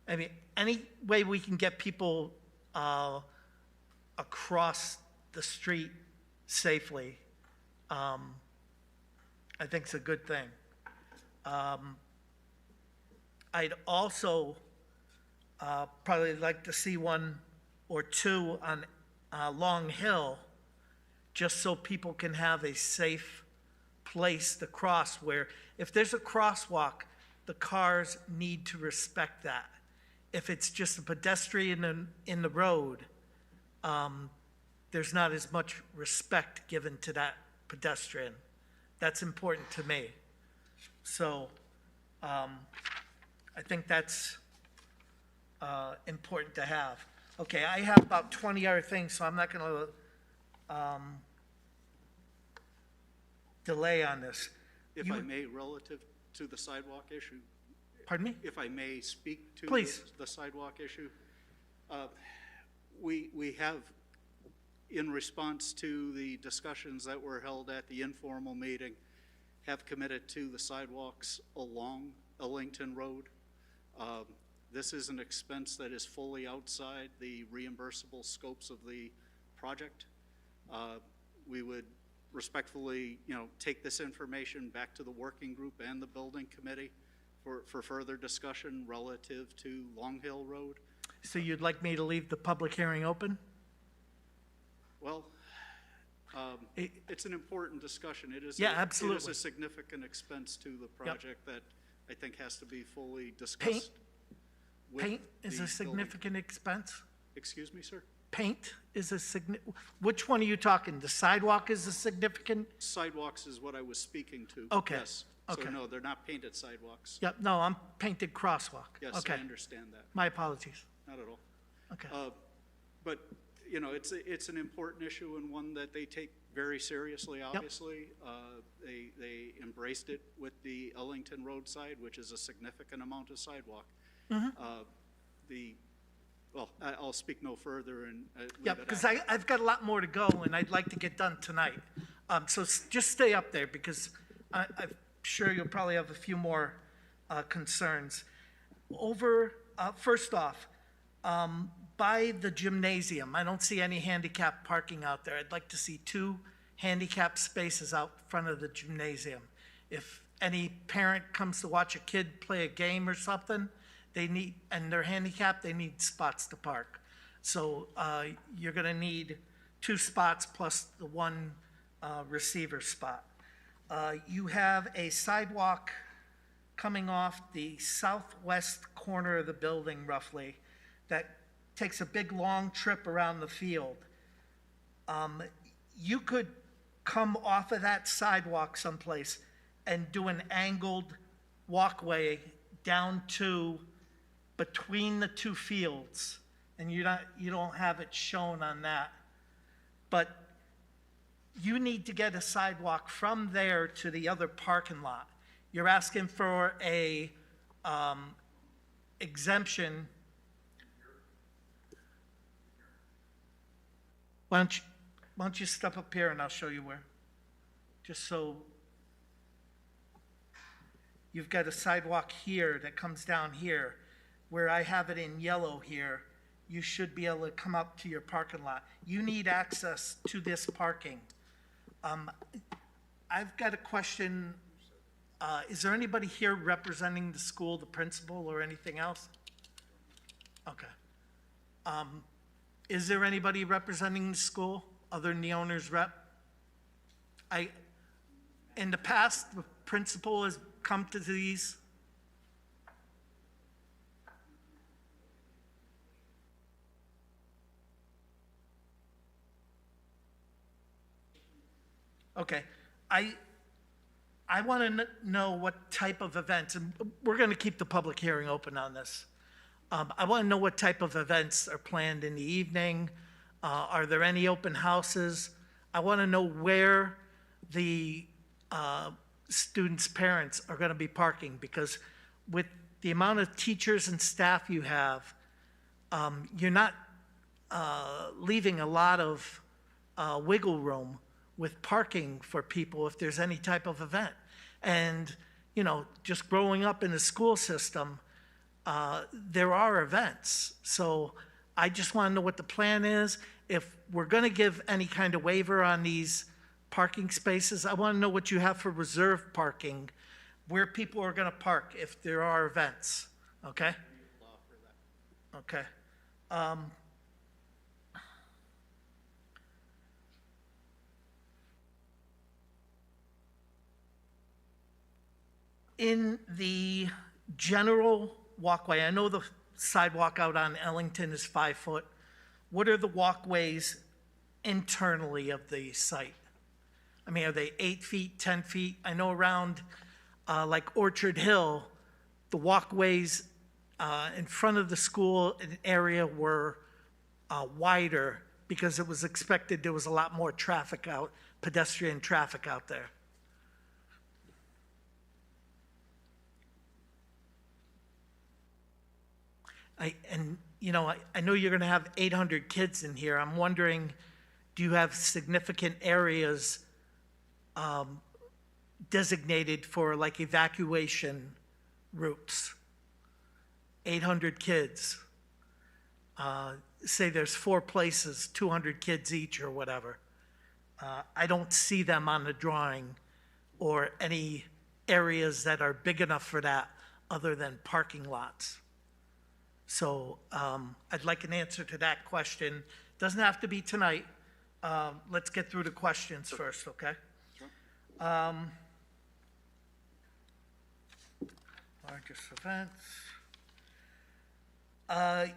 I mean, any way we can get people across the street safely, I think it's a good thing. I'd also probably like to see one or two on Long Hill, just so people can have a safe place to cross, where if there's a crosswalk, the cars need to respect that. If it's just a pedestrian in the road, there's not as much respect given to that pedestrian. That's important to me. So I think that's important to have. Okay, I have about 20 other things, so I'm not going to delay on this. If I may, relative to the sidewalk issue. Pardon me? If I may speak to Please. the sidewalk issue. We have, in response to the discussions that were held at the informal meeting, have committed to the sidewalks along Ellington Road. This is an expense that is fully outside the reimbursable scopes of the project. We would respectfully, take this information back to the working group and the building committee for further discussion relative to Long Hill Road. So you'd like me to leave the public hearing open? Well, it's an important discussion. It is Yeah, absolutely. It is a significant expense to the project that I think has to be fully discussed. Paint is a significant expense? Excuse me, sir? Paint is a which one are you talking? The sidewalk is a significant? Sidewalks is what I was speaking to. Okay, Yes. So okay. no, they're not painted sidewalks. Yep, no, I'm painted crosswalk. Yes, Okay. I understand that. My apologies. Not at all. Okay. But, it's an important issue and one that they take very seriously, obviously. They embraced it with the Ellington roadside, which is a significant amount of sidewalk. Well, I'll speak no further and leave Yeah, it because at- I've got a lot more to go, and I'd like to get done tonight. So just stay up there, because I'm sure you'll probably have a few more concerns. First off, by the gymnasium, I don't see any handicap parking out there. I'd like to see 2 handicap spaces out front of the gymnasium. If any parent comes to watch a kid play a game or something, and they're handicapped, they need spots to park. So you're gonna need 2 spots plus the 1 receiver spot. You have a sidewalk coming off the southwest corner of the building roughly that takes a big long trip around the field. You could come off of that sidewalk someplace and do an angled walkway down to between the 2 fields, and you don't have it shown on that. But you need to get a sidewalk from there to the other parking lot. You're asking for a exemption. Why don't you step up here and I'll show you where? Just so. you've got a sidewalk here that comes down here. Where I have it in yellow here, you should be able to come up to your parking lot. You need access to this parking. I've got a question. Is there anybody here representing the school, the principal, or anything else? Okay. Is there anybody representing the school other than the owner's rep? In the past, the principal has come to these. Okay, I want to know what type of events, and we're going to keep the public hearing open on this. I want to know what type of events are planned in the evening. Are there any open houses? I want to know where the students' parents are going to be parking, because with the amount of teachers and staff you have, you're not leaving a lot of wiggle room with parking for people if there's any type of event. And, you know, just growing up in the school system, there are events. So I just want to know what the plan is. If we're going to give any kind of waiver on these parking spaces, I want to know what you have for reserve parking, where people are going to park if there are events, okay? Okay. In the general walkway, I know the sidewalk out on Ellington is 5 foot. What are the walkways internally of the site? I mean, are they 8 feet, 10 feet? I know around like Orchard Hill, the walkways in front of the school area were wider because it was expected there was a lot more traffic out, pedestrian traffic out there. I know you're going to have 800 kids in here. I'm wondering, do you have significant areas designated for like evacuation routes? 800 kids. Say there's 4 places, 200 kids each or whatever. I don't see them on the drawing or any areas that are big enough for that other than parking lots. So I'd like an answer to that question. Doesn't have to be tonight. Let's get through the questions first, okay? Sure. Largest events. I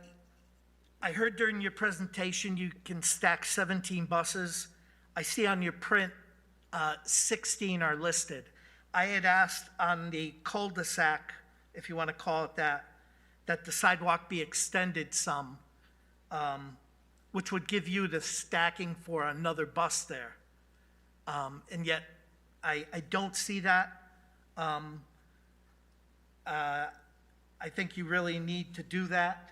heard during your presentation you can stack 17 buses. I see on your print 16 are listed. I had asked on the cul-de-sac, if you want to call it that the sidewalk be extended some, which would give you the stacking for another bus there. And yet, I don't see that. I think you really need to do that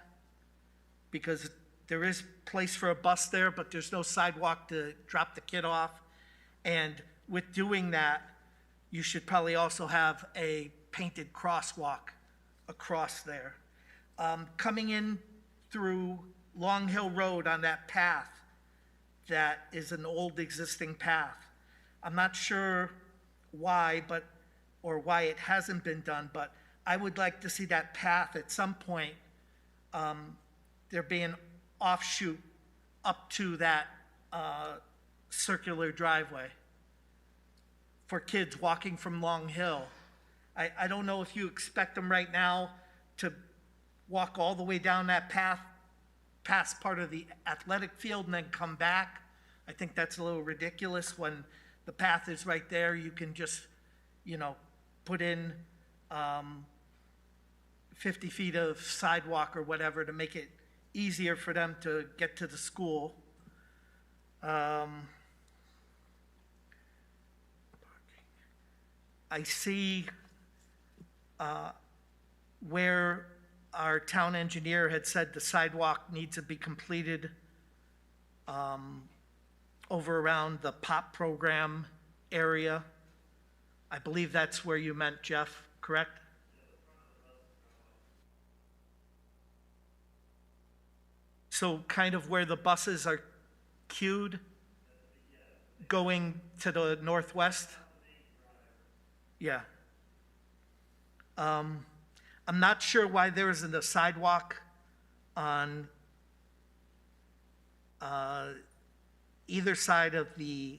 because there is place for a bus there, but there's no sidewalk to drop the kid off. And with doing that, you should probably also have a painted crosswalk across there. Coming in through Long Hill Road on that path, that is an old existing path. I'm not sure why, or why it hasn't been done, but I would like to see that path at some point, there be an offshoot up to that circular driveway for kids walking from Long Hill. I don't know if you expect them right now to walk all the way down that path, past part of the athletic field and then come back. I think that's a little ridiculous. When the path is right there, you can just, put in 50 feet of sidewalk or whatever to make it easier for them to get to the school. I see where our town engineer had said the sidewalk needs to be completed over around the POP program area. I believe that's where you meant, Jeff. correct? So kind of where the buses are queued, going to the northwest? Yeah. I'm not sure why there isn't a sidewalk on either side of the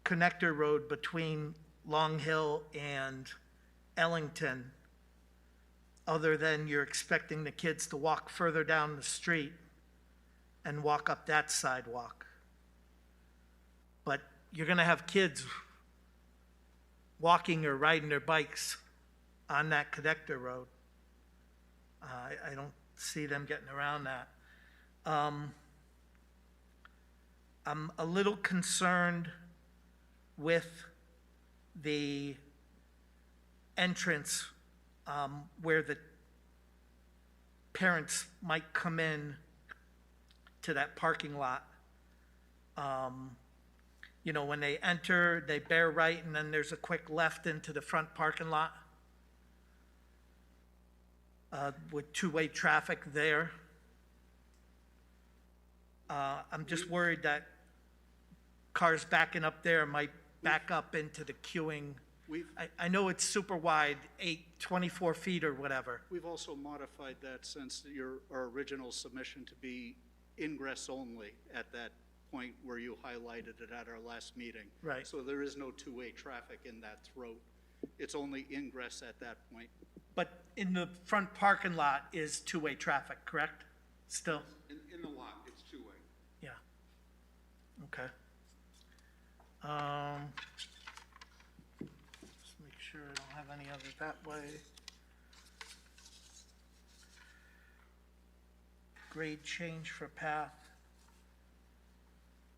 connector road between Long Hill and Ellington, other than you're expecting the kids to walk further down the street and walk up that sidewalk. But you're gonna have kids walking or riding their bikes on that connector road. I don't see them getting around that. I'm a little concerned with the entrance where the parents might come in to that parking lot. You know, when they enter, they bear right, and then there's a quick left into the front parking lot with two-way traffic there. I'm just worried that cars backing up there might back up into the queuing. I know it's super wide, 24 feet or whatever. We've also modified that since our original submission to be ingress only at that point where you highlighted it at our last meeting. Right. So there is no two-way traffic in that throat. It's only ingress at that point. But in the front parking lot is two-way traffic, correct? Still? In the lot, it's two-way. Yeah. Okay. Just make sure I don't have any others that way. Grade change for path.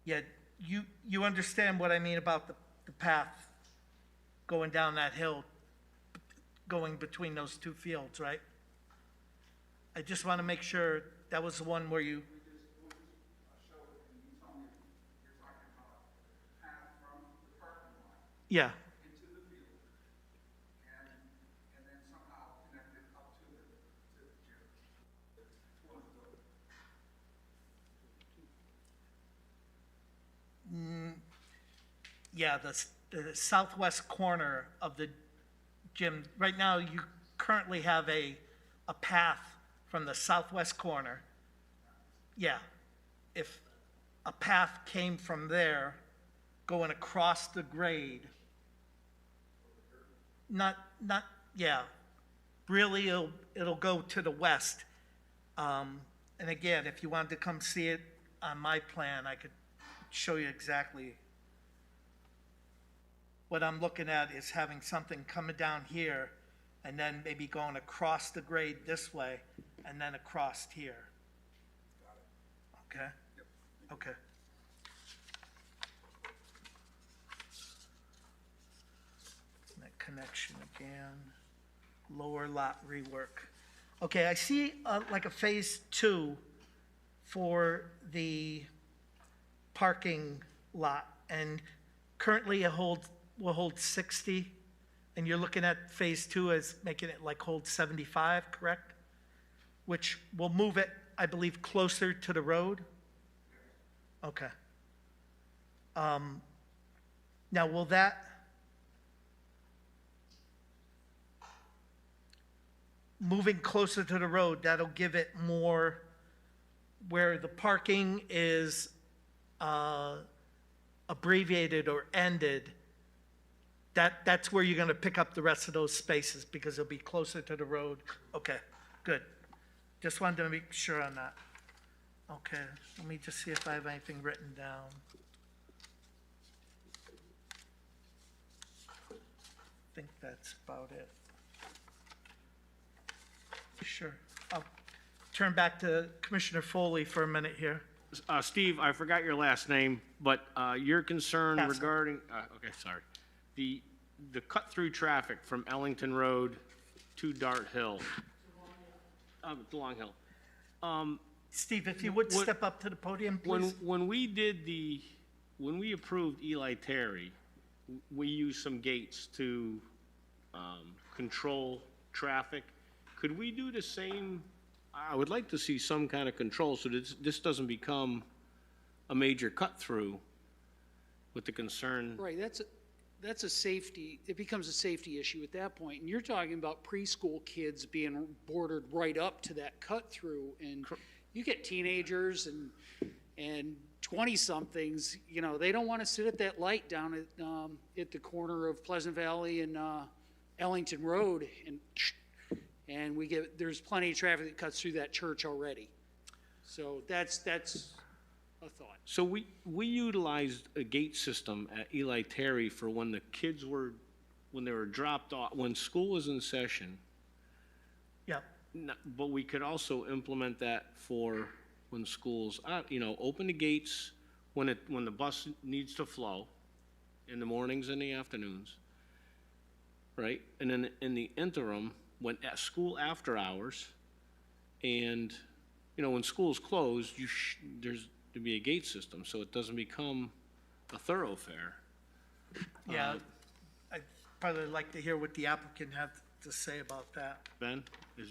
Yeah, you understand what I mean about the path going down that hill, going between those two fields, right? I just want to make sure that was the one where you. Yeah. Into the field, and then somehow connected up to the gym, towards the building. Yeah, the southwest corner of the gym. Right now, you currently have a path from the southwest corner. Yeah. If a path came from there, going across the grade, yeah. Really, it'll go to the west. And again, if you wanted to come see it on my plan, I could show you exactly. What I'm looking at is having something coming down here and then maybe going across the grade this way and then across here. Okay? Okay. That connection again. Lower lot rework. Okay, I see like a phase 2 for the parking lot, and currently it will hold 60, and you're looking at phase 2 as making it like hold 75, correct? Which will move it, I believe, closer to the road? Okay. Now, will that moving closer to the road, that'll give it more where the parking is abbreviated or ended. That's where you're going to pick up the rest of those spaces because it'll be closer to the road. Okay, good. Just wanted to make sure on that. Okay, let me just see if I have anything written down. I think that's about it. Sure. I'll turn back to Commissioner Foley for a minute here. Steve, I forgot your last name, but your concern Castle. regarding, okay, sorry. The cut-through traffic from Ellington Road to Dart Hill. To Long Hill. Steve, if you would step up to the podium, please. When we approved Eli Terry, we used some gates to control traffic. Could we do the same? I would like to see some kind of control so that this doesn't become a major cut-through with the concern. Right, that's a safety, it becomes a safety issue at that point. And you're talking about preschool kids being bordered right up to that cut-through. And you get teenagers and 20-somethings, you know, they don't want to sit at that light down at the corner of Pleasant Valley and Ellington Road. And there's plenty of traffic that cuts through that church already. So that's a thought. So we utilized a gate system at Eli Terry for when the kids when they were dropped off, when school was in session. Yeah. But we could also implement that for when school's out, you know, open the gates when the bus needs to flow in the mornings and the afternoons, right? And then in the interim, when at school after hours, and, you know, when school's closed, there's to be a gate system, so it doesn't become a thoroughfare. Yeah, I'd probably like to hear what the applicant had to say about that. Ben, I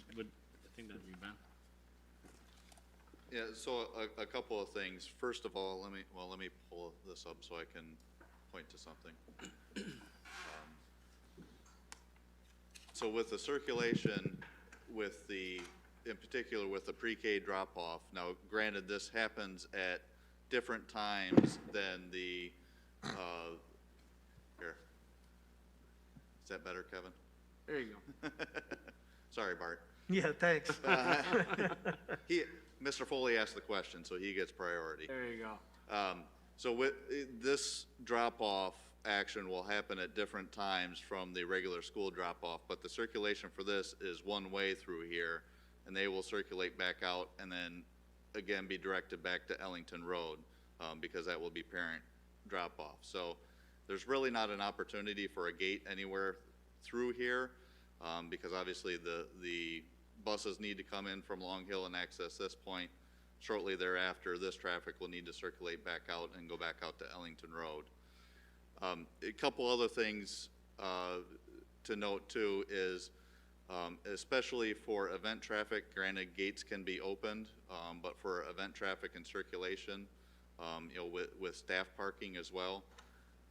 think that'd be Ben. Yeah, so a couple of things. First of all, let me pull this up so I can point to something. So with the circulation, in particular with the pre-K drop-off, now granted this happens at different times than the, here. Is that better, Kevin? There you go. Sorry, Bart. Yeah, thanks. Mr. Foley asked the question, so he gets priority. There you go. So with this drop-off action will happen at different times from the regular school drop-off, but the circulation for this is one way through here, and they will circulate back out and then again be directed back to Ellington Road, because that will be parent drop-off. So there's really not an opportunity for a gate anywhere through here, because obviously the buses need to come in from Long Hill and access this point. Shortly thereafter, this traffic will need to circulate back out and go back out to Ellington Road. A couple other things to note too is, especially for event traffic, granted gates can be opened, but for event traffic and circulation, you know, with staff parking as well,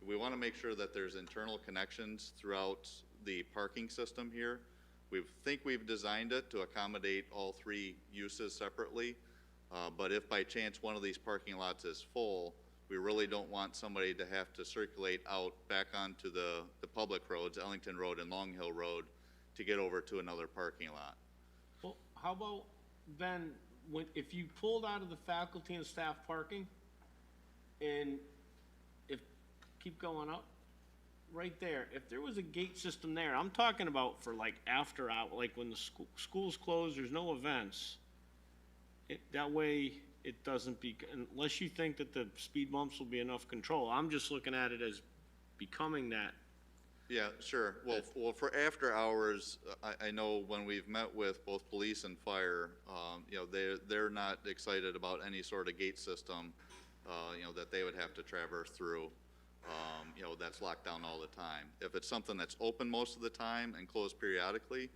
we want to make sure that there's internal connections throughout the parking system here. We think we've designed it to accommodate all three uses separately, but if by chance one of these parking lots is full, we really don't want somebody to have to circulate out back onto the public roads, Ellington Road and Long Hill Road, to get over to another parking lot. Well, how about, Ben, if you pulled out of the faculty and staff parking, and keep going up, right there, if there was a gate system there, I'm talking about for like after hour, like when the school's closed, there's no events, that way it doesn't unless you think that the speed bumps will be enough control. I'm just looking at it as becoming that. Yeah, sure. Well, for after hours, I know when we've met with both police and fire, you know, they're not excited about any sort of gate system, you know, that they would have to traverse through, you know, that's locked down all the time. If it's something that's open most of the time and closed periodically,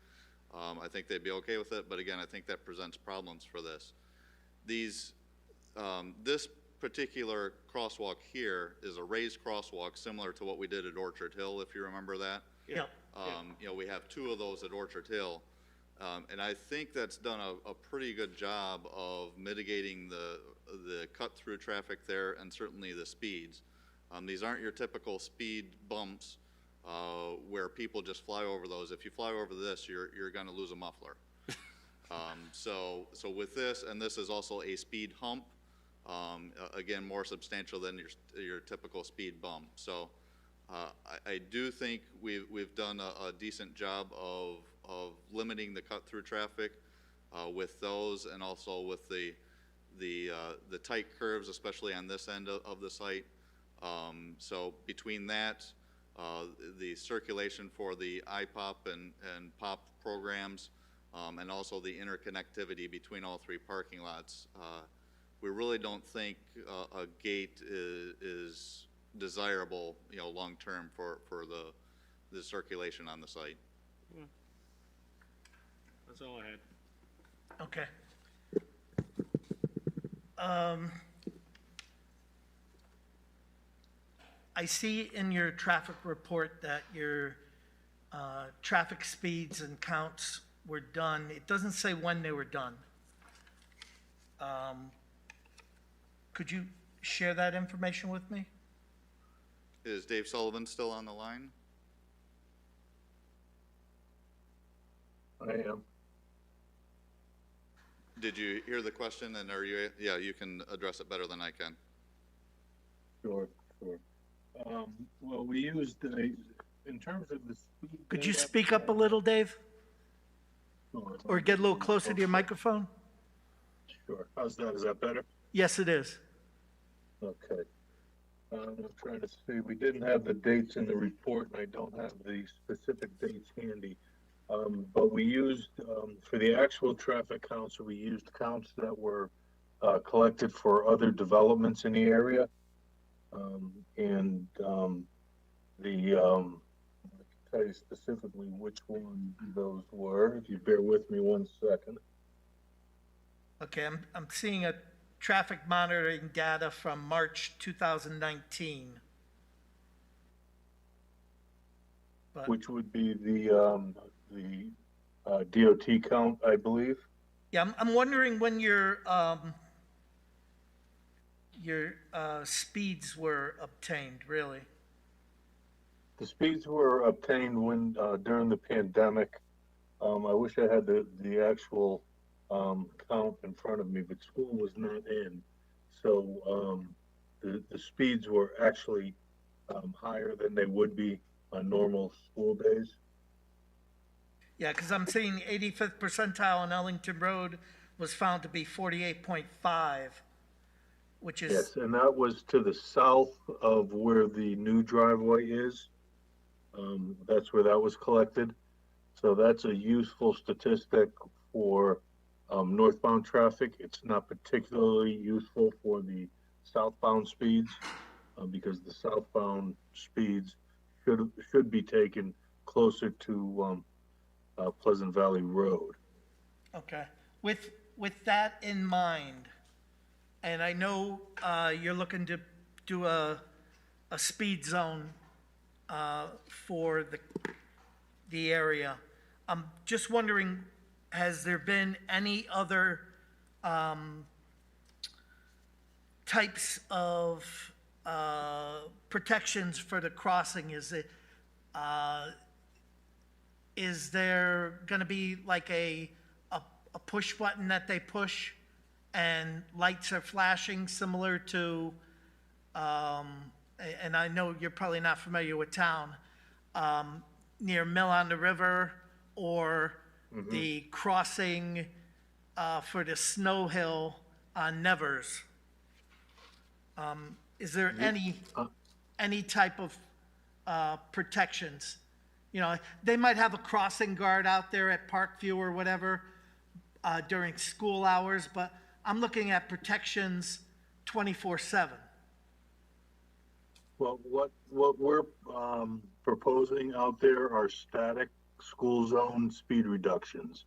I think they'd be okay with it. But again, I think that presents problems for this. This particular crosswalk here is a raised crosswalk similar to what we did at Orchard Hill, if you remember that. Yeah. You know, we have two of those at Orchard Hill, and I think that's done a pretty good job of mitigating the cut-through traffic there and certainly the speeds. These aren't your typical speed bumps where people just fly over those. If you fly over this, you're going to lose a muffler. So with this, and this is also a speed hump, again, more substantial than your typical speed bump. So I do think we've done a decent job of limiting the cut-through traffic with those, and also with the tight curves, especially on this end of the site. So between that, the circulation for the IPOP and POP programs, and also the interconnectivity between all three parking lots, we really don't think a gate is desirable, you know, long term for the circulation on the site. That's all I had. Okay. I see in your traffic report that your traffic speeds and counts were done. It doesn't say when they were done. Could you share that information with me? Is Dave Sullivan still on the line? I am. Did you hear the question, and are you, yeah, you can address it better than I can. Sure, sure. Well, we used, in terms of the speed. Could you data, speak up a little, Dave? Sure. Or get a little closer to your microphone? Sure. How's that? Is that better? Yes, it is. Okay. I'm trying to see, we didn't have the dates in the report, and I don't have the specific dates handy. But we used, for the actual traffic counts, we used counts that were collected for other developments in the area. I can tell you specifically which one those were, if you bear with me 1 second. Okay, I'm seeing a traffic monitoring data from March 2019. But, Which would be the DOT count, I believe. yeah, I'm wondering when your speeds were obtained, really. The speeds were obtained when, during the pandemic. I wish I had the actual count in front of me, but school was not in. So the speeds were actually higher than they would be on normal school days. Yeah, because I'm seeing 85th percentile on Ellington Road was found to be 48.5, which is. Yes, and that was to the south of where the new driveway is. That's where that was collected. So that's a useful statistic for northbound traffic. It's not particularly useful for the southbound speeds because the southbound speeds should be taken closer to Pleasant Valley Road. Okay. With that in mind, and I know you're looking to do a speed zone for the area. I'm just wondering, has there been any other types of protections for the crossing? Is there going to be like a push button that they push and lights are flashing similar to, and I know you're probably not familiar with town, near Mill on the River or the crossing for the Snow Hill on Nevers? Is there any type of protections? You know, they might have a crossing guard out there at Parkview or whatever during school hours, but I'm looking at protections 24/7. Well, what we're proposing out there are static school zone speed reductions,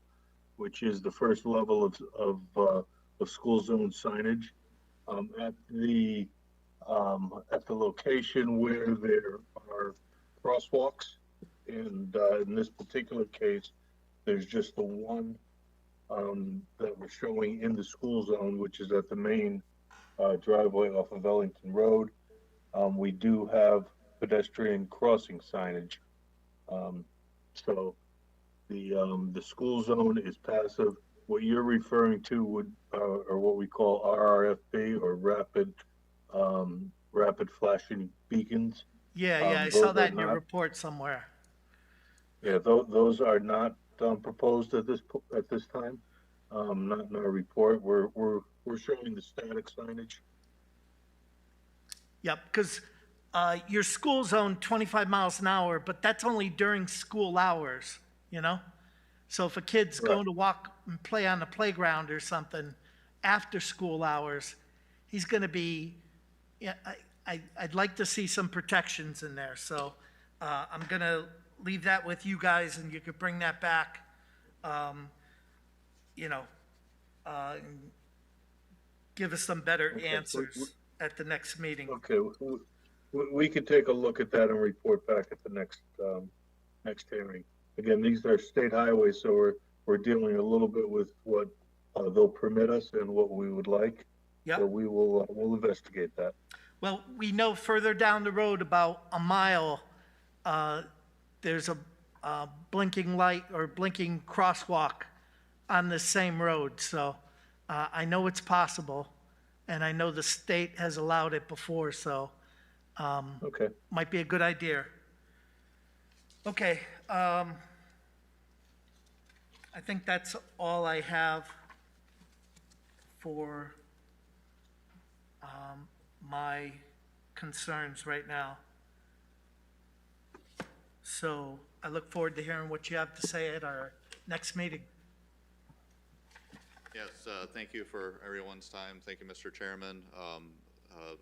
which is the first level of school zone signage. At the location where there are crosswalks, and in this particular case, there's just the one that we're showing in the school zone, which is at the main driveway off of Ellington Road. We do have pedestrian crossing signage. So the school zone is passive. What you're referring to would, or what we call RRFB, or rapid flashing beacons. Yeah, I saw that in your report somewhere. Yeah, those are not proposed at this time. Not in our report. We're showing the static signage. Yep, because your school zone 25 miles an hour, but that's only during school hours, you know? So if a kid's going to walk and play on the playground or something after school hours, he's going to be, yeah, I'd like to see some protections in there. So I'm going to leave that with you guys, and you could bring that back, you know, and give us some better Okay. answers at the next meeting. Okay, we could take a look at that and report back at the next hearing. Again, these are state highways, so we're dealing a little bit with what they'll permit us and what we would like. Yep. So we'll investigate that. Well, we know further down the road, about a mile, there's a blinking light or blinking crosswalk on the same road. So I know it's possible, and I know the state has allowed it before, so Okay. might be a good idea. Okay, I think that's all I have for my concerns right now. So I look forward to hearing what you have to say at our next meeting. Yes, thank you for everyone's time. Thank you, Mr. Chairman.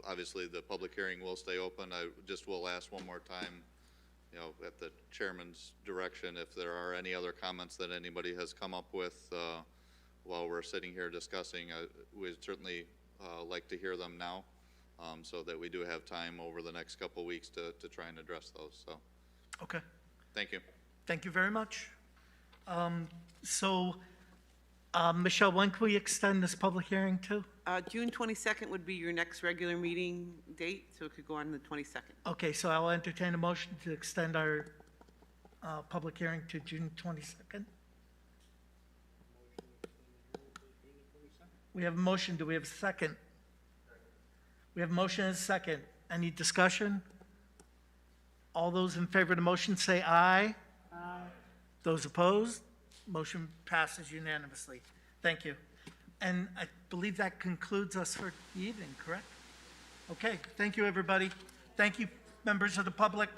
Obviously, the public hearing will stay open. I just will ask one more time, you know, at the chairman's direction, if there are any other comments that anybody has come up with while we're sitting here discussing. We'd certainly like to hear them now, so that we do have time over the next couple of weeks to try and address those. So, Okay, thank you. thank you very much. Michelle, when can we extend this public hearing to? June 22nd would be your next regular meeting date, so it could go on the 22nd. Okay, so I'll entertain a motion to extend our public hearing to June 22nd. We have a motion. Do we have a second? We have a motion and a second. Any discussion? All those in favor of the motion say aye. Aye. Those opposed? Motion passes unanimously. Thank you. And I believe that concludes us for the evening, correct? Okay, thank you, everybody. Thank you, members of the public.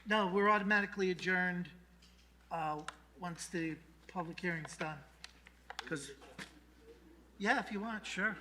No, we're automatically adjourned once the public hearing's done. Because, yeah, if you want, sure.